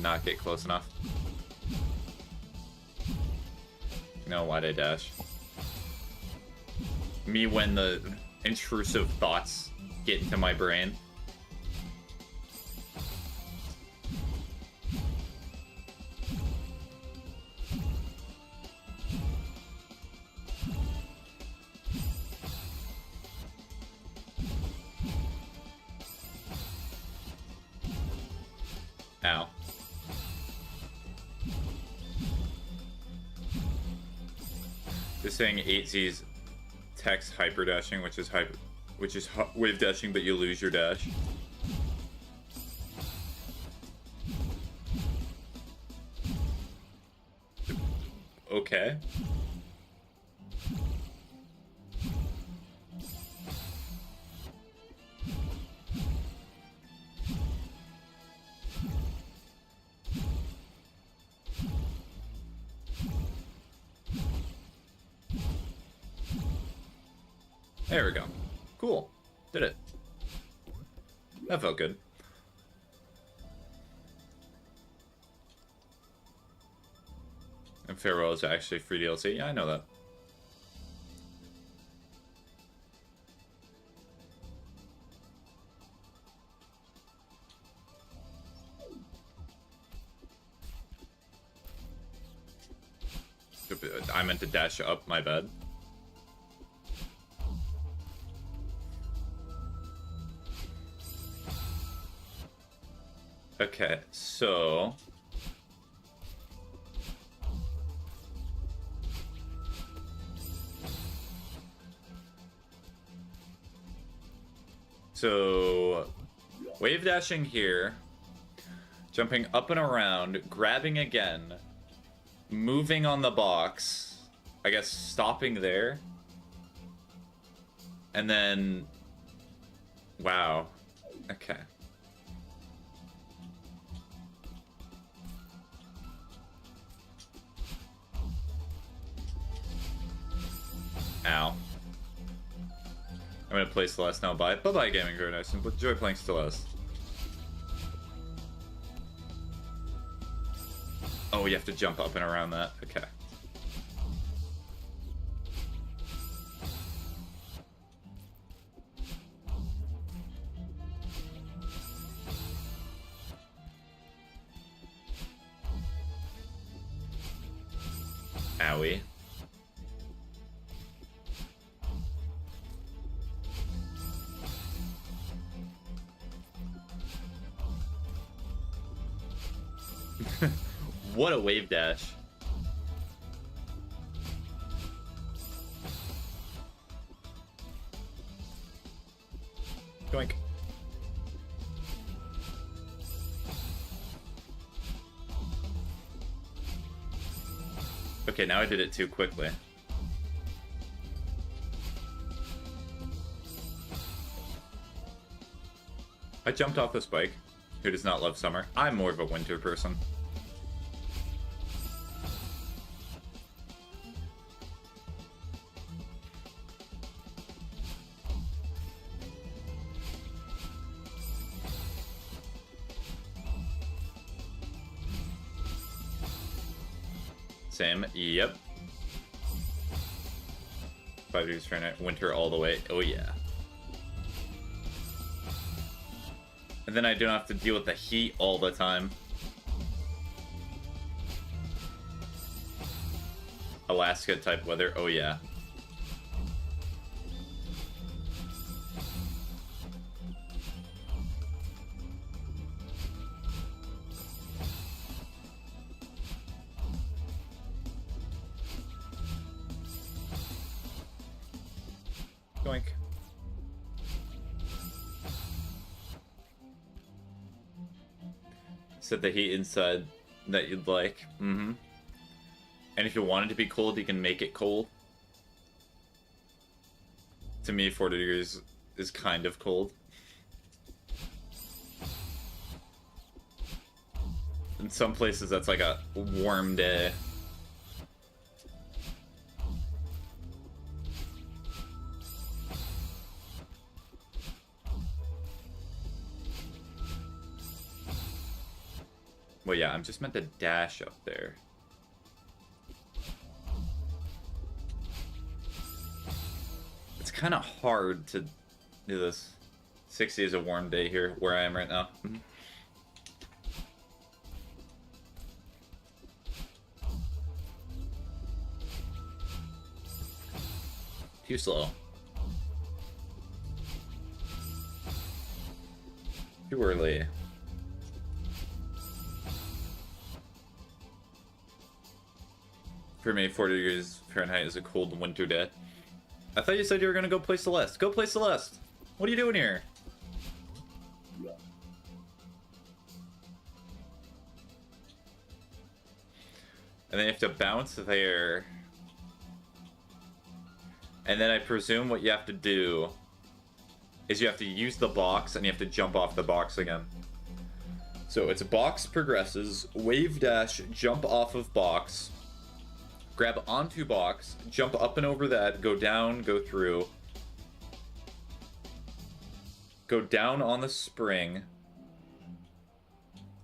Not get close enough. No, why'd I dash? Me when the intrusive thoughts get into my brain. Ow. Just saying 8Z's text hyper dashing, which is wave dashing, but you lose your dash. Okay. There we go. Cool. Did it. That felt good. And Farewell is actually free DLC. Yeah, I know that. I meant to dash up, my bad. Okay, so... wave dashing here, jumping up and around, grabbing again, moving on the box, I guess stopping there, and then... Wow. Okay. Ow. I'm gonna play Celeste now. Bye. Bye-bye, Gaming Very Nice. Enjoy playing Celeste. Oh, you have to jump up and around that. Okay. Owie. What a wave dash. Doink. Okay, now I did it too quickly. I jumped off this bike. Who does not love summer? I'm more of a winter person. Same. Yep. 5 degrees Fahrenheit. Winter all the way. Oh yeah. And then I don't have to deal with the heat all the time. Alaska type weather. Oh yeah. Doink. Set the heat inside that you'd like. Mm-hmm. And if you want it to be cold, you can make it cold. To me, 40 degrees is kind of cold. In some places, that's like a warm day. Well, yeah, I'm just meant to dash up there. It's kind of hard to do this. 60 is a warm day here, where I am right now. Too slow. Too early. For me, 40 degrees Fahrenheit is a cold winter day. I thought you said you were gonna go play Celeste. Go play Celeste! What are you doing here? And then you have to bounce there. And then I presume what you have to do is you have to use the box and you have to jump off the box again. So it's box progresses, wave dash, jump off of box, grab onto box, jump up and over that, go down, go through, go down on the spring,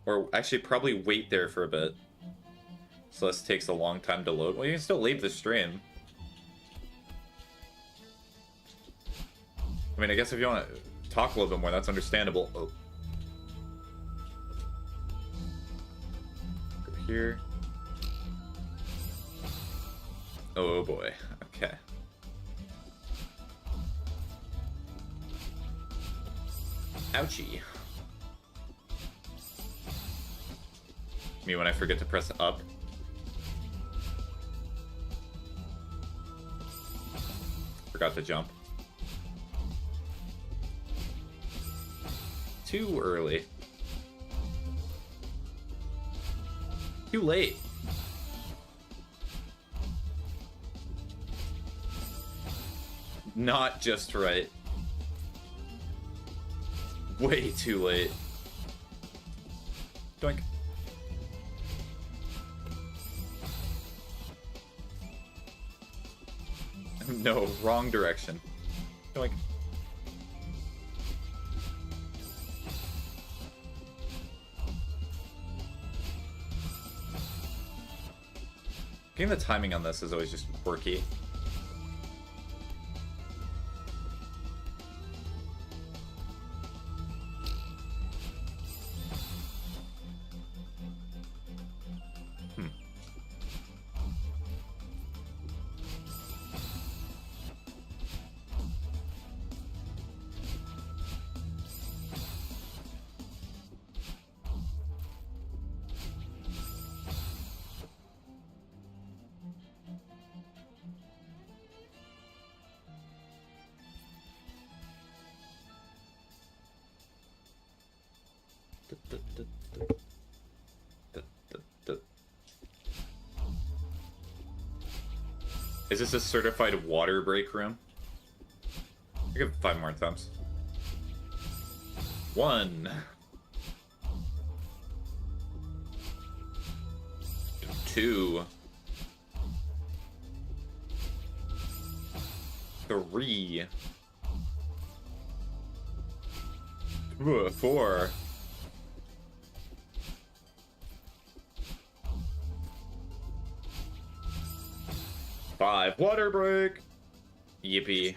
or actually probably wait there for a bit. So this takes a long time to load. Well, you can still leave the stream. I mean, I guess if you want to talk a little bit more, that's understandable. Oh. Go here. Oh boy. Okay. Ouchie. Me when I forget to press up. Forgot to jump. Too early. Too late. Not just right. Way too late. Doink. No, wrong direction. Doink. Getting the timing on this is always just quirky. Is this a certified water break room? I give it 5 more attempts. 1. 2. 3. 4. 5. Water break! Yippee.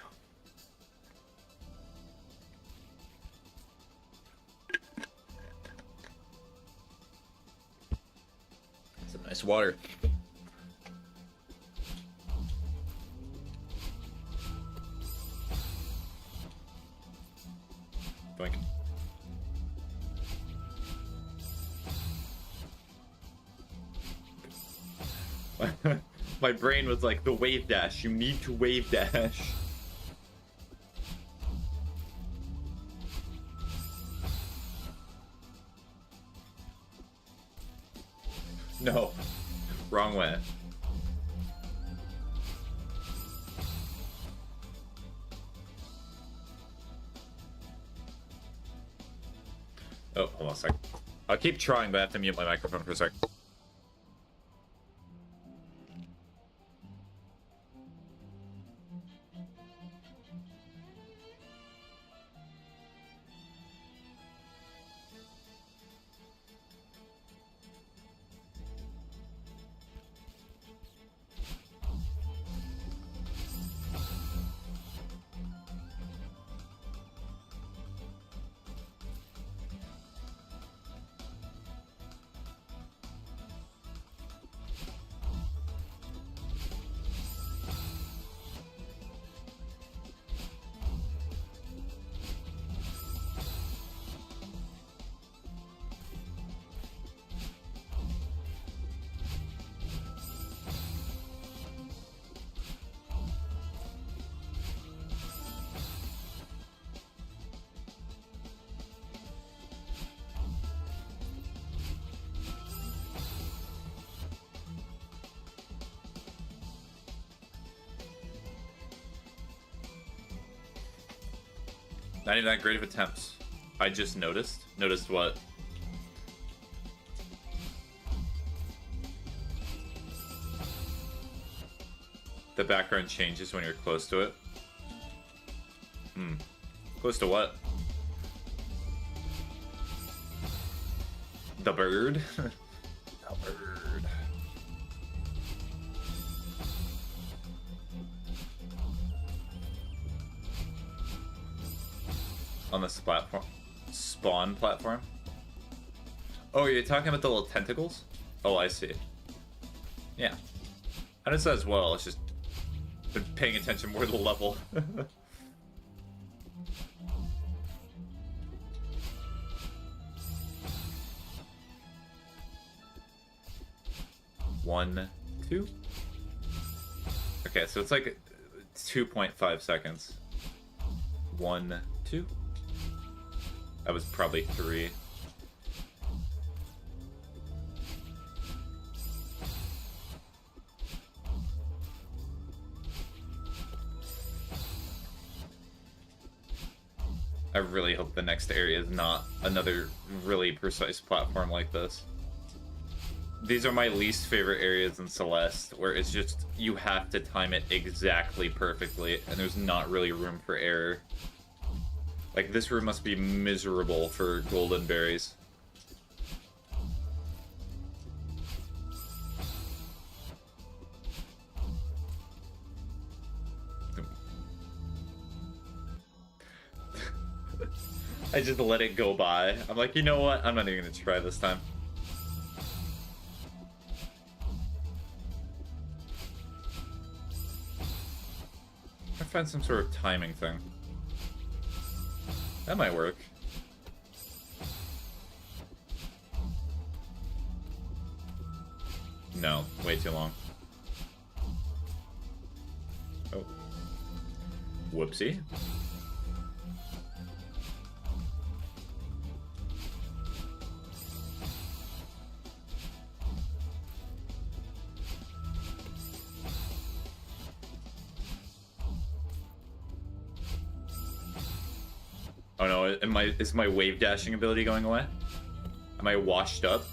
Some nice water. Doink. My brain was like, the wave dash. You need to wave dash. No. Wrong way. Oh, hold on a sec. I'll keep trying, but I have to mute my microphone for a sec. Not even that great of attempts. I just noticed. Noticed what? The background changes when you're close to it. Hmm. Close to what? The bird? The bird. On this platform. Spawn platform? Oh, you're talking about the little tentacles? Oh, I see. Yeah. I noticed that as well, it's just been paying attention more to the level. One, two. Okay, so it's like 2.5 seconds. 1, 2. That was probably 3. I really hope the next area is not another really precise platform like this. These are my least favorite areas in Celeste, where it's just, you have to time it exactly perfectly, and there's not really room for error. Like, this room must be miserable for golden berries. I just let it go by. I'm like, you know what? I'm not even gonna try this time. I find some sort of timing thing. That might work. No, way too long. Oh. Whoopsie. Oh no, is my wave dashing ability going away? Am I washed up?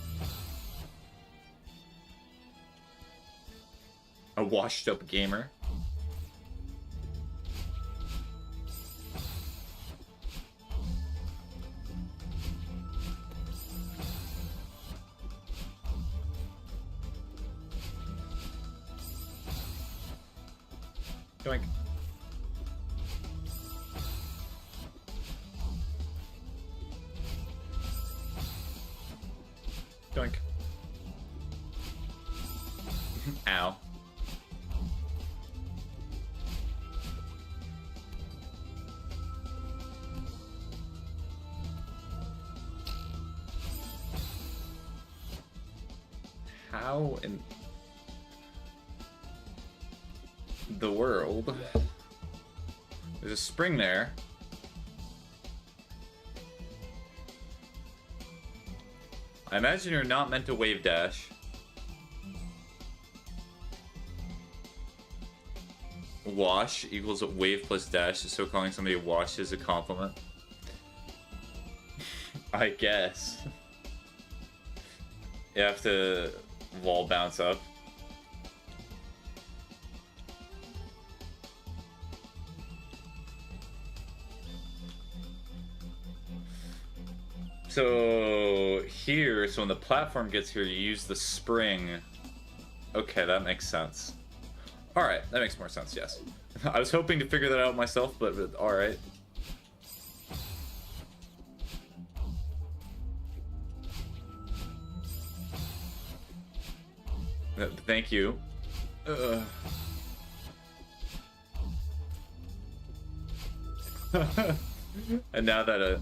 A washed up gamer? Doink. Doink. Ow. How in the world? There's a spring there. I imagine you're not meant to wave dash. Wash equals wave plus dash, so calling somebody a wash is a compliment. I guess. You have to wall bounce up. So here, so when the platform gets here, you use the spring. Okay, that makes sense. Alright, that makes more sense, yes. I was hoping to figure that out myself, but alright. Thank you. And now that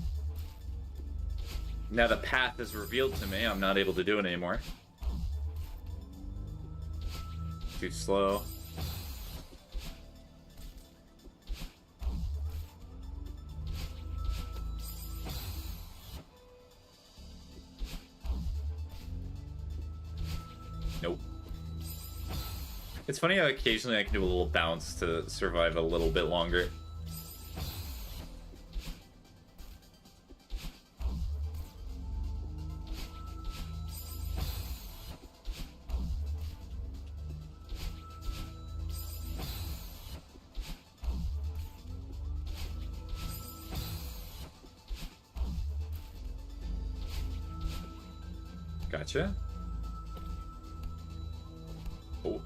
now the path is revealed to me, I'm not able to do it anymore. Too slow. Nope. It's funny how occasionally I can do a little bounce to survive a little bit longer. Gotcha. Oh.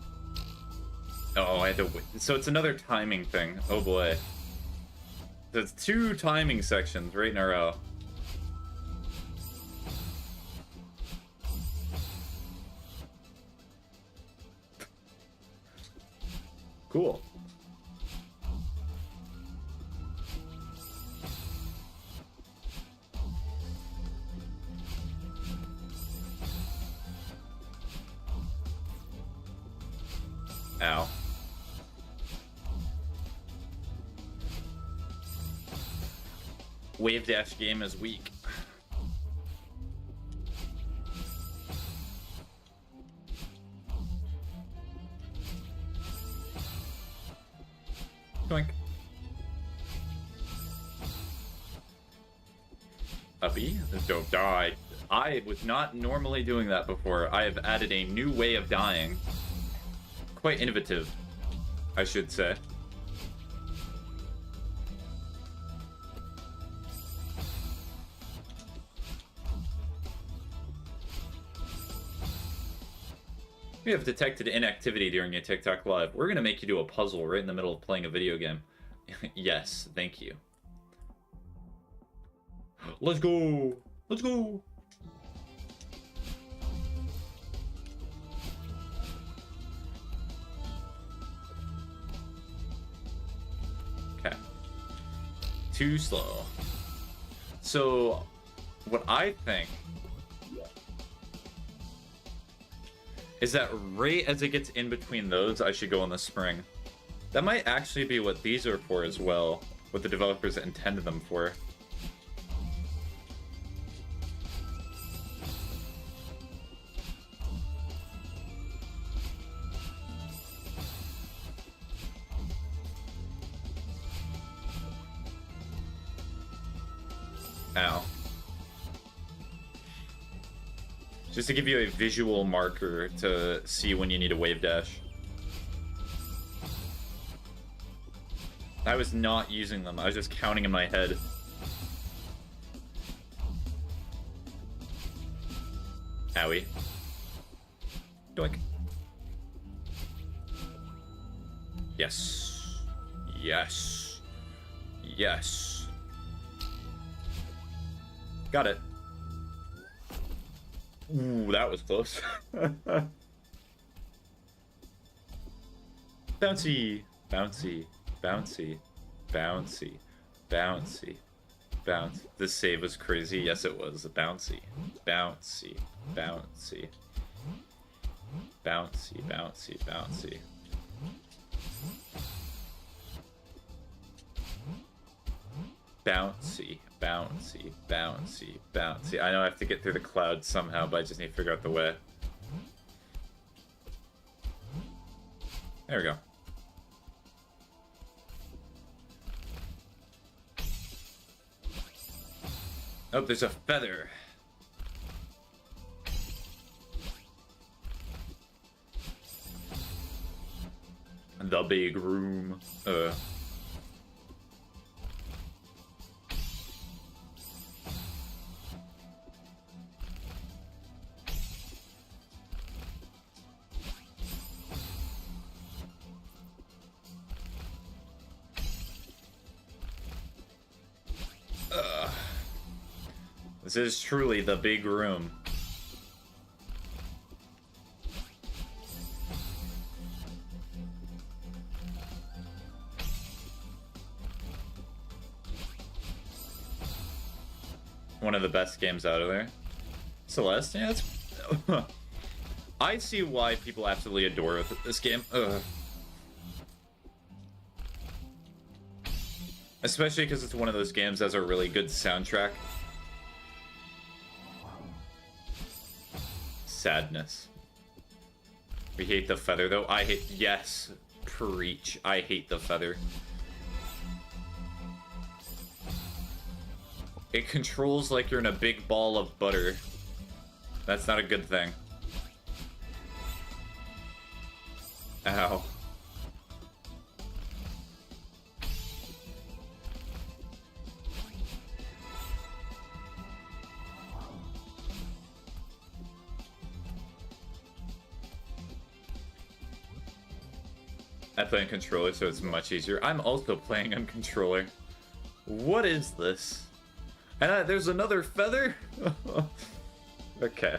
Oh, I had to wait. So it's another timing thing. Oh boy. So it's 2 timing sections right in a row. Cool. Ow. Wave dash game is weak. Doink. Uppy? Don't die. I was not normally doing that before. I have added a new way of dying. Quite innovative, I should say. We have detected inactivity during a TikTok live. We're gonna make you do a puzzle right in the middle of playing a video game. Yes, thank you. Let's go! Let's go! Okay. Too slow. So, what I think is that right as it gets in between those, I should go on the spring. That might actually be what these are for as well, what the developers intended them for. Ow. Just to give you a visual marker to see when you need a wave dash. I was not using them, I was just counting in my head. Owie. Doink. Yes. Yes. Yes. Got it. Ooh, that was close. Bouncy, bouncy, bouncy, bouncy, bouncy, bounce. This save was crazy. Yes, it was. Bouncy, bouncy, bouncy, bouncy, bouncy, bouncy. Bouncy, bouncy, bouncy, bouncy. I know I have to get through the clouds somehow, but I just need to figure out the way. There we go. Oh, there's a feather. The big room. This is truly the big room. One of the best games out of there. Celeste, yeah, it's... I see why people absolutely adore this game. Especially because it's one of those games that has a really good soundtrack. Sadness. We hate the feather, though. I hate... Yes. Preach. I hate the feather. It controls like you're in a big ball of butter. That's not a good thing. Ow. I play on controller, so it's much easier. I'm also playing on controller. What is this? And there's another feather? Okay.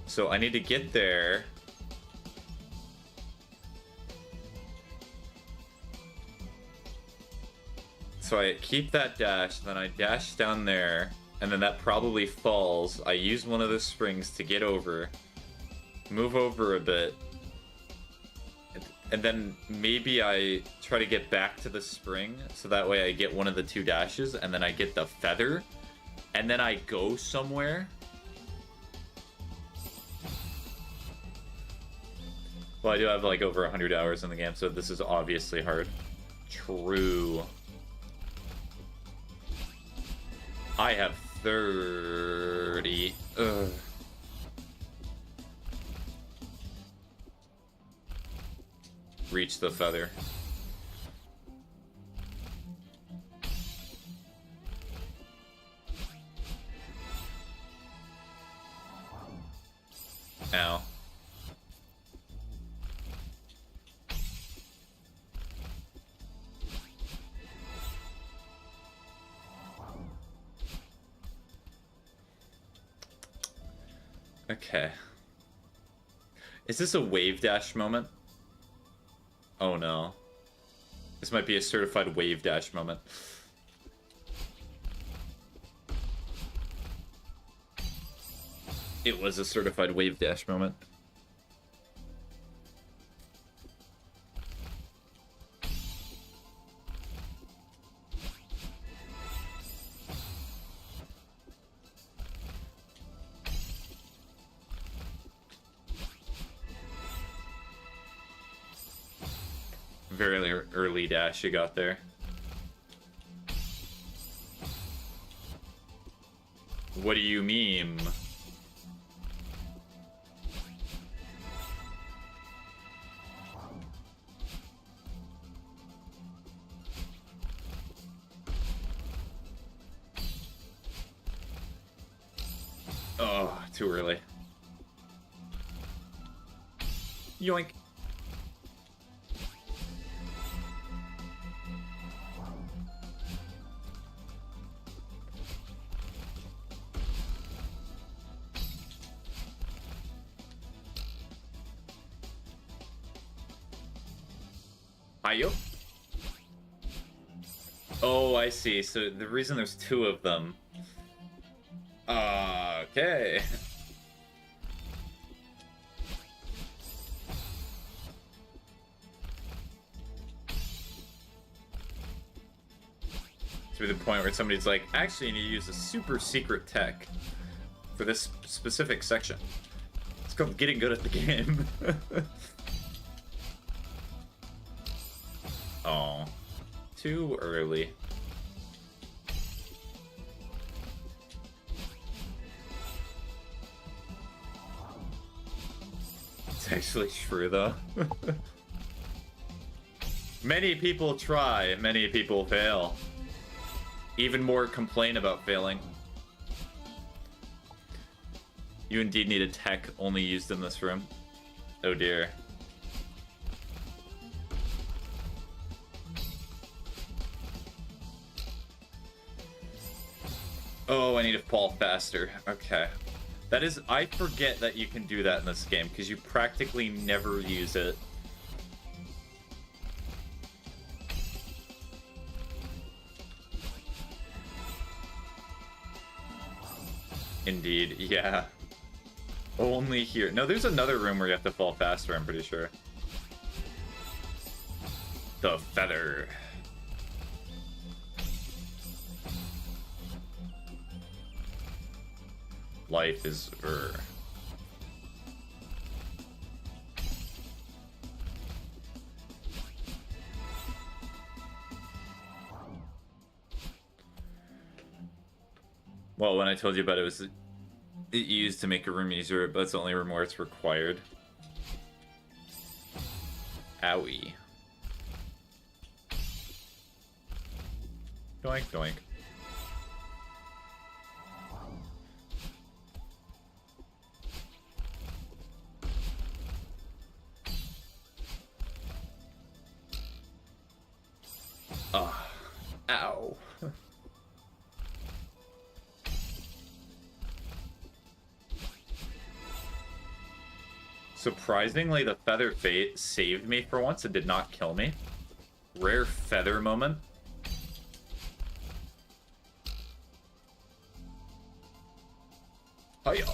So I need to get there. So I keep that dash, then I dash down there, and then that probably falls. I use one of the springs to get over, move over a bit, and then maybe I try to get back to the spring, so that way I get one of the two dashes, and then I get the feather, and then I go somewhere. Well, I do have like over 100 hours in the game, so this is obviously hard. True. I have 30. Ugh. Reach the feather. Ow. Okay. Is this a wave dash moment? Oh no. This might be a certified wave dash moment. It was a certified wave dash moment. Very early dash you got there. What do you mean? Oh, too early. Yoink. Ayo. Oh, I see. So the reason there's two of them. Okay. To the point where somebody's like, actually, you need to use a super secret tech for this specific section. It's called getting good at the game. Oh, too early. It's actually true, though. Many people try, many people fail. Even more complain about failing. You indeed need a tech only used in this room. Oh dear. Oh, I need to fall faster. Okay. That is... I forget that you can do that in this game, because you practically never use it. Indeed, yeah. Only here. No, there's another room where you have to fall faster, I'm pretty sure. The feather. Life is Well, when I told you about it, it used to make a room easier, but it's the only room where it's required. Owie. Doink, doink. Surprisingly, the feather fate saved me for once and did not kill me. Rare feather moment. Hiya!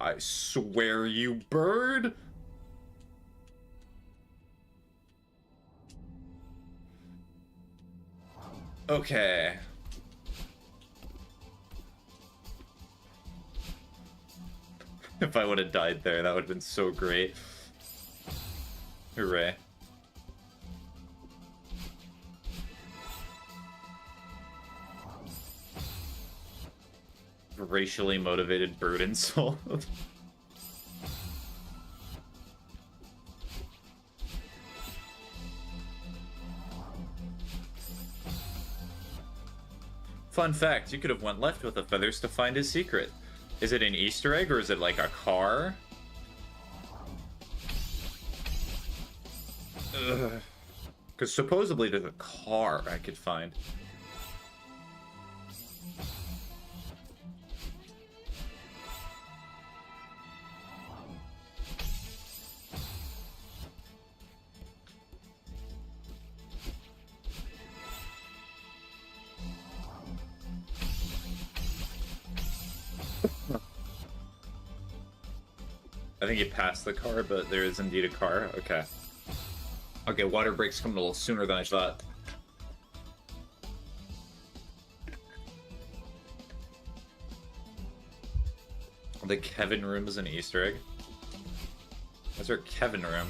I swear, you bird! Okay. If I would have died there, that would have been so great. Hooray. Racially motivated bird insult. Fun fact, you could have went left with the feathers to find his secret. Is it an Easter egg or is it like a car? Because supposedly there's a car I could find. I think you passed the car, but there is indeed a car. Okay. Okay, water break's coming a little sooner than I thought. The Kevin room is an Easter egg. That's our Kevin room.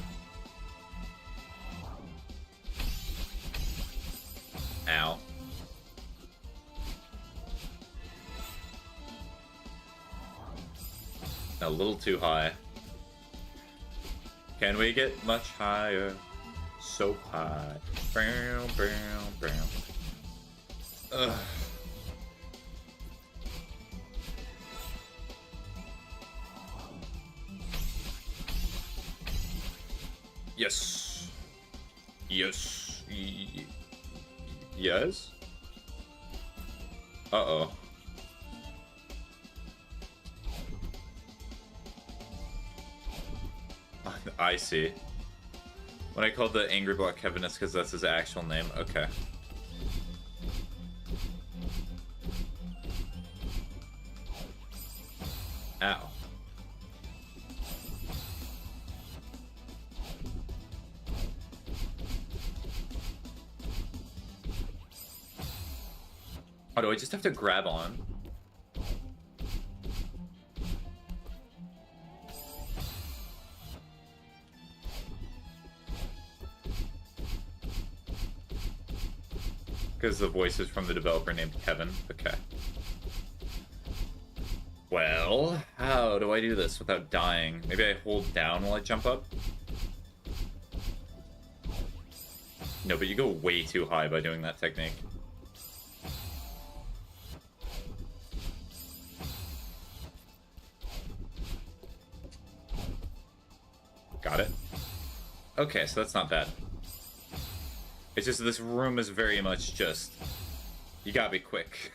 Ow. A little too high. Can we get much higher? So high. Bam, bam, bam. Ugh. Yes. Yes. Yes? Uh-oh. I see. When I called the Angry Block Kevin, it's because that's his actual name. Okay. Ow. Oh, do I just have to grab on? Because the voice is from the developer named Kevin. Okay. Well, how do I do this without dying? Maybe I hold down while I jump up? No, but you go way too high by doing that technique. Got it. Okay, so that's not bad. It's just this room is very much just... You gotta be quick.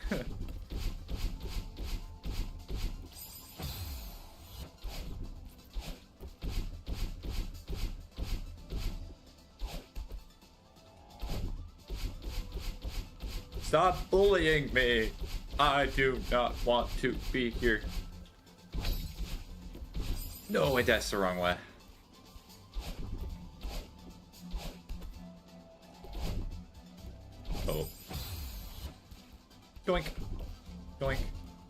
Stop bullying me! I do not want to be here. No, I dashed the wrong way. Oh. Doink. Doink.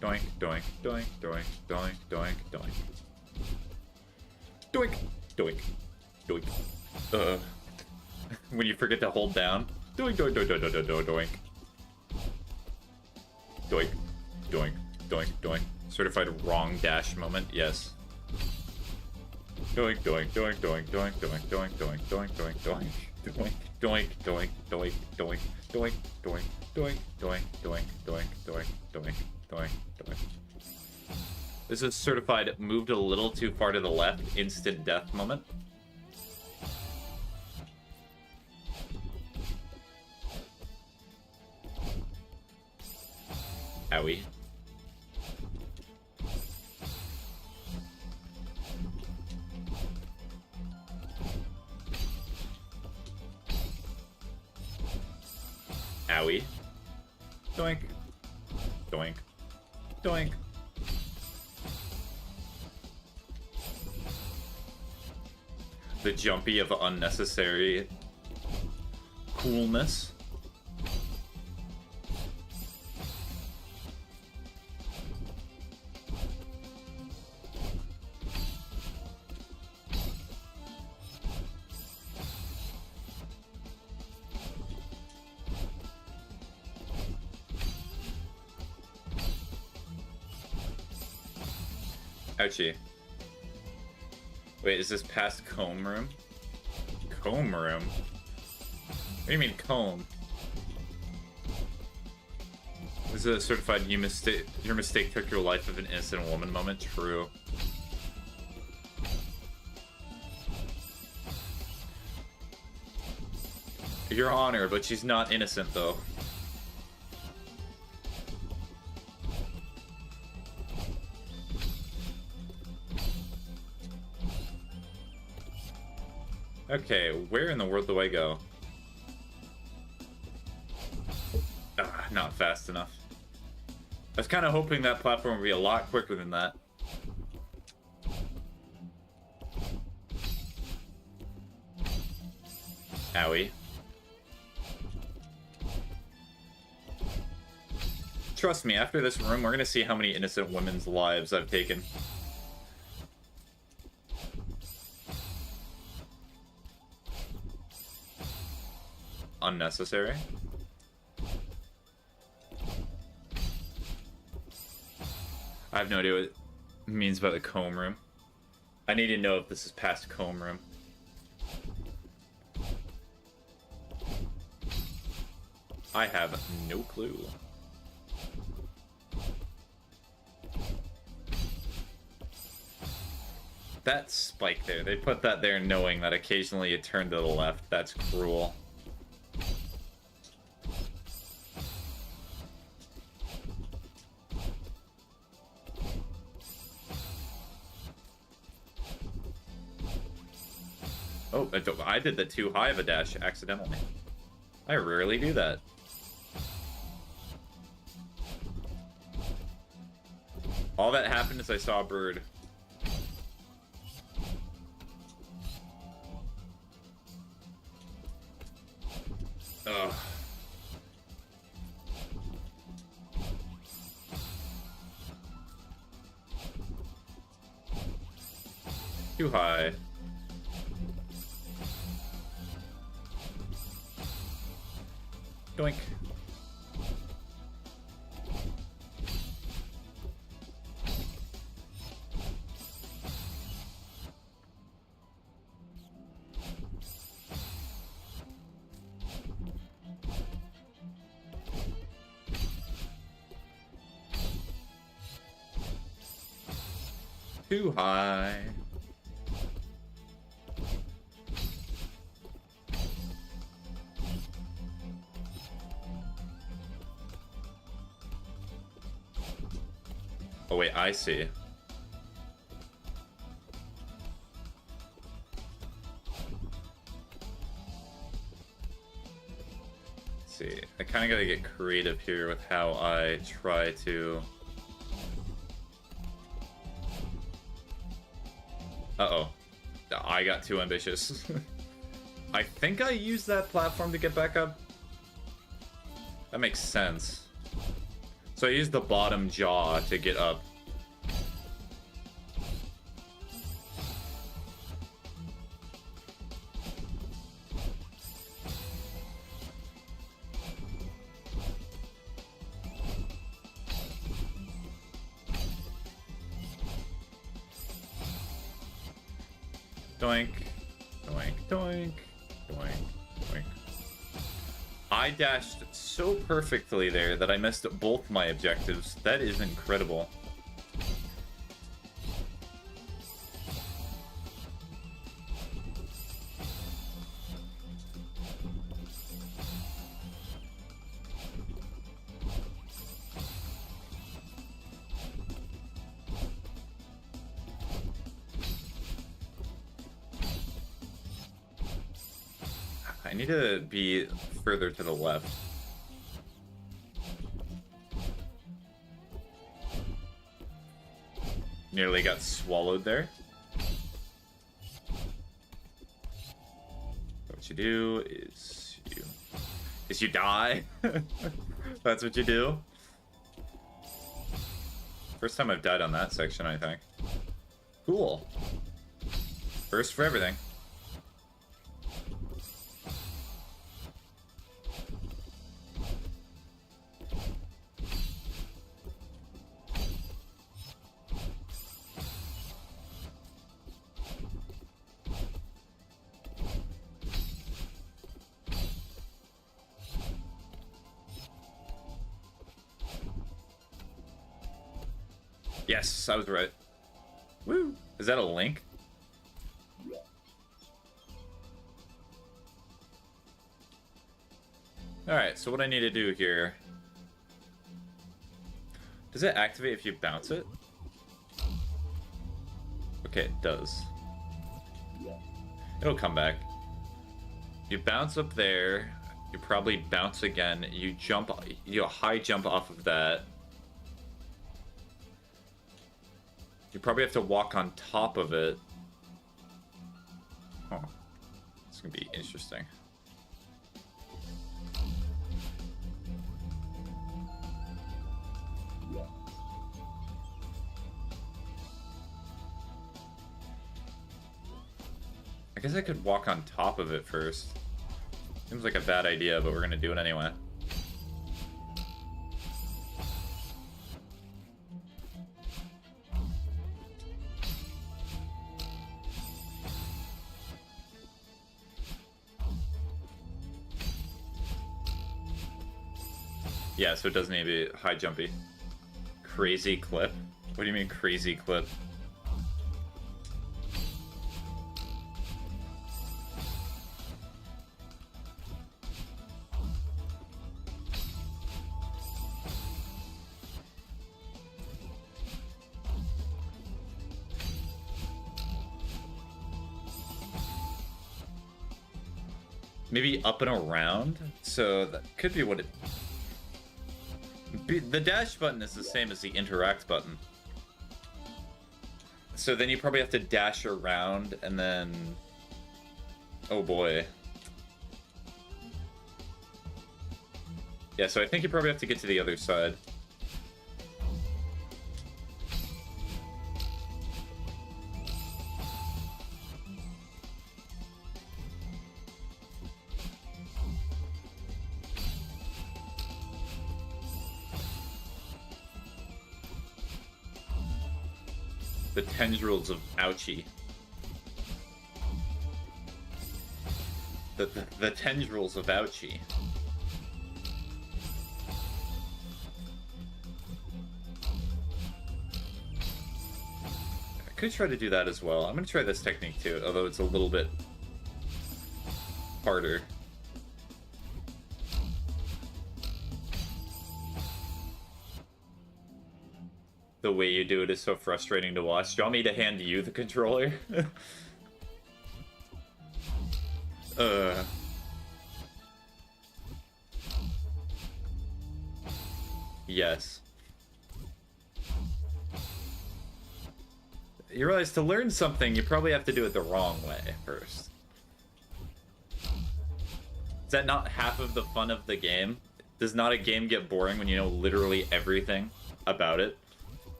Doink. Doink. Doink. Doink. Doink. Doink. Doink. Doink. Doink. Doink. When you forget to hold down. Doink. Doink. Doink. Doink. Doink. Doink. Doink. Doink. Doink. Doink. Certified wrong dash moment. Yes. Doink. Doink. Doink. Doink. Doink. Doink. Doink. Doink. Doink. Doink. Doink. Doink. Doink. Doink. Doink. Doink. Doink, doink, doink, doink, doink, doink, doink, doink, doink, doink. This is certified moved a little too far to the left, instant death moment. Owie. Owie. Doink. Doink. Doink. The jumpy of unnecessary coolness. Ouchie. Wait, is this past comb room? Comb room? What do you mean comb? This is a certified your mistake took your life of an innocent woman moment. True. Your Honor, but she's not innocent though. Okay, where in the world do I go? Ah, not fast enough. I was kind of hoping that platform would be a lot quicker than that. Owie. Trust me, after this room, we're gonna see how many innocent women's lives I've taken. Unnecessary. I have no idea what it means by the comb room. I need to know if this is past comb room. I have no clue. That spike there, they put that there knowing that occasionally you turn to the left. That's cruel. Oh, I did the too high of a dash accidentally. I rarely do that. All that happened is I saw a bird. Ugh. Too high. Doink. Too high. Oh wait, I see. Let's see. I kind of gotta get creative here with how I try to... Uh-oh. I got too ambitious. I think I used that platform to get back up. That makes sense. So I used the bottom jaw to get up. Doink, doink, doink, doink, doink. I dashed so perfectly there that I missed both my objectives. That is incredible. I need to be further to the left. Nearly got swallowed there. What you do is you die. That's what you do. First time I've died on that section, I think. Cool. First for everything. Yes, I was right. Woo! Is that a link? Alright, so what I need to do here... Does it activate if you bounce it? Okay, it does. It'll come back. You bounce up there, you probably bounce again, you jump, you high jump off of that. You probably have to walk on top of it. Oh, it's gonna be interesting. I guess I could walk on top of it first. Seems like a bad idea, but we're gonna do it anyway. Yeah, so it doesn't need to be high jumpy. Crazy clip? What do you mean crazy clip? Maybe up and around? So that could be what it... The dash button is the same as the interact button. So then you probably have to dash around and then... Oh boy. Yeah, so I think you probably have to get to the other side. The tendrils of ouchie. The tendrils of ouchie. I could try to do that as well. I'm gonna try this technique too, although it's a little bit harder. The way you do it is so frustrating to watch. Do you want me to hand you the controller? Yes. You realize to learn something, you probably have to do it the wrong way first. Is that not half of the fun of the game? Does not a game get boring when you know literally everything about it?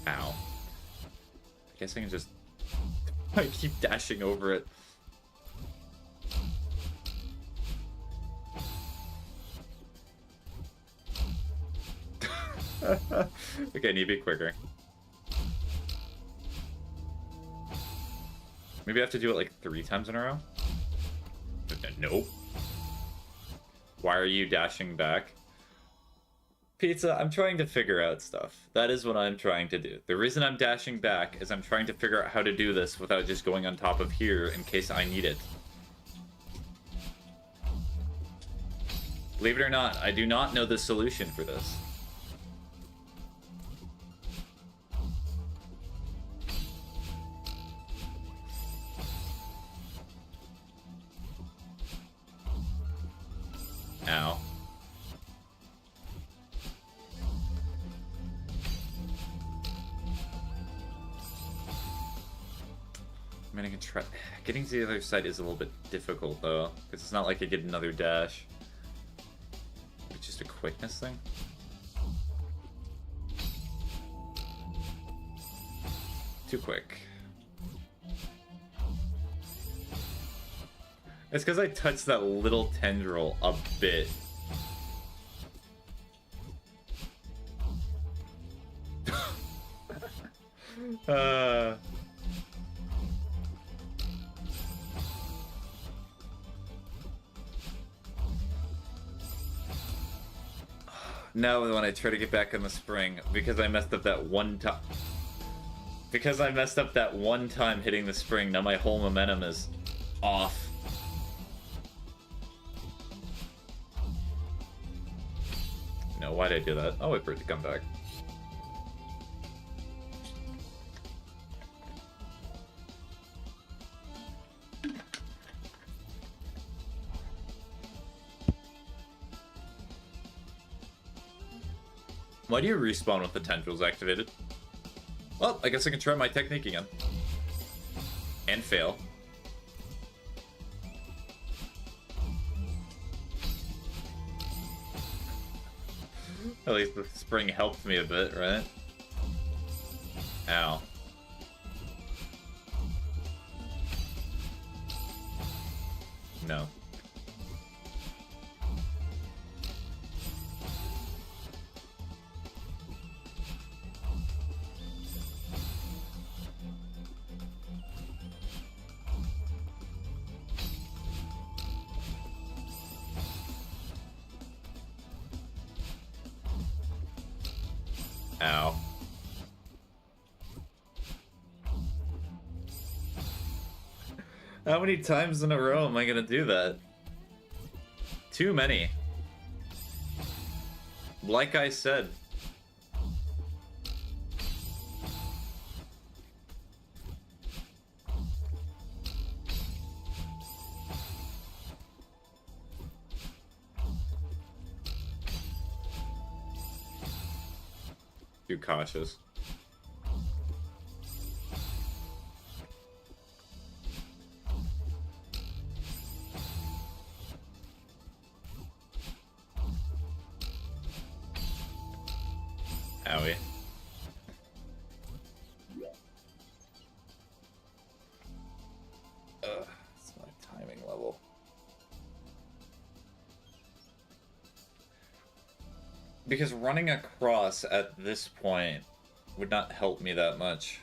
Ow. I guess I can just... I keep dashing over it. Okay, I need to be quicker. Maybe I have to do it like 3 times in a row? Nope. Why are you dashing back? Pizza, I'm trying to figure out stuff. That is what I'm trying to do. The reason I'm dashing back is I'm trying to figure out how to do this without just going on top of here in case I need it. Believe it or not, I do not know the solution for this. Ow. can try... Getting to the other side is a little bit difficult, though. Because it's not like I get another dash. It's just a quickness thing. Too quick. It's because I touched that little tendril a bit. Now when I try to get back on the spring, because I messed up that one time. Because I messed up that one time hitting the spring, now my whole momentum is off. No, why did I do that? I'll wait for it to come back. Why do you respawn with the tendrils activated? Well, I guess I can try my technique again. And fail. At least the spring helped me a bit, right? Ow. No. Ow. How many times in a row am I gonna do that? Too many. Like I said. Too cautious. Owie. That's my timing level. Because running across at this point would not help me that much.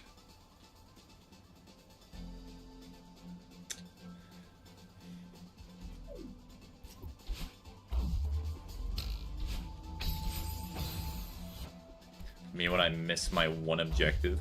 Me when I miss my one objective.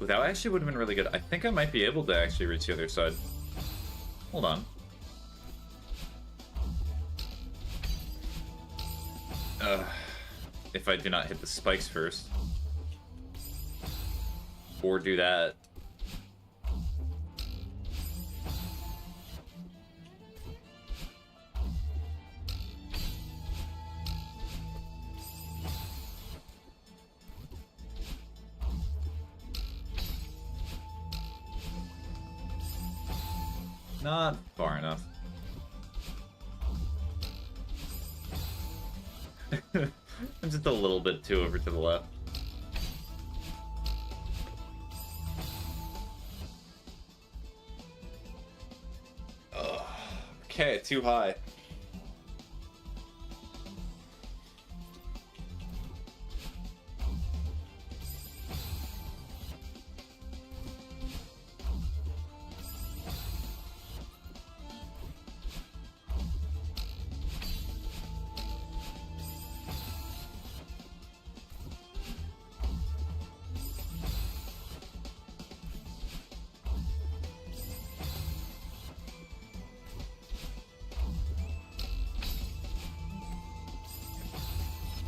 That actually would have been really good. I think I might be able to actually reach the other side. Hold on. If I do not hit the spikes first. Or do that. Not far enough. I'm just a little bit too over to the left. Ugh. Okay, too high.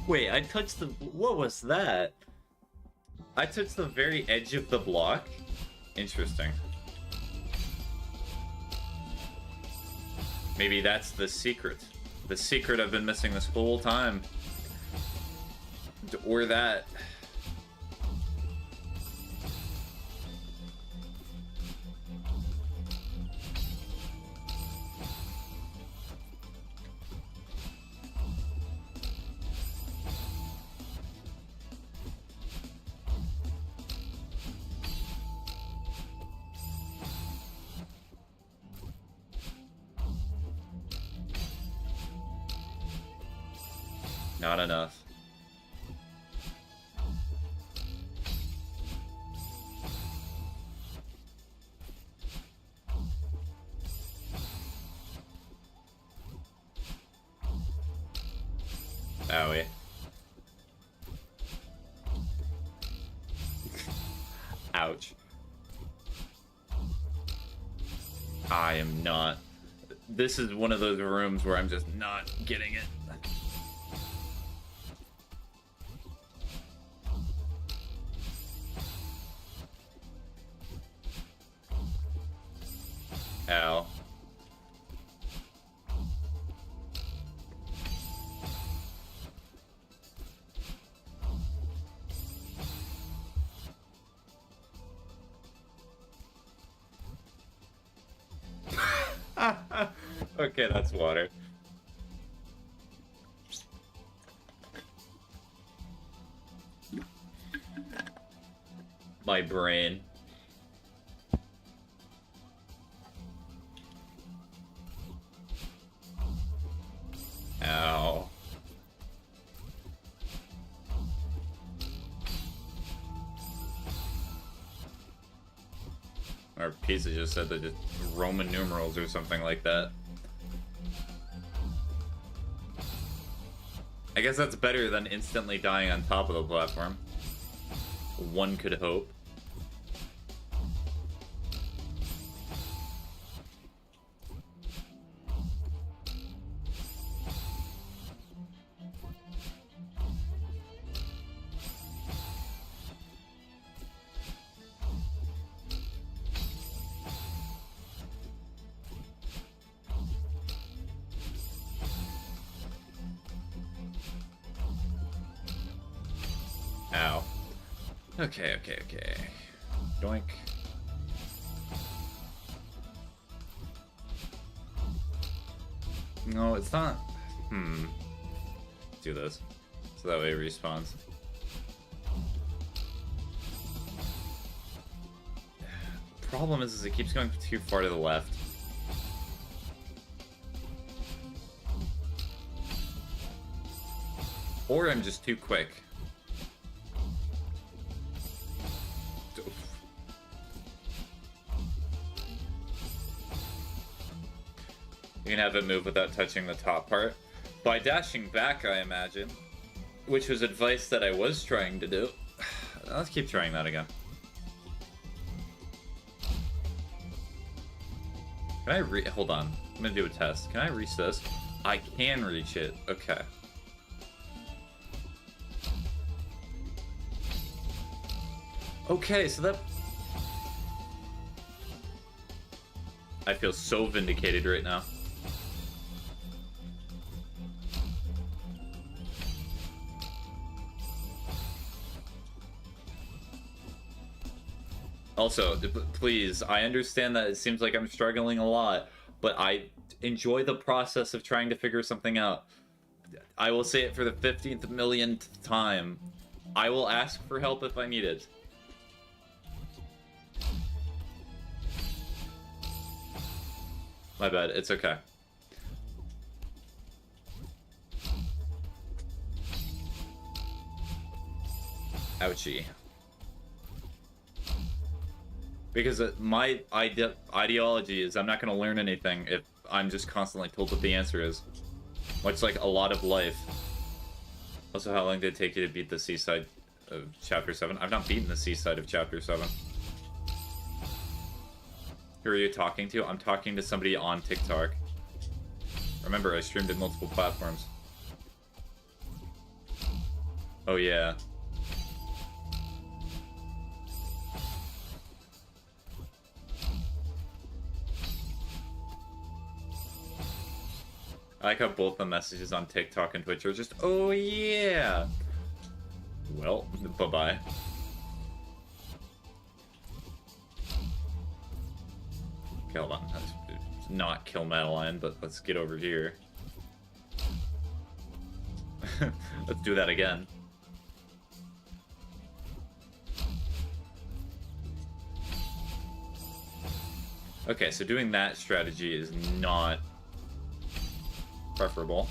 Wait, I touched the... What was that? I touched the very edge of the block. Interesting. Maybe that's the secret. The secret I've been missing this whole time. Or that. Not enough. Owie. Ouch. I am not. This is one of those rooms where I'm just not getting it. Ow. Okay, that's water. My brain. Ow. Our pizza just said that it's Roman numerals or something like that. I guess that's better than instantly dying on top of the platform. One could hope. Ow. Okay. Doink. No, it's not. Do this. So that way it respawns. Problem is it keeps going too far to the left. Or I'm just too quick. You can have it move without touching the top part. By dashing back, I imagine. Which was advice that I was trying to do. Let's keep trying that again. Can I hold on. I'm gonna do a test. Can I reach this? I can reach it. Okay. Okay, so that... I feel so vindicated right now. Also, please, I understand that it seems like I'm struggling a lot, but I enjoy the process of trying to figure something out. I will say it for the 15th millionth time. I will ask for help if I need it. My bad, it's okay. Ouchie. Because my ideology is I'm not going to learn anything if I'm just constantly told what the answer is. Much like a lot of life. Also, how long did it take you to beat the seaside of Chapter 7? I've not beaten the seaside of Chapter 7. Who are you talking to? I'm talking to somebody on TikTok. Remember, I streamed at multiple platforms. Oh, yeah. I like how both the messages on TikTok and Twitch are just, oh yeah. Well, bye-bye. Okay, hold on. Let's not kill Madeline, but let's get over here. Let's do that again. Okay, so doing that strategy is not preferable.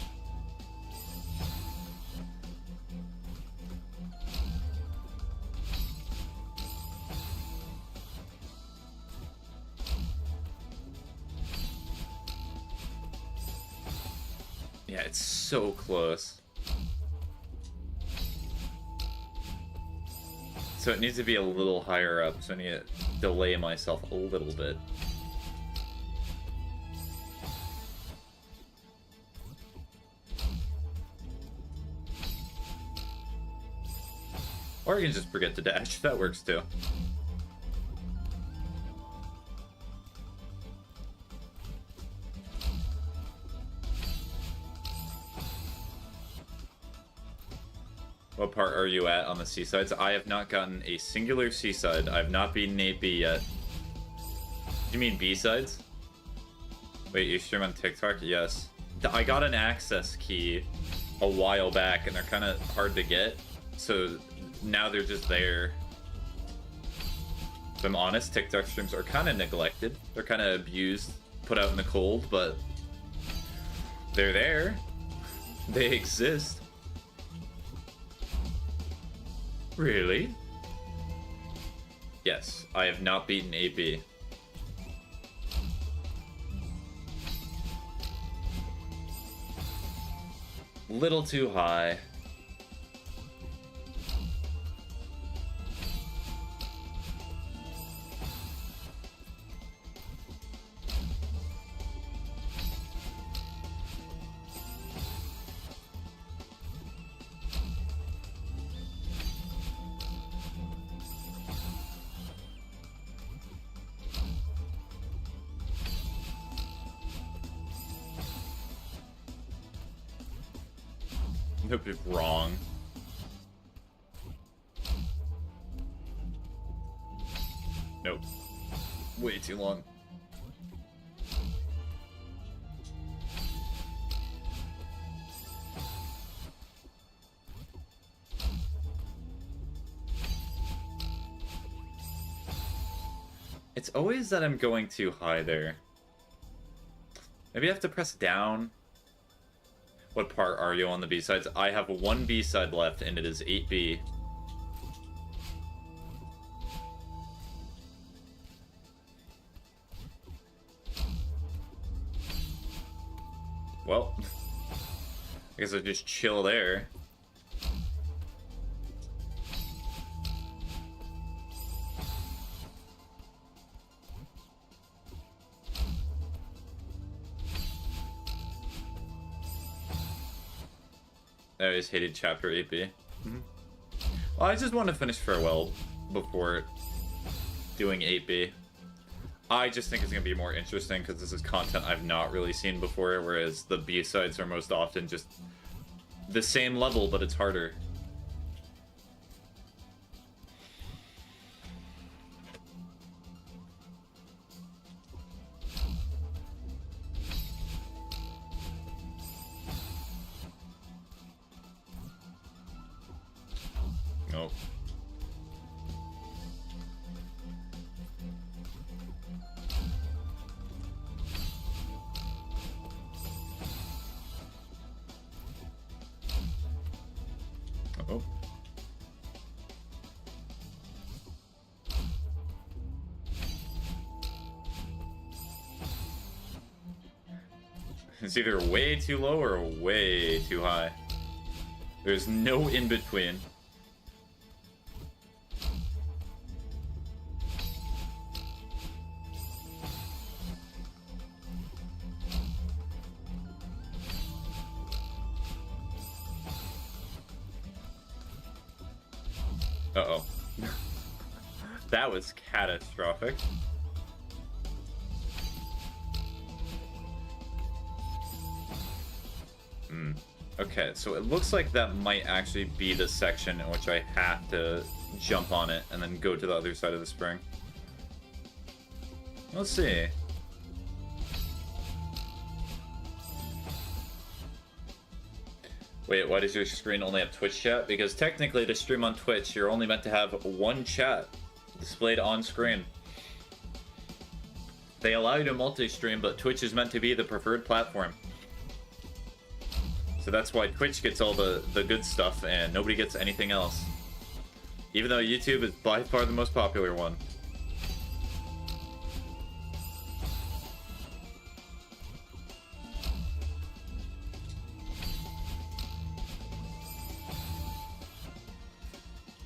Yeah, it's so close. So it needs to be a little higher up, so I need to delay myself a little bit. Or you can just forget to dash, that works too. What part are you at on the seasides? I have not gotten a singular seaside. I have not beaten 8B yet. Do you mean B-sides? Wait, you stream on TikTok? Yes. I got an access key a while back, and they're kind of hard to get. So now they're just there. If I'm honest, TikTok streams are kind of neglected. They're kind of abused, put out in the cold, but they're there. They exist. Really? Yes, I have not beaten AP. Little too high. Nope, wrong. Nope. Way too long. It's always that I'm going too high there. Maybe I have to press down. What part are you on the B-sides? I have one B-side left, and it is 8B. Well, I guess I'll just chill there. I always hated Chapter 8B. Well, I just want to finish Farewell before doing 8B. I just think it's going to be more interesting because this is content I've not really seen before, whereas the B-sides are most often just the same level, but it's harder. Nope. Oh. It's either way too low or way too high. There's no in between. Uh-oh. That was catastrophic. Okay, so it looks like that might actually be the section in which I have to jump on it and then go to the other side of the spring. Let's see. Wait, why does your screen only have Twitch chat? Because technically to stream on Twitch, you're only meant to have one chat displayed on screen. They allow you to multi-stream, but Twitch is meant to be the preferred platform. So that's why Twitch gets all the good stuff and nobody gets anything else. Even though YouTube is by far the most popular one.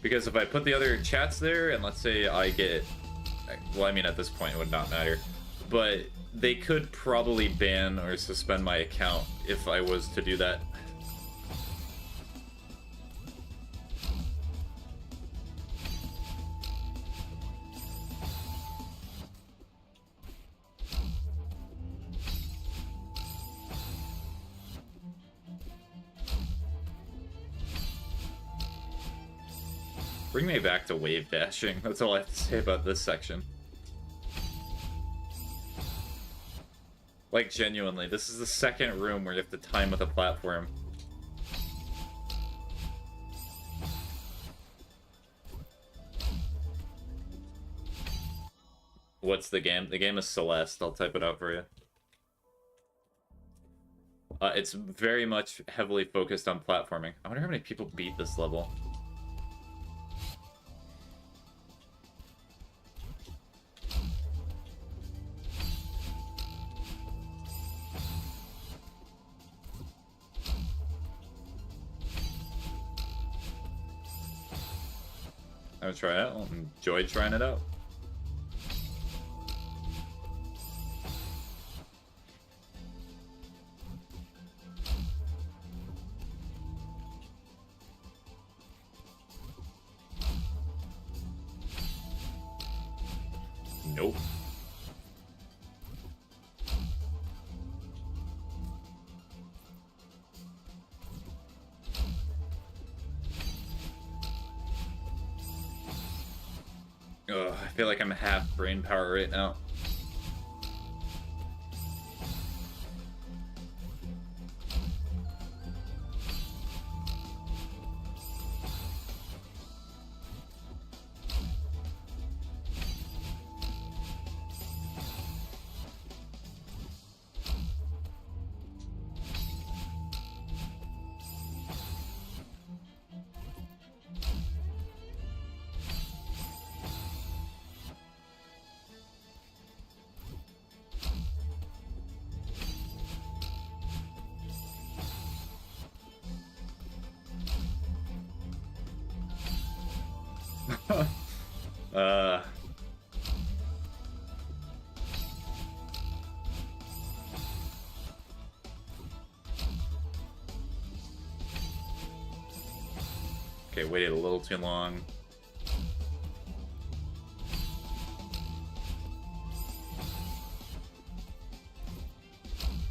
Because if I put the other chats there, and let's say I get... Well, I mean, at this point, it would not matter. But they could probably ban or suspend my account if I was to do that. Bring me back to wave dashing. That's all I have to say about this section. Like, genuinely, this is the second room where you have to time with a platform. What's the game? The game is Celeste. I'll type it out for you. It's very much heavily focused on platforming. I wonder how many people beat this level. I would try it out. I enjoyed trying it out. Nope. Ugh, I feel like I'm half brain power right now. Okay, waited a little too long.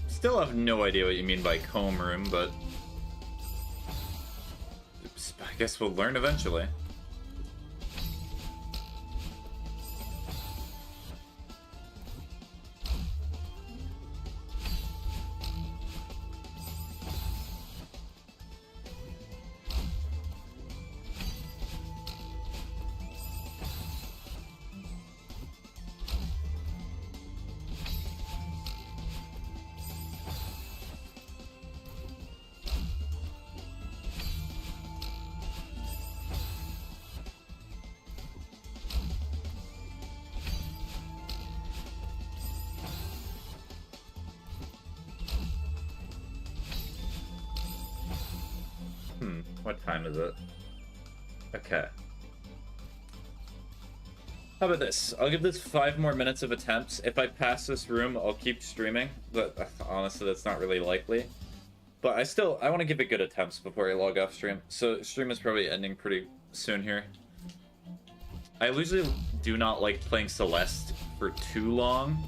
Still have no idea what you mean by comb room, but I guess we'll learn eventually. What time is it? Okay. How about this? I'll give this 5 more minutes of attempts. If I pass this room, I'll keep streaming. But honestly, that's not really likely. But I want to give it good attempts before I log off stream. So stream is probably ending pretty soon here. I usually do not like playing Celeste for too long.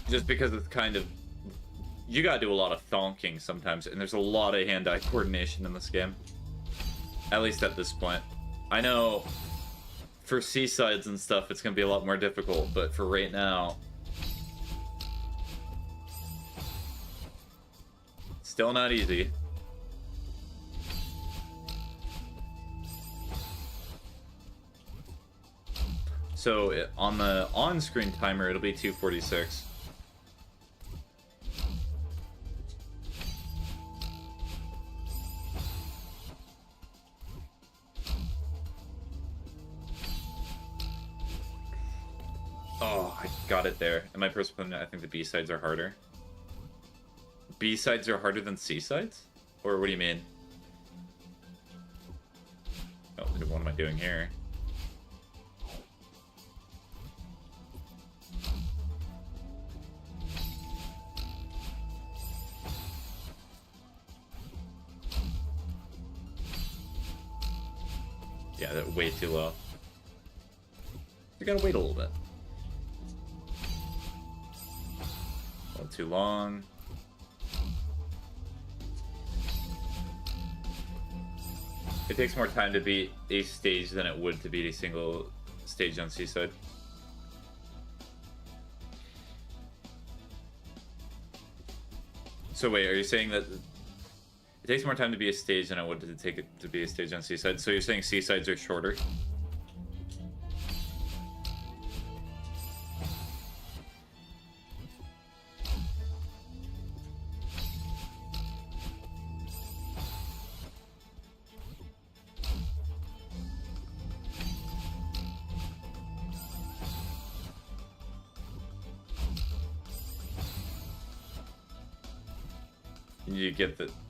Just because it's kind of... you gotta do a lot of thonking sometimes, and there's a lot of hand-eye coordination in this game. At least at this point. I know for seasides and stuff it's gonna be a lot more difficult, but for right now... Still not easy. So on the on-screen timer, it'll be 2:46. Oh, I got it there. And my first opponent, I think the B-sides are harder. B-sides are harder than C-sides? Or what do you mean? Oh, what am I doing here? Yeah, that's way too low. I gotta wait a little bit. A little too long. It takes more time to beat a stage than it would to beat a single stage on Seaside. So wait, are you saying that it takes more time to be a stage than it would to take it to be a stage on Seaside? So you're saying Seasides are shorter?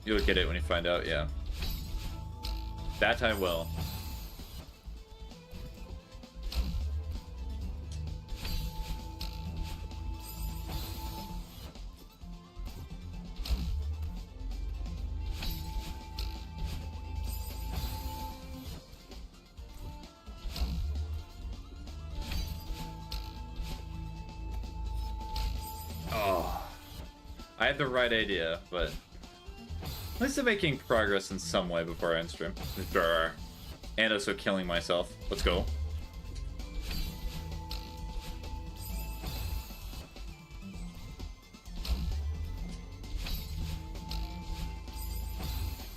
You'll get it when you find out, yeah. That I will. Oh, I had the right idea, but at least I'm making progress in some way before I end stream. And also killing myself. Let's go.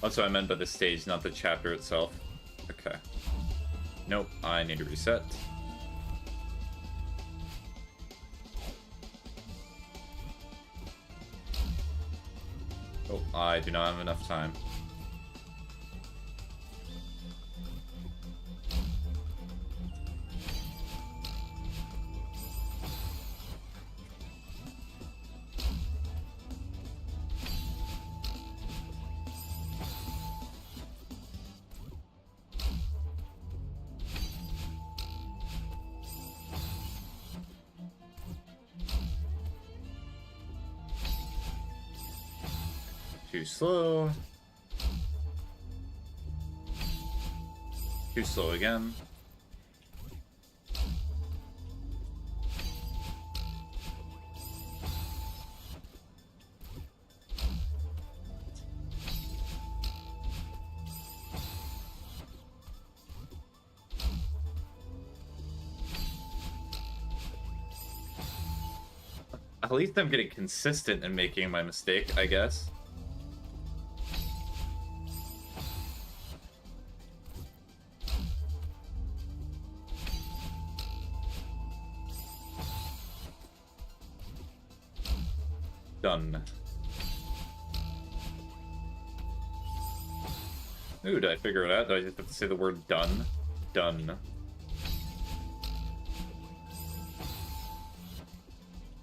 That's what I meant by the stage, not the chapter itself. Okay. Nope, I need to reset. Oh, I do not have enough time. Too slow. Too slow again. At least I'm getting consistent in making my mistake, I guess. Done. Ooh, did I figure it out? Do I just have to say the word done? Done.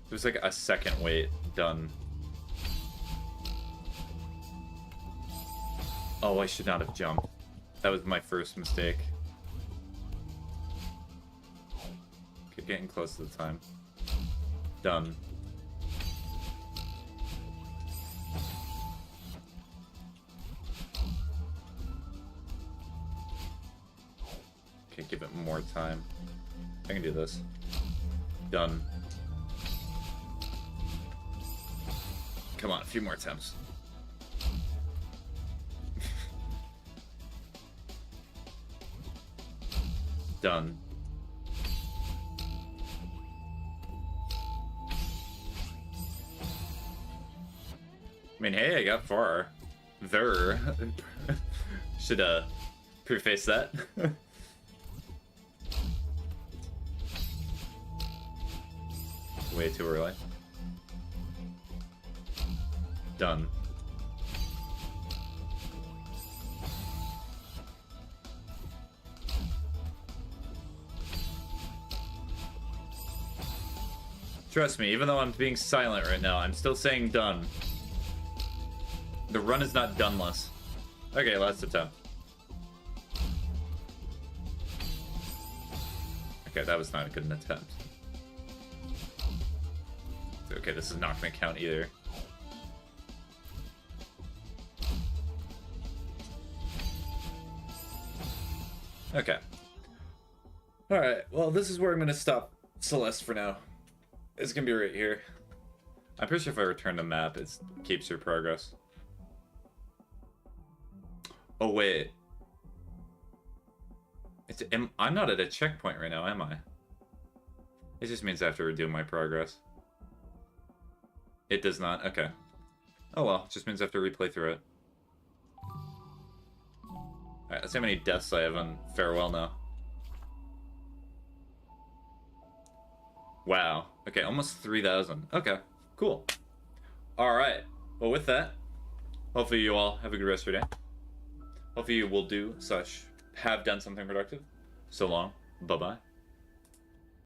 There's like a second wait. Done. Oh, I should not have jumped. That was my first mistake. Okay, getting close to the time. Done. Okay, give it more time. I can do this. Done. Come on, a few more attempts. Done. I mean, hey, I got far. There. Should, preface that. Way too early. Done. Trust me, even though I'm being silent right now, I'm still saying done. The run is not doneless. Okay, last attempt. Okay, that was not a good attempt. Okay, this is not going to count either. Okay. Alright, well, this is where I'm going to stop Celeste for now. It's going to be right here. I'm pretty sure if I return the map, it keeps your progress. Oh, wait. I'm not at a checkpoint right now, am I? It just means I have to redo my progress. It does not? Okay. Oh well, it just means I have to replay through it. Alright, let's see how many deaths I have on Farewell now. Wow. Okay, almost 3,000. Okay, cool. Alright. Well, with that, hopefully you all have a good rest of your day. Hopefully you will do/have done something productive. So long. Bye-bye.